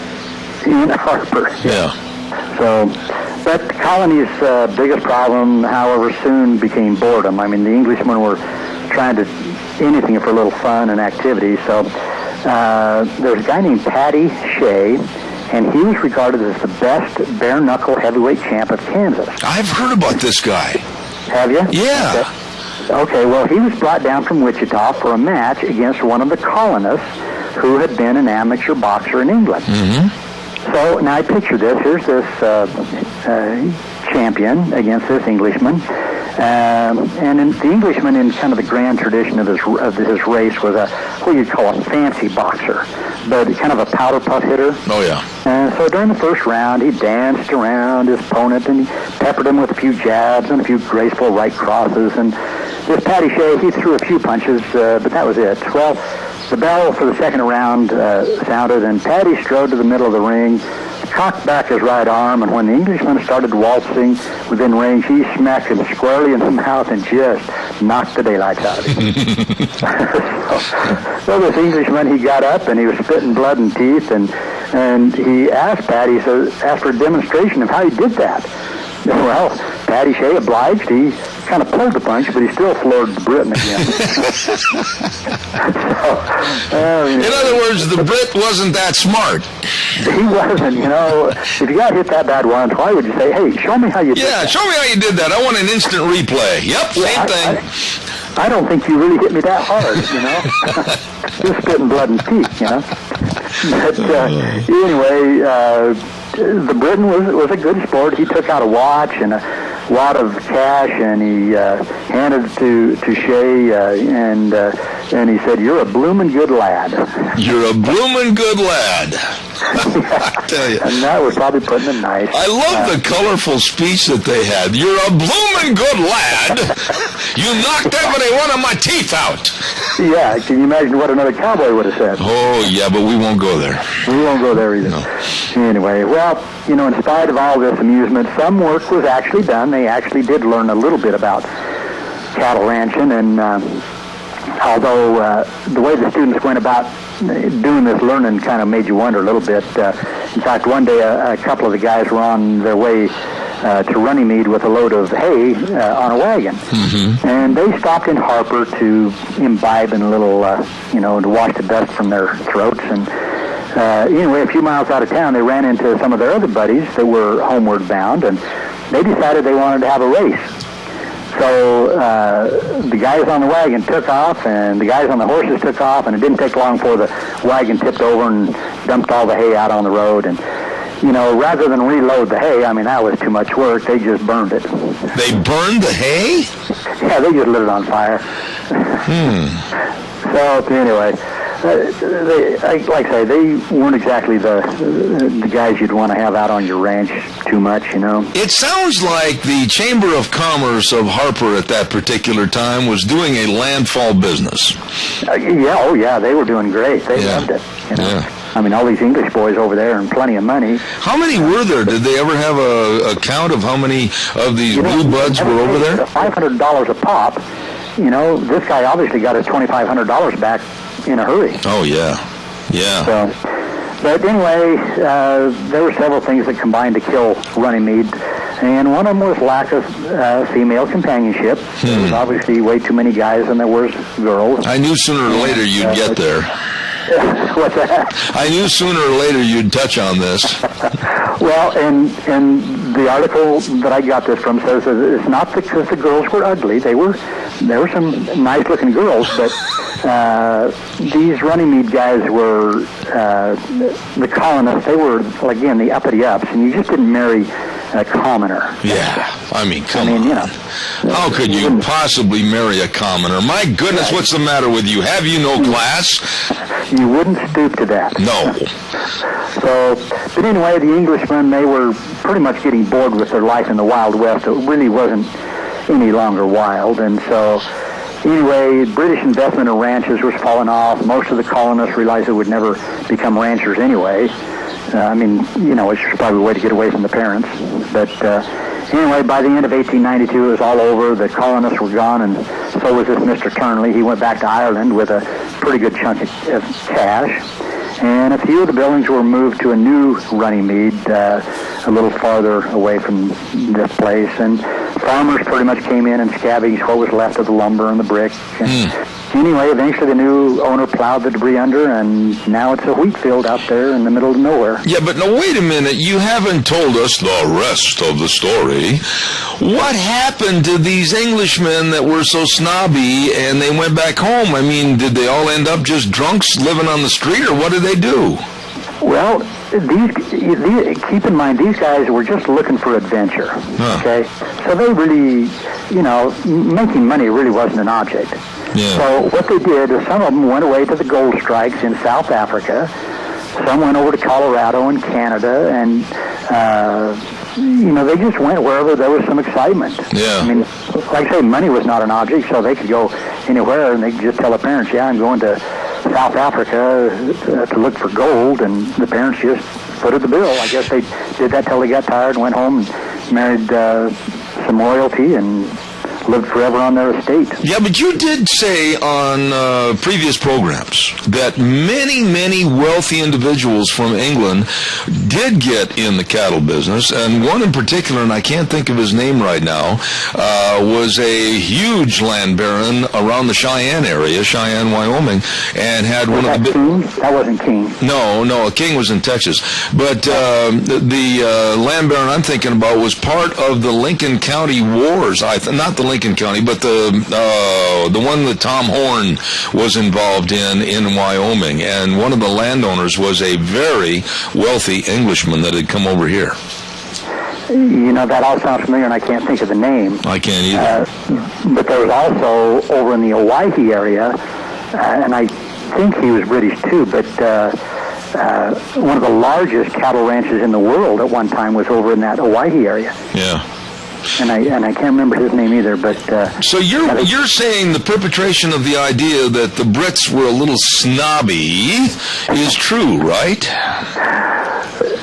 Yeah. So, but the colony's biggest problem, however, soon became boredom. I mean, the Englishmen were trying to anything for a little fun and activity. So there's a guy named Paddy Shea, and he was regarded as the best bare-knuckle heavyweight champ of Kansas. I've heard about this guy. Have you? Yeah. Okay, well, he was brought down from Wichita for a match against one of the colonists who had been an amateur boxer in England. Mm-hmm. So now I picture this. Here's this champion against this Englishman. And the Englishman, in kind of the grand tradition of his race, was what you'd call a fancy boxer, but kind of a powder puff hitter. Oh, yeah. And so during the first round, he danced around his opponent and he peppered him with a few jabs and a few graceful right crosses. And this Paddy Shea, he threw a few punches, but that was it. Well, the bell for the second round sounded, and Paddy strode to the middle of the ring, cocked back his right arm, and when the Englishman started waltzing within range, he smacked him squarely in the mouth and just knocked the daylights out of him. So this Englishman, he got up and he was spitting blood and teeth, and he asked Paddy, asked for a demonstration of how he did that. Well, Paddy Shea obliged. He kind of pulled the punch, but he still floored the Briton again. In other words, the Brit wasn't that smart. He wasn't, you know. If you got hit that bad once, why would you say, hey, show me how you did that? Yeah, show me how you did that. I want an instant replay. Yep, same thing. I don't think you really hit me that hard, you know. Just spitting blood and teeth, you know. But anyway, the Briton was a good sport. He took out a watch and a wad of cash, and he handed it to Shea, and he said, "You're a bloomin' good lad." You're a bloomin' good lad. I tell you. And that was probably putting it nice. I love the colorful speech that they had. You're a bloomin' good lad. You knocked every one of my teeth out. Yeah, can you imagine what another cowboy would have said? Oh, yeah, but we won't go there. We won't go there either. No. Anyway, well, you know, in spite of all this amusement, some work was actually done. They actually did learn a little bit about cattle ranching, and although the way the students went about doing this learning kind of made you wonder a little bit. In fact, one day a couple of the guys were on their way to Runnymede with a load of hay on a wagon. Mm-hmm. And they stopped in Harper to imbibe in a little, to wash the dust from their throats. And anyway, a few miles out of town, they ran into some of their other buddies that were homeward bound, and they decided they wanted to have a race. So the guys on the wagon took off, and the guys on the horses took off, and it didn't take long before the wagon tipped over and dumped all the hay out on the road. And, you know, rather than reload the hay, I mean, that was too much work. They just burned it. They burned the hay? Yeah, they just lit it on fire. So, anyway, like I say, they weren't exactly the guys you'd want to have out on your ranch too much, you know. It sounds like the Chamber of Commerce of Harper at that particular time was doing a landfall business. Yeah, they were doing great. They loved it, you know. Yeah. I mean, all these English boys over there and plenty of money. How many were there? Did they ever have a count of how many of these blue buds were over there? $500 a pop. You know, this guy obviously got his $2,500 back in a hurry. Oh, yeah. Yeah. So, but anyway, there were several things that combined to kill Runnymede, and one of them was lack of female companionship. There was obviously way too many guys than there was girls. I knew sooner or later you'd get there. What's that? I knew sooner or later you'd touch on this. Well, and the article that I got this from says that it's not because the girls were ugly. They were there were some nice-looking girls, but these Runnymede guys were the colonists. They were, again, the uppity-ups, and you just didn't marry a commoner. Yeah, I mean, come on. You know, how could you possibly marry a commoner? My goodness, what's the matter with you? Have you no class? You wouldn't stoop to that. No. So, but anyway, the Englishmen, they were pretty much getting bored with their life in the Wild West. It really wasn't any longer wild, and so anyway, British investment in ranches was falling off. Most of the colonists realized they would never become ranchers anyway. I mean, you know, it's probably a way to get away from the parents. But anyway, by the end of 1892, it was all over. The colonists were gone, and so was this Mr. Turnley. He went back to Ireland with a pretty good chunk of cash. And a few of the buildings were moved to a new Runnymede, a little farther away from this place. And farmers pretty much came in and scavenged what was left of the lumber and the brick. And anyway, eventually the new owner plowed the debris under, and now it's a wheat field out there in the middle of nowhere. Yeah, but now wait a minute. You haven't told us the rest of the story. What happened to these Englishmen that were so snobby and they went back home? I mean, did they all end up just drunks living on the street, or what did they do? Well, these keep in mind, these guys were just looking for adventure, okay? So they really, you know, making money really wasn't an object. Yeah. So what they did is some of them went away to the gold strikes in South Africa. Some went over to Colorado and Canada, and, you know, they just went wherever there was some excitement. Yeah. I mean, like I say, money was not an object, so they could go anywhere, and they could just tell the parents, yeah, I'm going to South Africa to look for gold, and the parents just footed the bill. I guess they did that till they got tired and went home and married some royalty and lived forever on their estate. Yeah, but you did say on previous programs that many, many wealthy individuals from England did get in the cattle business, and one in particular, and I can't think of his name right now, was a huge land baron around the Cheyenne area, Cheyenne, Wyoming, and had one of the... King? That wasn't King. No, King was in Texas. But the land baron I'm thinking about was part of the Lincoln County Wars. Not the Lincoln County, but the one that Tom Horn was involved in Wyoming. And one of the landowners was a very wealthy Englishman that had come over here. You know, that all sounds familiar, and I can't think of the name. I can't either. But there was also, over in the Owyhee area, and I think he was British too, but one of the largest cattle ranches in the world at one time was over in that Owyhee area. Yeah. And I can't remember his name either, but... So you're saying the perpetration of the idea that the Brits were a little snobby is true, right?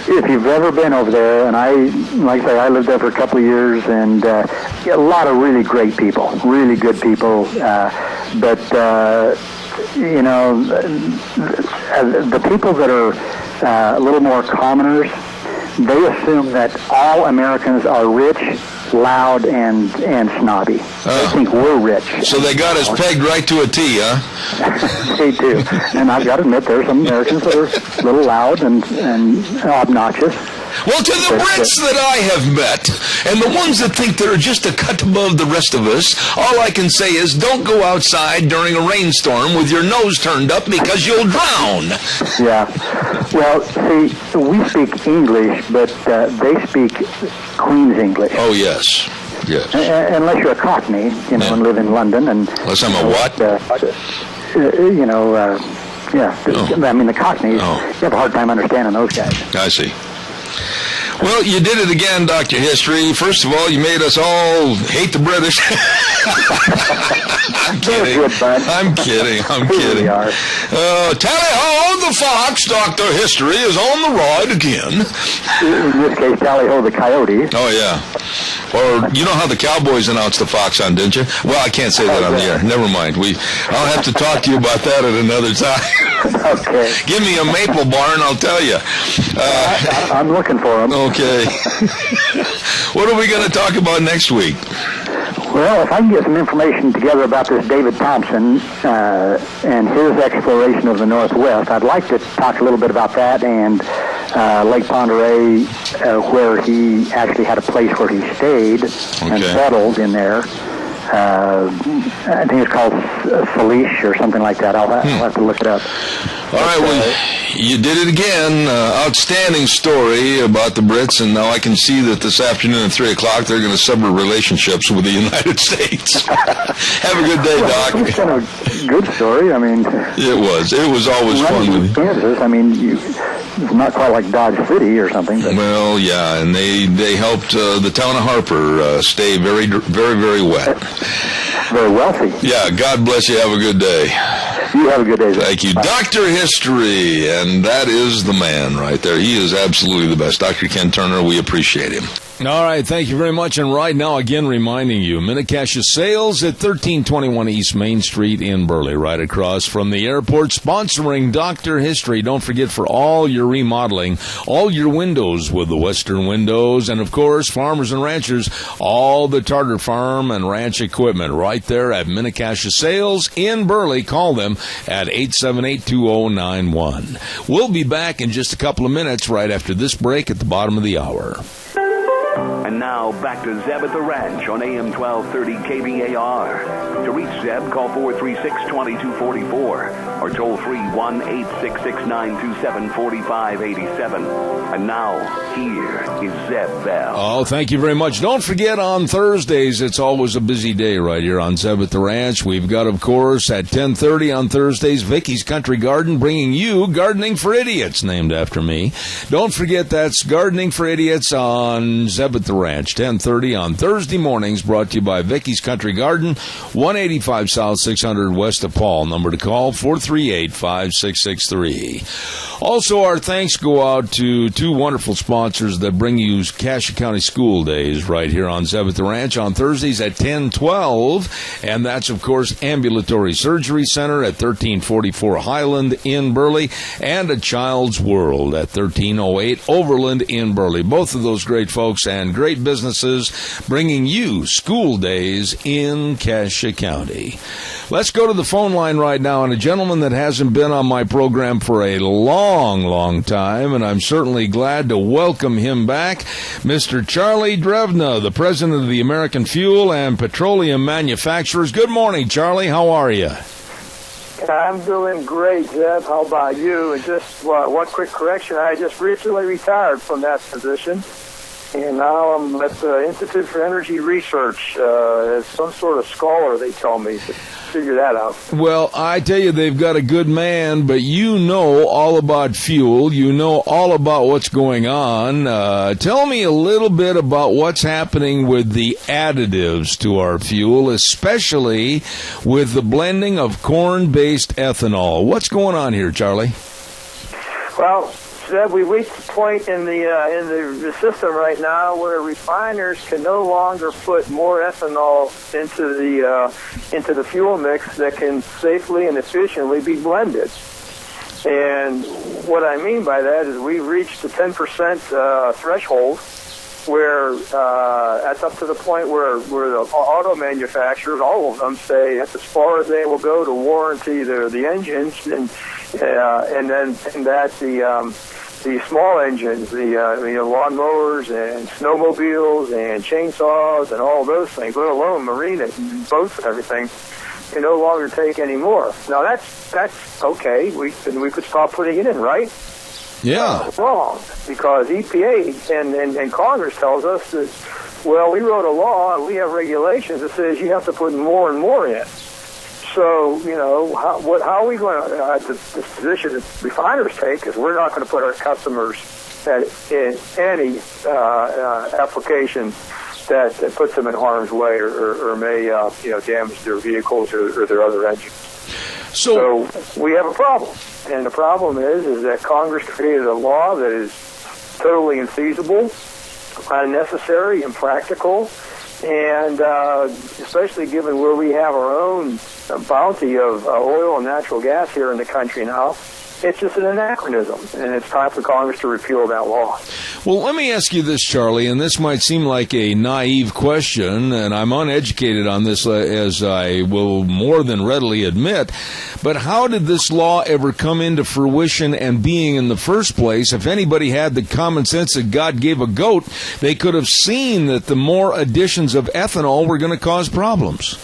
If you've ever been over there, and I lived there for a couple of years, and a lot of really great people, really good people, but, you know, the people that are a little more commoners, they assume that all Americans are rich, loud, and snobby. They think we're rich. So they got us pegged right to a T, huh? They do. And I've got to admit, there are some Americans that are a little loud and obnoxious. Well, to the Brits that I have met, and the ones that think they're just a cut above the rest of us, all I can say is don't go outside during a rainstorm with your nose turned up because you'll drown. Yeah. Well, see, we speak English, but they speak Queen's English. Oh, yes. Yes. Unless you're a Cockney, you know, and live in London. Unless I'm a what? You know, yeah. Oh. I mean, the Cockneys, you have a hard time understanding those guys. I see. Well, you did it again, Dr. History. First of all, you made us all hate the British. I'm kidding. I'm kidding. Tally-ho, the fox, Dr. History, is on the ride again. In this case, tally-ho, the coyote. Oh, yeah. Or, you know how the Cowboys announced the fox on, didn't you? Well, I can't say that on the air. Never mind. I'll have to talk to you about that at another time. Okay. Give me a maple bar and I'll tell you. I'm looking for them. Okay. What are we going to talk about next week? Well, if I can get some information together about this David Thompson and his exploration of the Northwest, I'd like to talk a little bit about that and Lake Pend Oreille, where he actually had a place where he stayed and settled in there. I think it's called Salish or something like that. I'll have to look it up. All right, well, you did it again. Outstanding story about the Brits, and now I can see that this afternoon at 3 o'clock they're going to sever relationships with the United States. Have a good day, Doc. It's kind of a good story. I mean, it was always fun with you. Kansas. I mean, it's not quite like Dodge City or something. But. Well, yeah, and they helped the town of Harper stay very, very, very wet. Very wealthy. Yeah, God bless you. Have a good day. You have a good day. Thank you. Bye. Dr. History, and that is the man right there. He is absolutely the best. Dr. Ken Turner, we appreciate him. All right, thank you very much. And right now, again, reminding you, Mini-Cassia Sales at 1321 East Main Street in Burley, right across from the airport, sponsoring Dr. History. Don't forget, for all your remodeling, all your windows with the Western Windows, and, of course, farmers and ranchers, all the Tartar Farm and Ranch equipment right there at Mini-Cassia Sales in Burley. Call them at 878-2091. We'll be back in just a couple of minutes right after this break at the bottom of the hour. And now, back to Zeb at the Ranch on AM 1230 KBAR. To reach Zeb, call 436-2244 or toll free 1-866-927-4587. And now, here is Zeb Bell. Oh, thank you very much. Don't forget, on Thursdays, it's always a busy day right here on Zeb at the Ranch. We've got, of course, at 10:30 on Thursdays, Vicky's Country Garden, bringing you Gardening for Idiots, named after me. Don't forget, that's Gardening for Idiots on Zeb at the Ranch, 10:30 on Thursday mornings, brought to you by Vicky's Country Garden, 185 South 600 West of Paul. Number to call, 438-5663. Also, our thanks go out to two wonderful sponsors that bring you Cassia County School Days right here on Zeb at the Ranch on Thursdays at 10:12, and that's, of course, Ambulatory Surgery Center at 1344 Highland in Burley, and A Child's World at 1308 Overland in Burley. Both of those great folks and great businesses bringing you school days in Cassia County. Let's go to the phone line right now, and a gentleman that hasn't been on my program for a long time, and I'm certainly glad to welcome him back, Mr. Charlie Drevna, the president of the American Fuel and Petroleum Manufacturers. Good morning, Charlie. How are you? I'm doing great, Zeb. How about you? And just one quick correction. I just recently retired from that position, and now I'm at the Institute for Energy Research as some sort of scholar, they tell me. Figure that out. Well, I tell you, they've got a good man, but you know all about fuel. You know all about what's going on. Tell me a little bit about what's happening with the additives to our fuel, especially with the blending of corn-based ethanol. What's going on here, Charlie? Well, Zeb, we reached a point in the system right now where refiners can no longer put more ethanol into the fuel mix that can safely and efficiently be blended. And what I mean by that is we've reached the 10% threshold, where that's up to the point where the auto manufacturers, all of them, say that's as far as they will go to warranty the engines, and that the small engines, the lawnmowers and snowmobiles and chainsaws and all those things, let alone marine and boats and everything, can no longer take any more. Now that's okay. We could stop putting it in, right? Yeah. Wrong, because EPA and Congress tells us that, well, we wrote a law and we have regulations that says you have to put more and more in. So, how are we going to, the position that refiners take is we're not going to put our customers in any application that puts them in harm's way or may, damage their vehicles or their other engines. So we have a problem. And the problem is that Congress created a law that is totally infeasible, unnecessary, impractical, and especially given where we have our own bounty of oil and natural gas here in the country now, it's just an anachronism, and it's time for Congress to repeal that law. Well, let me ask you this, Charlie, and this might seem like a naive question, and I'm uneducated on this, as I will more than readily admit, but how did this law ever come into fruition and being in the first place? If anybody had the common sense that God gave a goat, they could have seen that the more additions of ethanol were going to cause problems.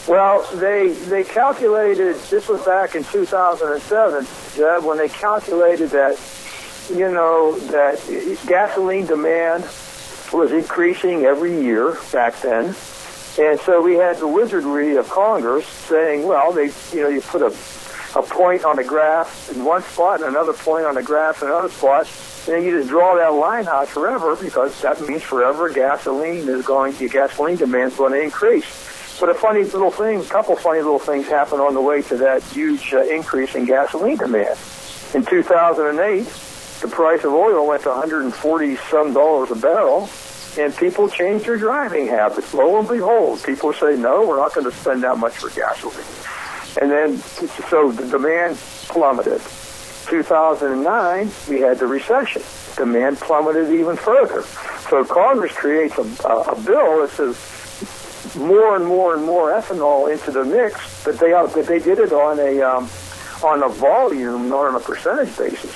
Well, they calculated, this was back in 2007, Jeb, when they calculated that, that gasoline demand was increasing every year back then. And so we had the wizardry of Congress saying, well, you put a point on a graph in one spot and another point on a graph in another spot, and then you just draw that line out forever, because that means forever gasoline demand is going to increase. But a couple funny little things happened on the way to that huge increase in gasoline demand. In 2008, the price of oil went to $140-some a barrel, and people changed their driving habits. Lo and behold, people say, no, we're not going to spend that much for gasoline. And then, so the demand plummeted. 2009, we had the recession. Demand plummeted even further. So Congress creates a bill that says more and more and more ethanol into the mix, but they did it on a volume, not on a percentage basis.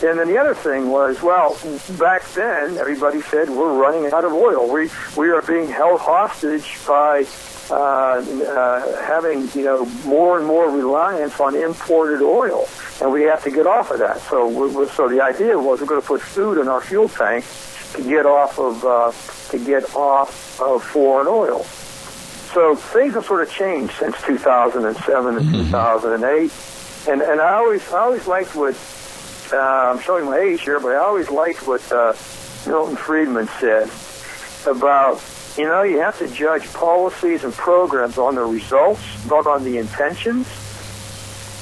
And then the other thing was, well, back then everybody said we're running out of oil. We are being held hostage by having more and more reliance on imported oil, and we have to get off of that. So the idea was we're going to put food in our fuel tank to get off of foreign oil. So things have sort of changed since 2007 and 2008, and I always liked what I'm showing my age here, but I always liked what Milton Friedman said about you have to judge policies and programs on the results, not on the intentions.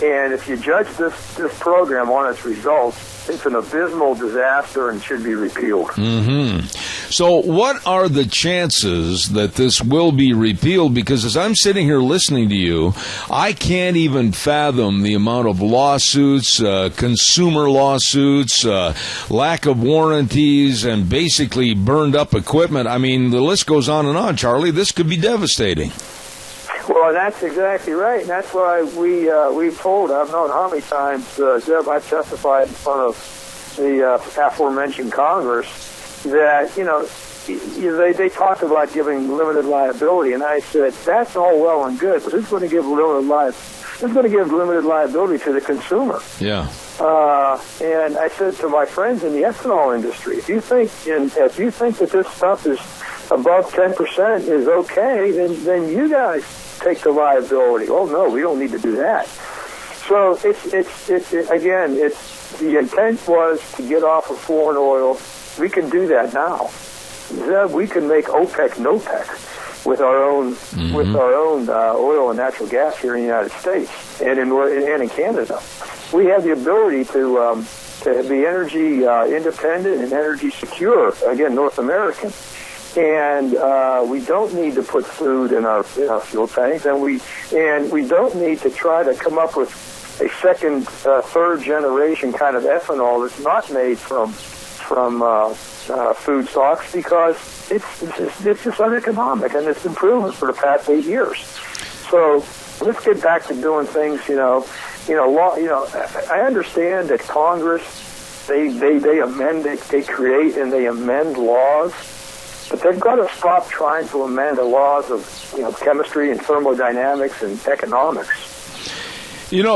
And if you judge this program on its results, it's an abysmal disaster and should be repealed. Mm-hmm. So what are the chances that this will be repealed? Because as I'm sitting here listening to you, I can't even fathom the amount of lawsuits, consumer lawsuits, lack of warranties, and basically burned up equipment. I mean, the list goes on and on, Charlie. This could be devastating. Well, that's exactly right, and that's why we've told, I don't know how many times, Zeb, I've testified in front of the aforementioned Congress that, they talked about giving limited liability, and I said, that's all well and good, but who's going to give limited liability to the consumer? Yeah. And I said to my friends in the ethanol industry, if you think that this stuff is above 10% is okay, then you guys take the liability. Oh no, we don't need to do that. So it's the intent was to get off of foreign oil. We can do that now. Zeb, we can make OPEC, NOPEC with our own oil and natural gas here in the United States and in Canada. We have the ability to be energy independent and energy secure. Again, North American. And we don't need to put food in our fuel tanks, and we don't need to try to come up with a second, third generation kind of ethanol that's not made from food stocks, because it's just uneconomic, and it's been proven for the past 8 years. So let's get back to doing things. I understand that Congress they create and they amend laws. But they've got to stop trying to amend the laws of chemistry and thermodynamics and economics.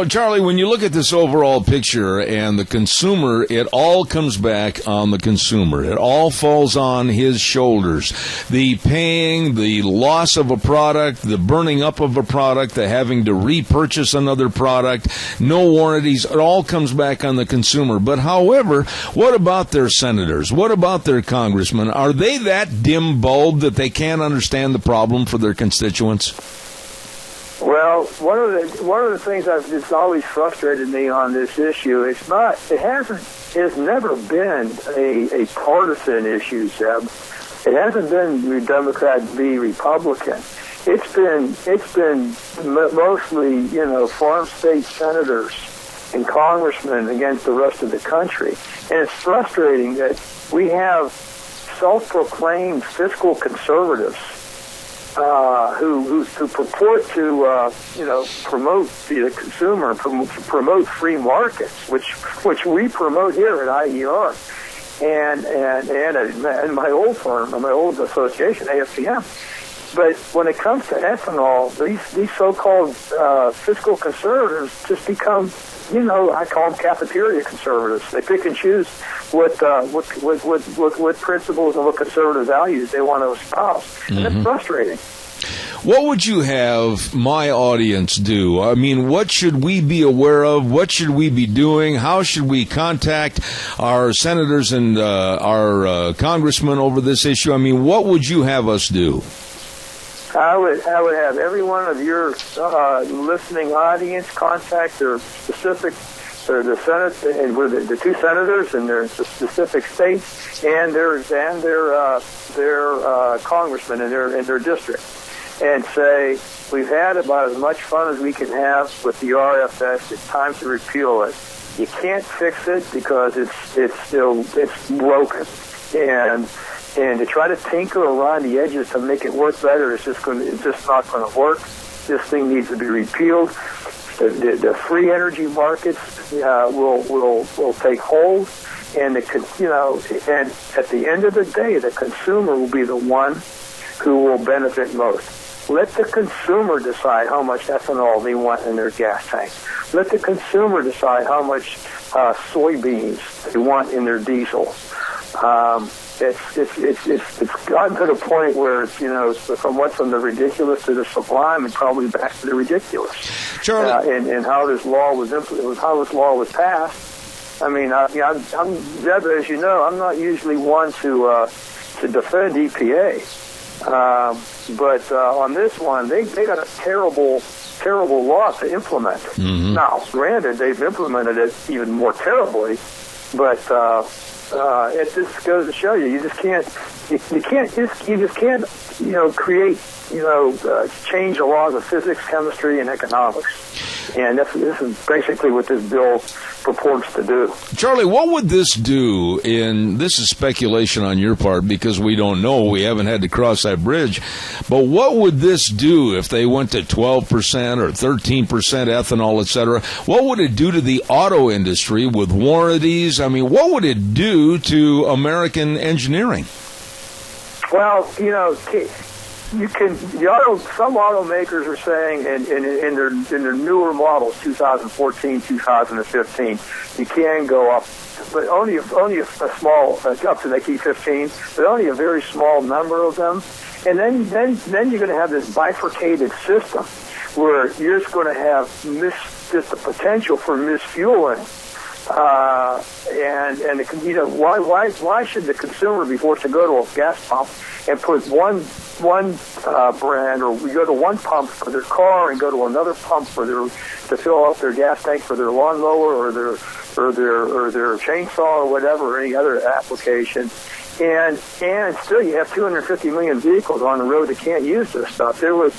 Charlie, when you look at this overall picture and the consumer, it all comes back on the consumer. It all falls on his shoulders. The paying, the loss of a product, the burning up of a product, the having to repurchase another product, no warranties, it all comes back on the consumer. But however, what about their senators? What about their congressmen? Are they that dim bulb that they can't understand the problem for their constituents? Well, one of the things that's always frustrated me on this issue, it's never been a partisan issue, Zeb. It hasn't been Democrat v. Republican. It's been mostly farm state senators and congressmen against the rest of the country. And it's frustrating that we have self-proclaimed fiscal conservatives who purport to promote the consumer, promote free markets, which we promote here at IER and my old firm, my old association, AFPM. But when it comes to ethanol, these so-called fiscal conservatives just become, I call them cafeteria conservatives. They pick and choose what principles and what conservative values they want to espouse, and it's frustrating. What would you have my audience do? I mean, what should we be aware of? What should we be doing? How should we contact our senators and our congressmen over this issue? I mean, what would you have us do? I would have every one of your listening audience contact their specific, or the Senate, and the two senators in their specific states, and their congressmen in their district, and say, we've had about as much fun as we can have with the RFS. It's time to repeal it. You can't fix it because it's broken, and to try to tinker around the edges to make it work better is just not going to work. This thing needs to be repealed. The free energy markets will take hold, and and at the end of the day, the consumer will be the one who will benefit most. Let the consumer decide how much ethanol they want in their gas tank. Let the consumer decide how much soybeans they want in their diesel. It's gotten to the point where it's from the ridiculous to the sublime, and probably back to the ridiculous. Charlie, and how this law was passed. I mean, I'm Zeb, as you know, I'm not usually one to defend EPA. But on this one, they got a terrible law to implement. Mm-hmm. Now, granted, they've implemented it even more terribly, but it just goes to show you just can't create change the laws of physics, chemistry, and economics. And this is basically what this bill purports to do. Charlie, what would this do this is speculation on your part because we don't know, we haven't had to cross that bridge, but what would this do if they went to 12% or 13% ethanol, etc.? What would it do to the auto industry with warranties? I mean, what would it do to American engineering? Well, some automakers are saying in their newer models, 2014, 2015, you can go up, but only a small up to the E15, but only a very small number of them. And then you're going to have this bifurcated system where you're just going to have just the potential for misfueling. Why should the consumer be forced to go to a gas pump and put one brand, or we go to one pump for their car and go to another pump to fill up their gas tank for their lawnmower or their chainsaw or whatever, or any other application, and still you have 250 million vehicles on the road that can't use this stuff. There was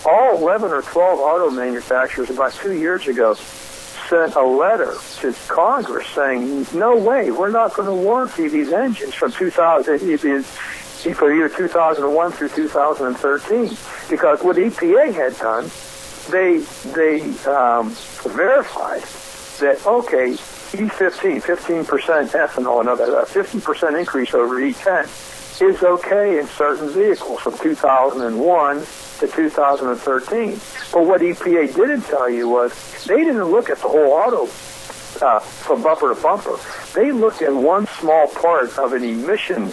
all 11 or 12 auto manufacturers about 2 years ago sent a letter to Congress saying, no way, we're not going to warranty these engines from 2000, for year 2001 through 2013, because what EPA had done, they verified that, okay, E15, 15% ethanol, another 50% increase over E10 is okay in certain vehicles from 2001 to 2013. But what EPA didn't tell you was they didn't look at the whole auto from bumper to bumper. They looked at one small part of an emission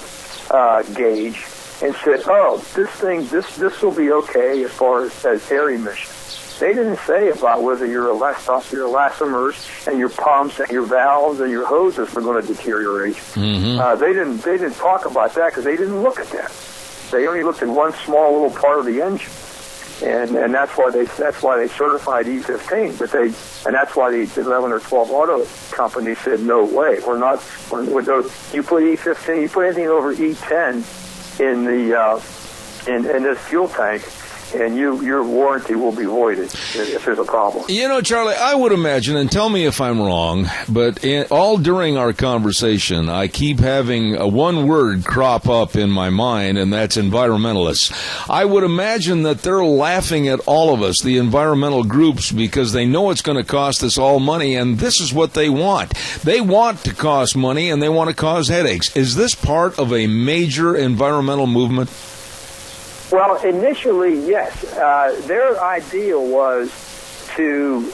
gauge and said, oh, this will be okay as far as air emissions. They didn't say about whether your elastomers and your pumps and your valves and your hoses were going to deteriorate. Mm-hmm. They didn't talk about that because they didn't look at that. They only looked at one small little part of the engine, and that's why they certified E15. And that's why the 11 or 12 auto companies said, no way, we're not. You put E15, you put anything over E10 in this fuel tank, and your warranty will be voided if there's a problem. You know, Charlie, I would imagine, and tell me if I'm wrong, but all during our conversation, I keep having one word crop up in my mind, and that's environmentalists. I would imagine that they're laughing at all of us, the environmental groups, because they know it's going to cost us all money, and this is what they want. They want to cost money, and they want to cause headaches. Is this part of a major environmental movement? Well, initially, yes. Their idea was to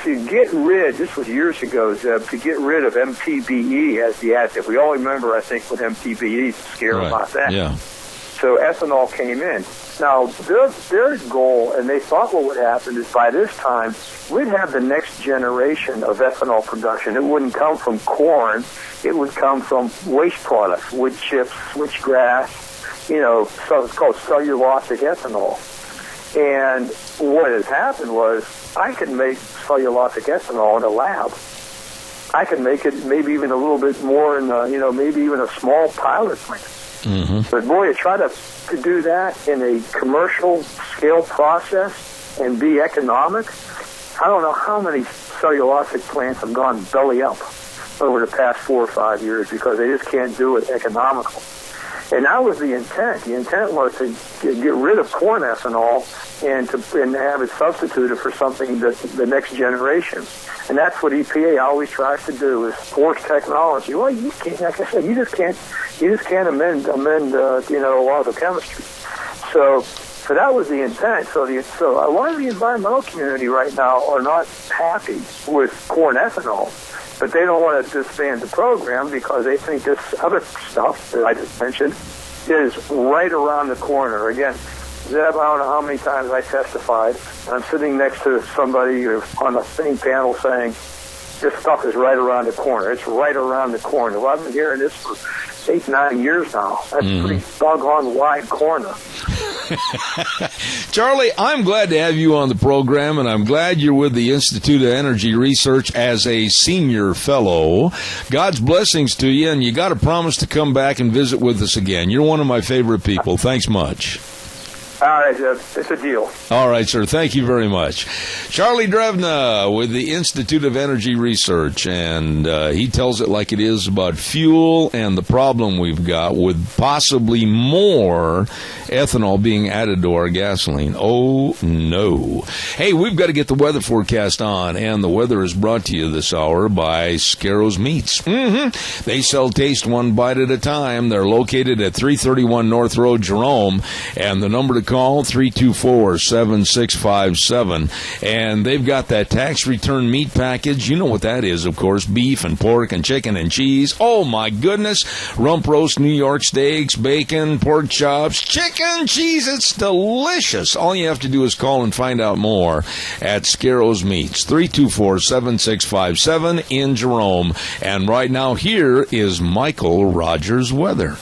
get rid, this was years ago, Zeb, to get rid of MTBE as the additive. We all remember, I think, with MTBE, scare about that. Yeah. So ethanol came in. Now, their goal, and they thought what would happen is by this time, we'd have the next generation of ethanol production. It wouldn't come from corn. It would come from waste products, wood chips, switchgrass, so it's called cellulosic ethanol. And what has happened was I could make cellulosic ethanol in a lab. I could make it maybe even a little bit more in, maybe even a small pilot plant. Mm-hmm. But boy, to try to do that in a commercial scale process and be economic, I don't know how many cellulosic plants have gone belly up over the past 4 or 5 years because they just can't do it economical. And that was the intent. The intent was to get rid of corn ethanol and have it substituted for something that the next generation. And that's what EPA always tries to do, is force technology. Well, you can't, like I said, you just can't amend a lot of the chemistry. So that was the intent. So a lot of the environmental community right now are not happy with corn ethanol. But they don't want to disband the program because they think this other stuff that I just mentioned is right around the corner. Again, Zeb, I don't know how many times I testified. I'm sitting next to somebody on the same panel saying, this stuff is right around the corner. It's right around the corner. Well, I've been hearing this for 8-9 years now. That's a pretty doggone wide corner. Charlie, I'm glad to have you on the program, and I'm glad you're with the Institute of Energy Research as a senior fellow. God's blessings to you, and you got to promise to come back and visit with us again. You're one of my favorite people. Thanks much. All right, Jeff. It's a deal. All right, sir. Thank you very much. Charlie Drevna with the Institute of Energy Research, and he tells it like it is about fuel and the problem we've got with possibly more ethanol being added to our gasoline. Oh, no. Hey, we've got to get the weather forecast on, and the weather is brought to you this hour by Scarro's Meats. They sell taste one bite at a time. They're located at 331 North Road, Jerome, and the number to call, 324-7657. And they've got that tax return meat package. You know what that is, of course. Beef and pork and chicken and cheese. Oh, my goodness. Rump roast, New York steaks, bacon, pork chops, chicken, cheese. It's delicious. All you have to do is call and find out more at Scarro's Meats, 324-7657 in Jerome. And right now, here is Michael Rogers' weather.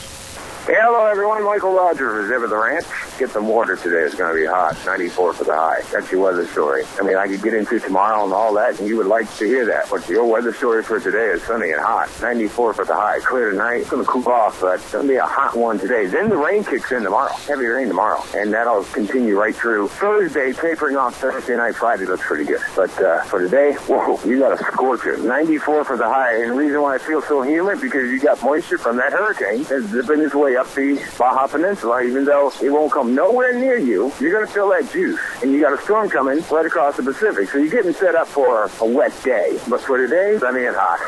Hey, hello, everyone. Michael Rogers, Ever the Ranch. Get some water today. It's going to be hot. 94 for the high. That's your weather story. I mean, I could get into tomorrow and all that, and you would like to hear that. But your weather story for today is sunny and hot. 94 for the high. Clear tonight. It's going to cool off, but it's going to be a hot one today. Then the rain kicks in tomorrow. Heavy rain tomorrow. And that'll continue right through Thursday, tapering off Thursday night. Friday looks pretty good. But for today, whoa, you got a scorcher. 94 for the high. And the reason why I feel so humid, because you got moisture from that hurricane that's zipping its way up the Baja Peninsula. Even though it won't come nowhere near you, you're going to feel that juice. And you got a storm coming right across the Pacific. So you're getting set up for a wet day. But for today, sunny and hot.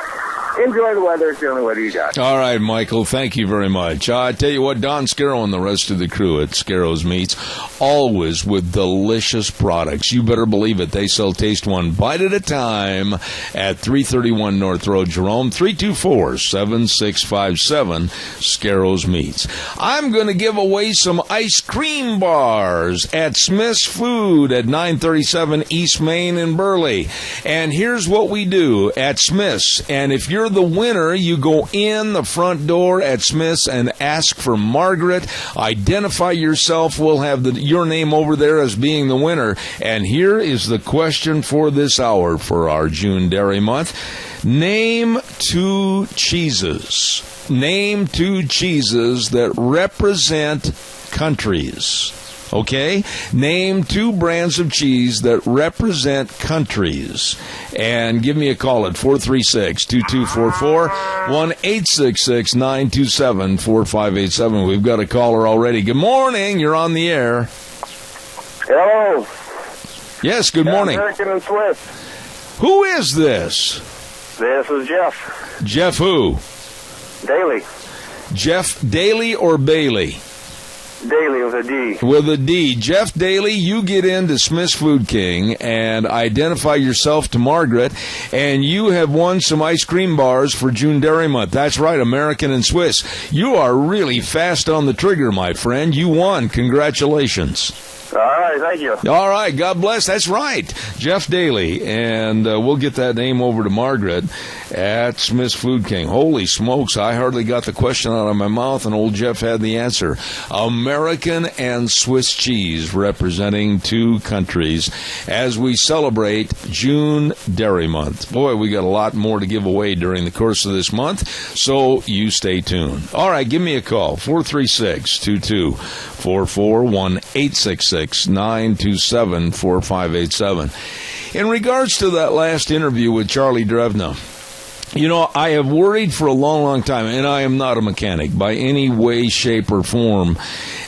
Enjoy the weather. It's the only weather you got. All right, Michael. Thank you very much. I tell you what, Don Scarrow and the rest of the crew at Scarro's Meats, always with delicious products. You better believe it. They sell taste one bite at a time at 331 North Road, Jerome, 324-7657, Scarro's Meats. I'm going to give away some ice cream bars at Smith's Food at 937 East Main in Burley. And here's what we do at Smith's. And if you're the winner, you go in the front door at Smith's and ask for Margaret. Identify yourself. We'll have your name over there as being the winner. And here is the question for this hour for our June Dairy Month. Name 2 cheeses. Name 2 cheeses that represent countries. Okay? Name 2 brands of cheese that represent countries. And give me a call at 436-2244, 1-866-927-4587. We've got a caller already. Good morning. You're on the air. Hello. Yes, good morning. American and Swiss. Who is this? This is Jeff. Jeff who? Daly. Jeff Daly or Bailey? Daly with a D. With a D. Jeff Daly, you get into Smith's Food King and identify yourself to Margaret, and you have won some ice cream bars for June Dairy Month. That's right, American and Swiss. You are really fast on the trigger, my friend. You won. Congratulations. All right, thank you. All right, God bless. That's right, Jeff Daly, and we'll get that name over to Margaret at Smith's Food King. Holy smokes, I hardly got the question out of my mouth, and old Jeff had the answer. American and Swiss cheese representing 2 countries as we celebrate June Dairy Month. Boy, we got a lot more to give away during the course of this month, so you stay tuned. All right, give me a call, 436-2244, 1-866-927-4587. In regards to that last interview with Charlie Drevna, you know, I have worried for a long, long time, and I am not a mechanic by any way, shape, or form,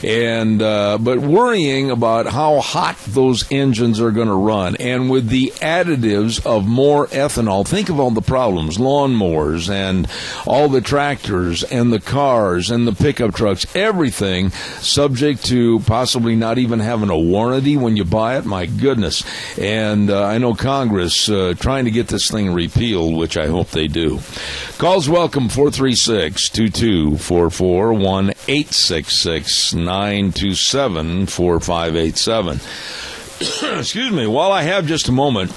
and but worrying about how hot those engines are going to run, and with the additives of more ethanol. Think of all the problems: lawnmowers and all the tractors and the cars and the pickup trucks, everything subject to possibly not even having a warranty when you buy it. My goodness. And I know Congress trying to get this thing repealed, which I hope they do. Calls welcome, 436-2244, 1-866-927-4587. Excuse me. While I have just a moment,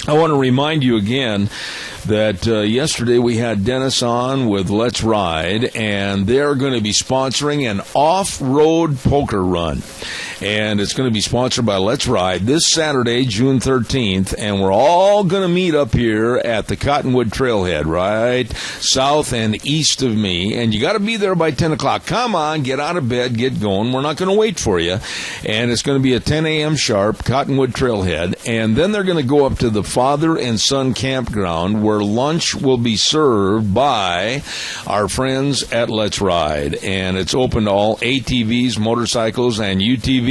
I want to remind you again that yesterday we had Dennis on with Let's Ride, and they're going to be sponsoring an off-road poker run. And it's going to be sponsored by Let's Ride this Saturday, June 13th, and we're all going to meet up here at the Cottonwood Trailhead, right south and east of me, and you got to be there by 10 o'clock. Come on, get out of bed, get going. We're not going to wait for you, and it's going to be at 10 a.m. sharp, Cottonwood Trailhead, and then they're going to go up to the Father and Son Campground, where lunch will be served by our friends at Let's Ride, and it's open to all ATVs, motorcycles, and UTVs,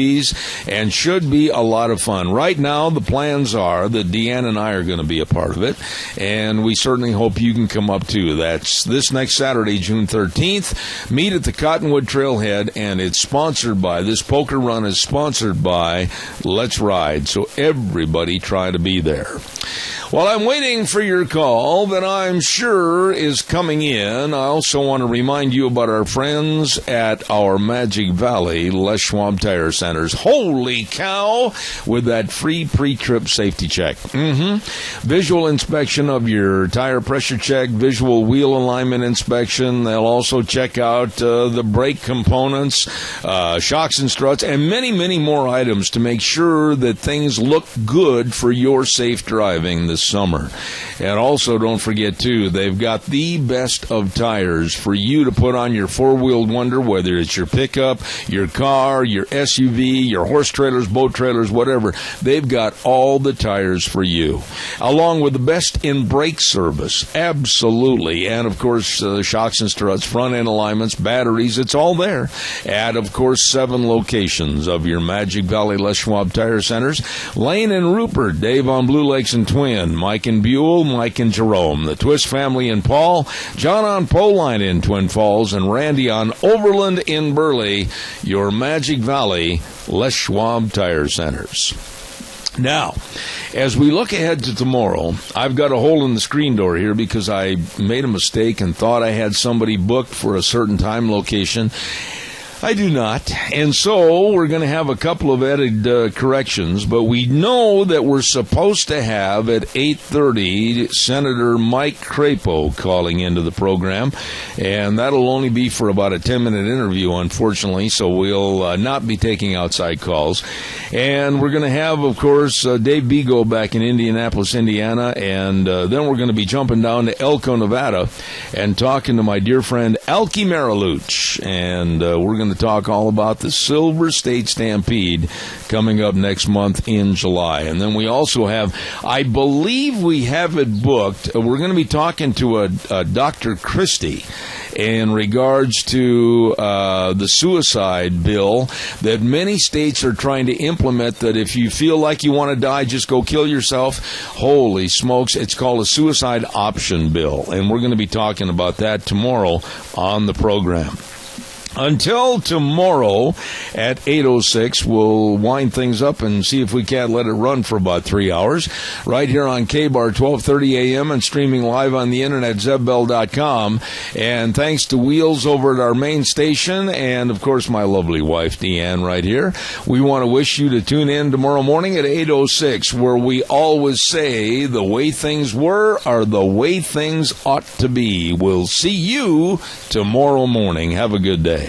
and should be a lot of fun. Right now, the plans are that Deanne and I are going to be a part of it, and we certainly hope you can come up too. That's this next Saturday, June 13th. Meet at the Cottonwood Trailhead, and it's sponsored by, this poker run is sponsored by Let's Ride, so everybody try to be there. While I'm waiting for your call that I'm sure is coming in, I also want to remind you about our friends at our Magic Valley Les Schwab Tire Centers. Holy cow, with that free pre-trip safety check. Visual inspection of your tire pressure check, visual wheel alignment inspection. They'll also check out the brake components, shocks and struts, and many, many more items to make sure that things look good for your safe driving this summer. And also, don't forget, too, they've got the best of tires for you to put on your four-wheeled wonder, whether it's your pickup, your car, your SUV, your horse trailers, boat trailers, whatever. They've got all the tires for you, along with the best in brake service. Absolutely. And, of course, shocks and struts, front-end alignments, batteries, it's all there. At, of course, 7 locations of your Magic Valley Les Schwab Tire Centers. Lane and Rupert, Dave on Blue Lakes and Twin, Mike and Buell, Mike and Jerome, the Twist family in Paul, John on Poline in Twin Falls, and Randy on Overland in Burley, your Magic Valley Les Schwab Tire Centers. Now, as we look ahead to tomorrow, I've got a hole in the screen door here because I made a mistake and thought I had somebody booked for a certain time location. I do not, and so we're going to have a couple of added corrections, but we know that we're supposed to have at 8:30 Senator Mike Crapo calling into the program, and that'll only be for about a 10-minute interview, unfortunately, so we'll not be taking outside calls. And we're going to have, of course, Dave Bego back in Indianapolis, Indiana, and then we're going to be jumping down to Elko, Nevada, and talking to my dear friend Alki Mariluch, and we're going going to talk all about the Silver State Stampede coming up next month in July. And then we also have, I believe we have it booked, we're going to be talking to a Dr. Christie in regards to the suicide bill that many states are trying to implement, that if you feel like you want to die, just go kill yourself. Holy smokes, it's called a suicide option bill. And we're going to be talking about that tomorrow on the program. Until tomorrow at 8:06, we'll wind things up and see if we can't let it run for about 3 hours. Right here on KBAR, 12:30 a.m. and streaming live on the internet, ZebBell.com. And thanks to Wheels over at our main station and, of course, my lovely wife, Deanne, right here. We want to wish you to tune in tomorrow morning at 8:06, where we always say the way things were are the way things ought to be. We'll see you tomorrow morning. Have a good day.